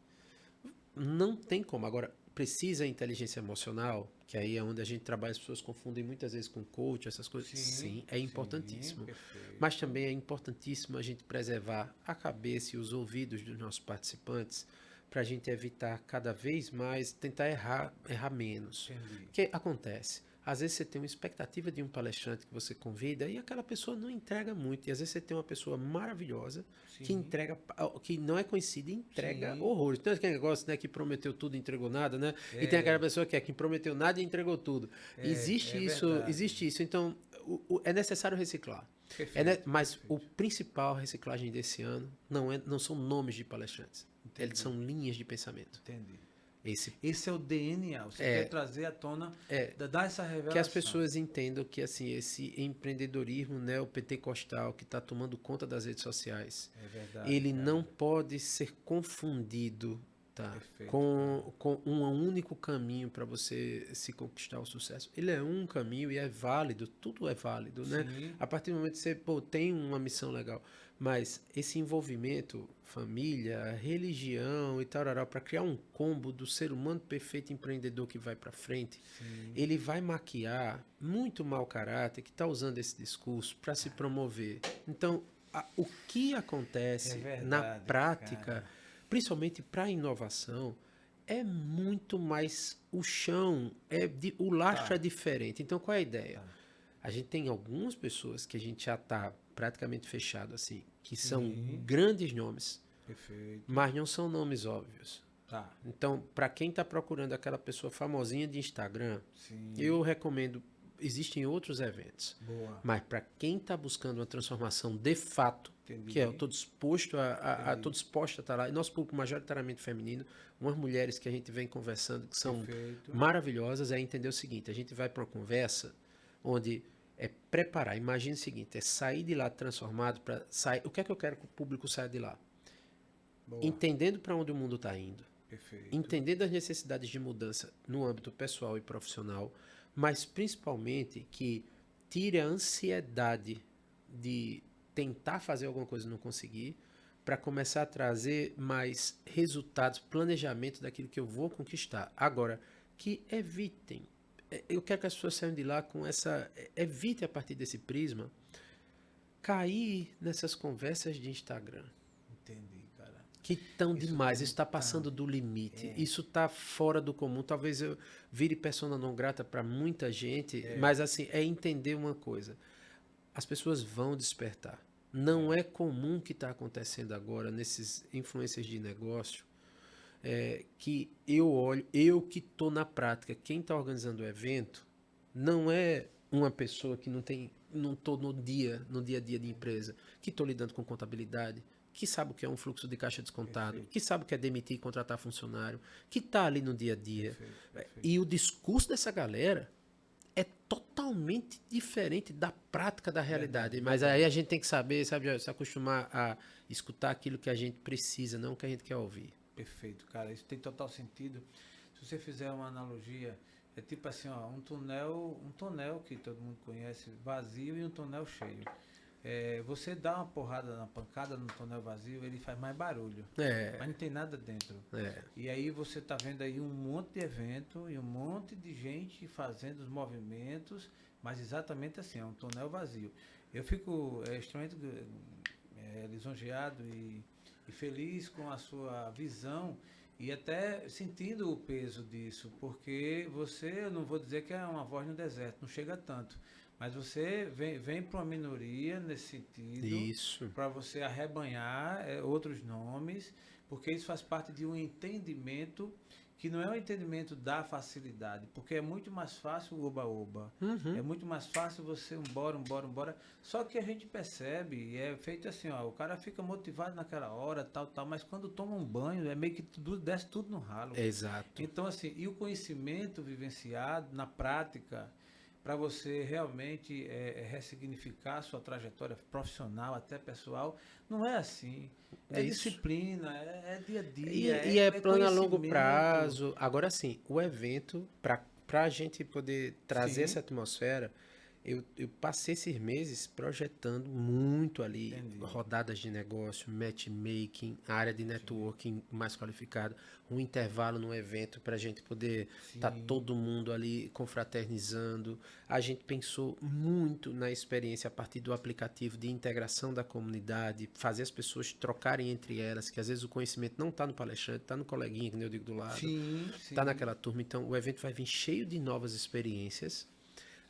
não tem como. Agora, precisa inteligência emocional, que aí é onde a gente trabalha, as pessoas confundem muitas vezes com coach, essas coisas. Sim, é importantíssimo. Mas também é importantíssimo a gente preservar a cabeça e os ouvidos dos nossos participantes para a gente evitar cada vez mais, tentar errar menos. O que acontece? Às vezes você tem uma expectativa de um palestrante que você convida e aquela pessoa não entrega muito. E às vezes você tem uma pessoa maravilhosa que entrega, que não é conhecida e entrega horrores. Então, aquele negócio, né, que prometeu tudo e entregou nada, né? E tem aquela pessoa que prometeu nada e entregou tudo. Existe isso. Então, é necessário reciclar. Mas o principal reciclagem desse ano não são nomes de palestrantes. Eles são linhas de pensamento. Entendi. Esse é o DNA. Você quer trazer à tona, dar essa revelação. Que as pessoas entendam que assim, esse empreendedorismo neopentecostal que está tomando conta das redes sociais, ele não pode ser confundido, tá, com um único caminho para você se conquistar o sucesso. Ele é um caminho e é válido, tudo é válido, né? A partir do momento que você tem uma missão legal, mas esse envolvimento, família, religião e tal, para criar um combo do ser humano perfeito empreendedor que vai para frente, ele vai maquiar muito mau caráter que está usando esse discurso para se promover. Então, o que acontece na prática, principalmente para a inovação, é muito mais o chão, o lastro é diferente. Então, qual é a ideia? A gente tem algumas pessoas que a gente já está praticamente fechado, assim, que são grandes nomes, mas não são nomes óbvios. Então, para quem está procurando aquela pessoa famosinha de Instagram, eu recomendo, existem outros eventos. Mas para quem está buscando uma transformação de fato, que eu estou disposto estou disposto a estar lá, e nosso público majoritariamente feminino, umas mulheres que a gente vem conversando, que são maravilhosas, é entender o seguinte, a gente vai para uma conversa onde é preparar, imagine o seguinte, é sair de lá transformado para sair. O que é que eu quero que o público saia de lá? Entendendo para onde o mundo está indo, entendendo as necessidades de mudança no âmbito pessoal e profissional, mas principalmente que tire a ansiedade de tentar fazer alguma coisa e não conseguir, para começar a trazer mais resultados, planejamento daquilo que eu vou conquistar. Agora, que evitem. Eu quero que as pessoas saiam de lá com essa... Evite a partir desse prisma cair nessas conversas de Instagram. Entendi, cara. Que tão Isso demais, tem isso está tanto. passando do limite, isso está fora do comum. Talvez eu vire persona não grata para muita gente, mas assim, é entender uma coisa: as pessoas vão despertar. Não é comum o que está acontecendo agora nesses influencers de negócio, que eu olho, eu que estou na prática, quem está organizando o evento, não é uma pessoa que não estou no dia a dia de empresa, que estou lidando com contabilidade, que sabe o que é um fluxo de caixa descontado, Perfeito. que sabe o que é demitir e contratar funcionário, que está ali no dia a dia. Perfeito. E o discurso dessa galera é totalmente diferente da prática da realidade. Verdade, Mas verdade. aí a gente tem que saber, sabe, se acostumar a escutar aquilo que a gente precisa, não o que a gente quer ouvir. Perfeito, cara. Isso tem total sentido. Se você fizer uma analogia, é tipo assim, ó, um túnel que todo mundo conhece, vazio e um túnel cheio. Você dá uma porrada na pancada no túnel vazio, ele faz mais barulho. Mas não tem nada dentro. E aí você tá vendo aí um monte de evento e um monte de gente fazendo os movimentos, mas exatamente assim, é um túnel vazio. Eu fico extremamente lisonjeado e feliz com a sua visão e até sentindo o peso disso, porque você, eu não vou dizer que é uma voz no deserto, não chega tanto, mas você vem para uma minoria nesse sentido, Isso. para você arrebanhar outros nomes, porque isso faz parte de um entendimento que não é um entendimento da facilidade, porque é muito mais fácil o oba-oba, é muito mais fácil você embora. Só que a gente percebe, e é feito assim, ó, o cara fica motivado naquela hora, tal, mas quando toma um banho, é meio que desce tudo no ralo. Exato. Então, assim, e o conhecimento vivenciado na prática, para você realmente ressignificar a sua trajetória profissional, até pessoal, não é assim. É Isso. disciplina, é dia a dia, E é plano a longo conhecimento. prazo. Agora sim, o evento, para a gente poder trazer Sim. essa atmosfera, eu passei esses meses projetando muito ali. Entendi. Rodadas de negócio, matchmaking, área de networking mais qualificada, um intervalo no evento para a gente poder estar todo mundo ali confraternizando. A gente pensou muito na experiência a partir do aplicativo de integração da comunidade, fazer as pessoas trocarem entre elas, que às vezes o conhecimento não está no palestrante, está no coleguinha, que nem eu digo do lado, está naquela turma. Então o evento vai vir cheio de novas experiências.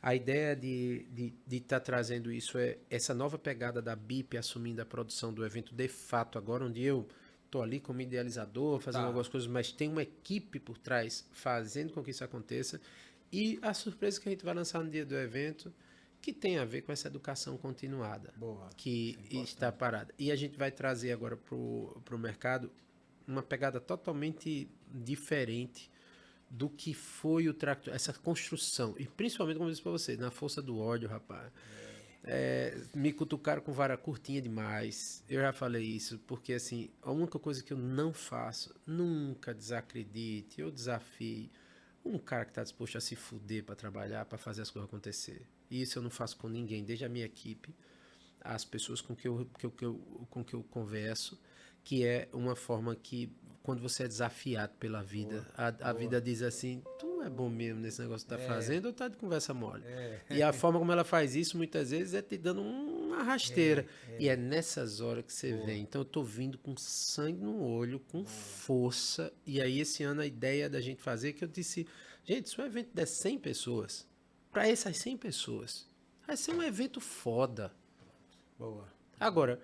A ideia de estar trazendo isso é essa nova pegada da BIP assumindo a produção do evento de fato agora, onde eu estou ali como idealizador, fazendo algumas coisas, mas tem uma equipe por trás fazendo com que isso aconteça. E a surpresa que a gente vai lançar no dia do evento, que tem a ver com essa educação continuada, que está parada. E a gente vai trazer agora para o mercado uma pegada totalmente diferente do que foi o tractor, essa construção. E principalmente, como eu disse para você, na força do ódio, rapaz. Me cutucaram com vara curtinha demais. Eu já falei isso, porque assim, a única coisa que eu não faço, nunca desacredite, eu desafio um cara que está disposto a se fuder para trabalhar, para fazer as coisas acontecer. E isso eu não faço com ninguém, desde a minha equipe, as pessoas com que eu converso, que é uma forma que, quando você é desafiado pela vida, a vida diz assim, tu é bom mesmo nesse negócio que tá fazendo ou tá de conversa mole? E a forma como ela faz isso, muitas vezes, é te dando uma rasteira. E é nessas horas que você vem. Então, eu tô vindo com sangue no olho, com força. E aí, esse ano, a ideia da gente fazer, que eu disse, gente, se um evento der 100 pessoas, para essas 100 pessoas, vai ser um evento foda. Boa. Agora,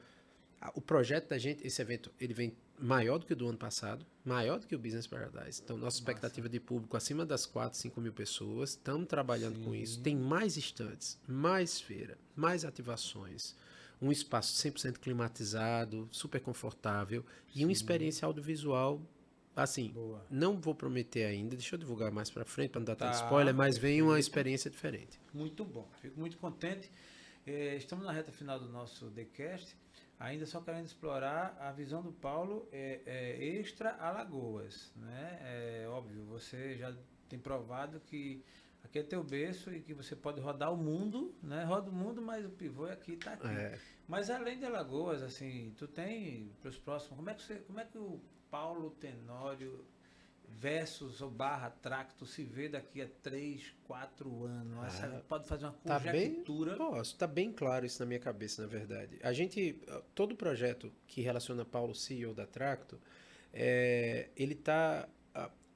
o projeto da gente, esse evento, ele vem maior do que o do ano passado, maior do que o Business Paradise. Então, nossa expectativa de público acima das 4, 5 mil pessoas. Estamos trabalhando com isso. Tem mais estantes, mais feira, mais ativações. Um espaço 100% climatizado, super confortável e uma experiência audiovisual. Assim, não vou prometer ainda, deixa eu divulgar mais para frente para não dar tanto spoiler, mas vem uma experiência diferente. Muito bom, fico muito contente. Estamos na reta final do nosso TheCast, ainda só querendo explorar a visão do Paulo extra Alagoas, né? É óbvio, você já tem provado que aqui é teu berço e que você pode rodar o mundo, né? Roda o mundo, mas o pivô aqui tá aqui. Mas além de Alagoas, assim, tu tem para os próximos, como é que o Paulo Tenório versus o barra Tracto se vê daqui a 3, 4 anos? Pode fazer uma Tá conjectura. tá bem claro isso na minha cabeça, na verdade. Todo projeto que relaciona Paulo, CEO da Tracto, ele está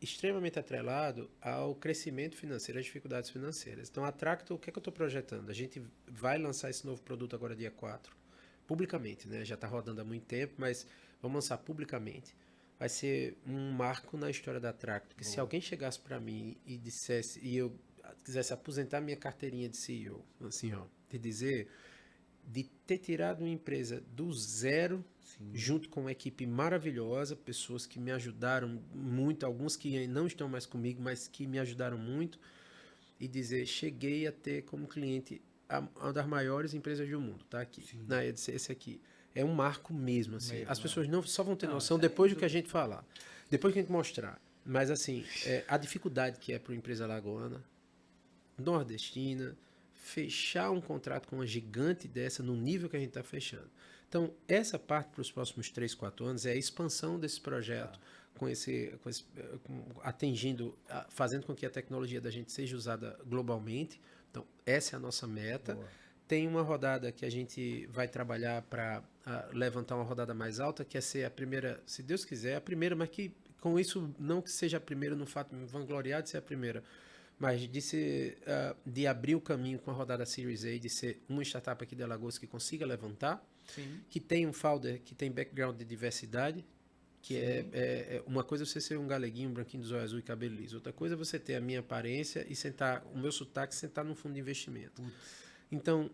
extremamente atrelado ao crescimento financeiro, às dificuldades financeiras. Então, a Tracto, o que é que eu estou projetando? A gente vai lançar esse novo produto agora dia 4, publicamente, né? Já está rodando há muito tempo, mas vamos lançar publicamente. Vai ser um marco na história da Tracto, que se alguém chegasse para mim e dissesse, e eu quisesse aposentar minha carteirinha de CEO, assim, ó, de ter tirado uma empresa do zero, junto com uma equipe maravilhosa, pessoas que me ajudaram muito, alguns que não estão mais comigo, mas que me ajudaram muito, e dizer, cheguei a ter como cliente uma das maiores empresas do mundo, tá aqui. Né? Esse aqui é um marco mesmo, assim. As pessoas não só vão ter noção depois do que a gente falar, depois que a gente mostrar. Mas, assim, a dificuldade que é para uma empresa lagoana, nordestina, fechar um contrato com uma gigante dessa no nível que a gente está fechando. Então, essa parte para os próximos 3, 4 anos é a expansão desse projeto, fazendo com que a tecnologia da gente seja usada globalmente. Então, essa é a nossa meta. Boa. Tem uma rodada que a gente vai trabalhar para levantar uma rodada mais alta, que é ser a primeira, se Deus quiser, a primeira, mas que com isso não que seja a primeira no fato de me vangloriar de ser a primeira, mas de abrir o caminho com a rodada Series A, de ser uma startup aqui de Alagoas que consiga levantar, que tem um founder que tem background de diversidade, que é uma coisa você ser um galeguinho, um branquinho dos olhos azul e cabelo liso, outra coisa é você ter a minha aparência e sentar, o meu sotaque, sentar num fundo de investimento. Então,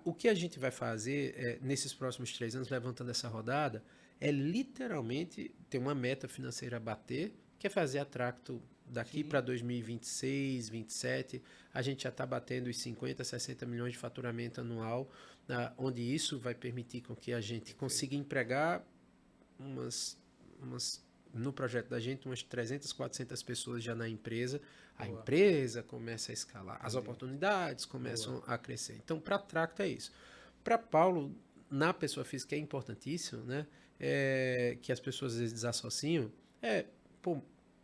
o que a gente vai fazer nesses próximos 3 anos, levantando essa rodada, é literalmente ter uma meta financeira a bater, que é fazer a Tracto daqui para 2026, 2027, a gente já está batendo os 50, 60 milhões de faturamento anual, onde isso vai permitir com que a gente consiga empregar no projeto da gente, umas 300, 400 pessoas já na empresa. A empresa começa a escalar, as oportunidades começam a crescer. Então, para a Tracto é isso. Para Paulo, na pessoa física é importantíssimo, né? Que as pessoas às vezes desassociam,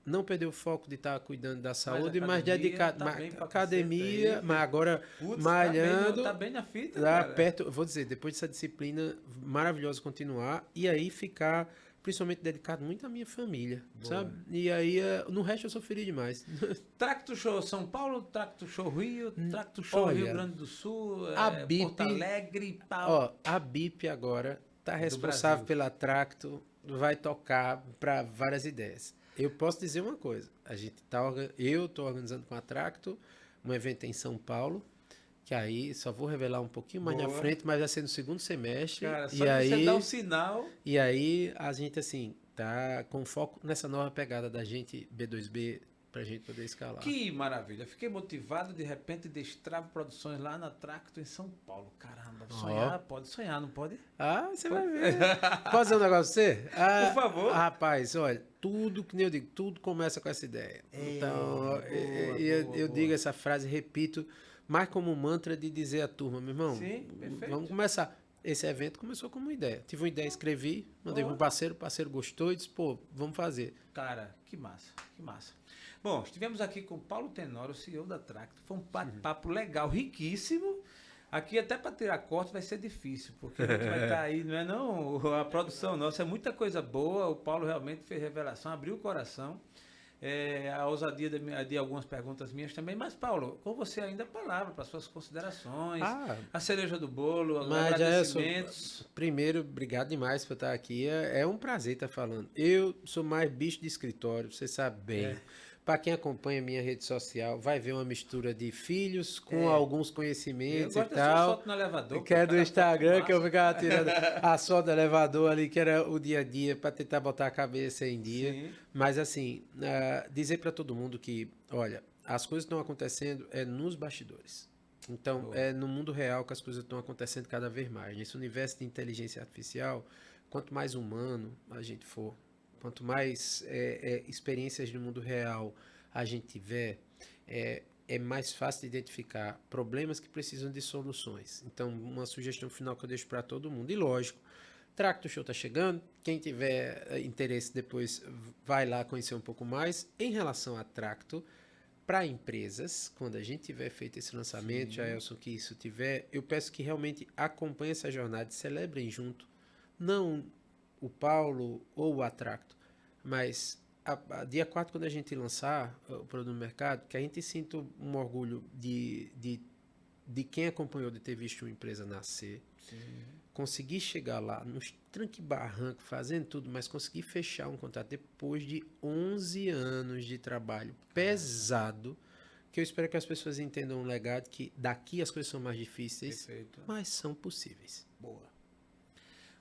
não perder o foco de estar cuidando da saúde, mas dedicado academia, mas agora malhando, tá bem na fita, lá perto, vou dizer, depois dessa disciplina maravilhosa continuar e aí ficar principalmente dedicado muito à minha família, sabe? E aí no resto eu sofri demais. Tracto Show São Paulo, Tracto Show Rio, Tracto Show Rio Grande do Sul, Porto Alegre, a BIP agora está responsável pela Tracto, vai tocar para várias ideias. Eu posso dizer uma coisa, eu estou organizando com a Tracto um evento em São Paulo, que aí só vou revelar um pouquinho mais na frente, mas vai ser no segundo semestre. Cara, só você dá um sinal. E aí a gente, assim, tá com foco nessa nova pegada da gente, B2B, pra gente poder escalar. Que maravilha. Fiquei motivado, de repente, Destravo Produções lá na Tracto, em São Paulo. Caramba, pode sonhar, não pode? Você vai ver. Posso dizer um negócio pra você? Por favor. Rapaz, olha, tudo, que nem eu digo, tudo começa com essa ideia. Então, eu digo essa frase, repito, mais como um mantra de dizer à turma, meu irmão, vamos começar. Esse evento começou como uma ideia. Tive uma ideia, escrevi, mandei para um parceiro, o parceiro gostou e disse, vamos fazer. Cara, que massa, que massa. Bom, estivemos aqui com o Paulo Tenório, CEO da Tracto. Foi um bate-papo legal, riquíssimo. Aqui até para tirar corte vai ser difícil, porque a gente vai estar aí, a produção nossa é muita coisa boa. O Paulo realmente fez revelação, abriu o coração. A ousadia de algumas perguntas minhas também. Mas, Paulo, com você ainda a palavra para suas considerações, a cereja do bolo, agradecimentos. Primeiro, obrigado demais por estar aqui. É um prazer estar falando. Eu sou mais bicho de escritório, você sabe bem. Para quem acompanha minha rede social, vai ver uma mistura de filhos com alguns conhecimentos e tal. Foto no elevador, que é do Instagram, que eu ficava tirando a foto do elevador ali, que era o dia a dia, para tentar botar a cabeça em dia. Sim. Mas assim, dizer para todo mundo que, olha, as coisas estão acontecendo nos bastidores. Então, é no mundo real que as coisas estão acontecendo cada vez mais. Nesse universo de inteligência artificial, quanto mais humano a gente for, quanto mais experiências no mundo real a gente tiver, é mais fácil de identificar problemas que precisam de soluções. Então, uma sugestão final que eu deixo para todo mundo. E lógico, Tracto Show tá chegando. Quem tiver interesse depois vai lá conhecer um pouco mais. Em relação a Tracto, para empresas, quando a gente tiver feito esse lançamento, Jaelson, que isso tiver, eu peço que realmente acompanhem essa jornada e celebrem junto. Não o Paulo ou o Atracto, mas dia 4, quando a gente lançar o produto no mercado, que a gente sinta um orgulho de quem acompanhou, de ter visto uma empresa nascer, conseguir chegar lá, nos tranque barranco, fazendo tudo, mas conseguir fechar um contrato depois de 11 anos de trabalho pesado, que eu espero que as pessoas entendam um legado que daqui as coisas são mais difíceis, mas são possíveis. Boa.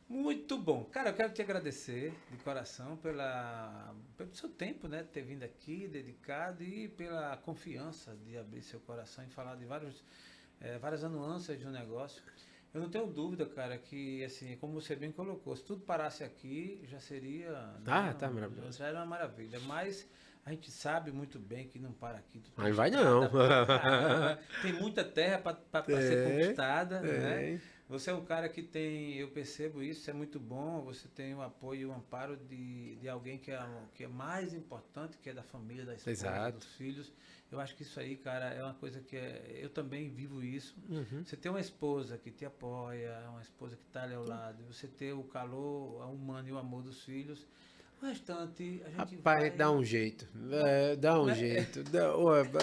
Muito bom. Cara, eu quero te agradecer de coração pelo seu tempo, né? De ter vindo aqui, dedicado, e pela confiança de abrir seu coração e falar de várias nuances do negócio. Eu não tenho dúvida, cara, que, assim, como você bem colocou, se tudo parasse aqui, já seria... Tá maravilhoso. Já era uma maravilha, mas a gente sabe muito bem que não para aqui. Aí vai não. Tem muita terra para ser conquistada, né? Você é um cara que tem, eu percebo isso, é muito bom, você tem o apoio e o amparo de alguém que é mais importante, que é da família, da esposa, dos filhos. Eu acho que isso aí, cara, é uma coisa que eu também vivo isso. Você ter uma esposa que te apoia, uma esposa que está ali ao lado, você ter o calor humano e o amor dos filhos. O restante, a gente Rapaz, dá um jeito. Dá um jeito.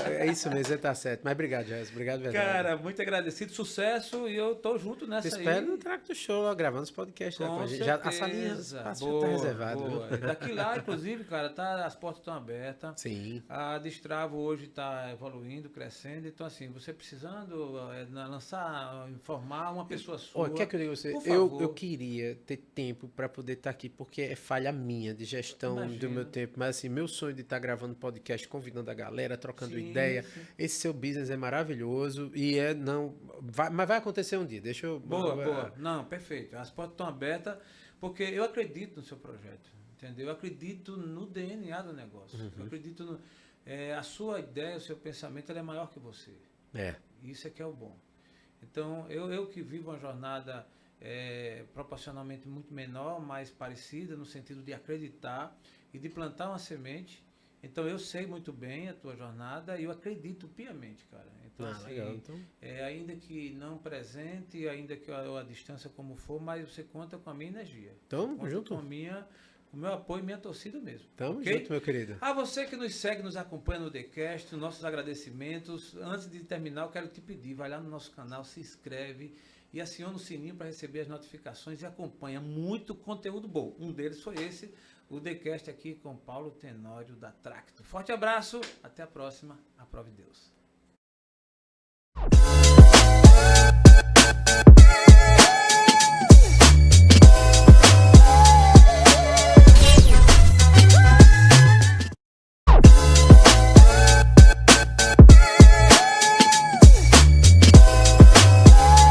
É isso mesmo, você tá certo. Mas obrigado, Jéssica. Obrigado, verdade. Cara, muito agradecido. Sucesso, e eu tô junto nessa aí. Te espero no Tracto Show, lá, gravando os podcasts. Com a gente. Já, a salinha tá reservada. Daqui lá, inclusive, cara, as portas estão abertas. Sim. A Destravo hoje está evoluindo, crescendo. Então, assim, você precisando lançar, informar uma pessoa sua. Quer que eu diga a você? Eu queria ter tempo para poder estar aqui, porque é falha minha de gestão do meu tempo. Mas, assim, meu sonho de estar gravando podcast, convidando a galera, trocando ideia. Sim. Esse seu business é maravilhoso e mas vai acontecer um dia. Deixa eu... Boa. Não, perfeito. As portas estão abertas porque eu acredito no seu projeto, entendeu? Eu acredito no DNA do negócio. Eu acredito a sua ideia, o seu pensamento, ele é maior que você. Isso é que é o bom. Então, eu que vivo uma jornada proporcionalmente muito menor, mais parecida, no sentido de acreditar e de plantar uma semente. Então, eu sei muito bem a tua jornada e eu acredito piamente, cara. Então, assim, legal, então. Ainda que não presente, ainda que a distância como for, mas você conta com a minha energia. Tamo junto. Com o meu apoio e minha torcida mesmo. Tamo junto, meu querido. A você que nos segue, nos acompanha no TheCast, nossos agradecimentos. Antes de terminar, eu quero te pedir, vai lá no nosso canal, se inscreve e aciona o sininho para receber as notificações e acompanha muito conteúdo bom. Um deles foi esse, o TheCast aqui com Paulo Tenório da Tracto. Forte abraço, até a próxima. Aprove Deus.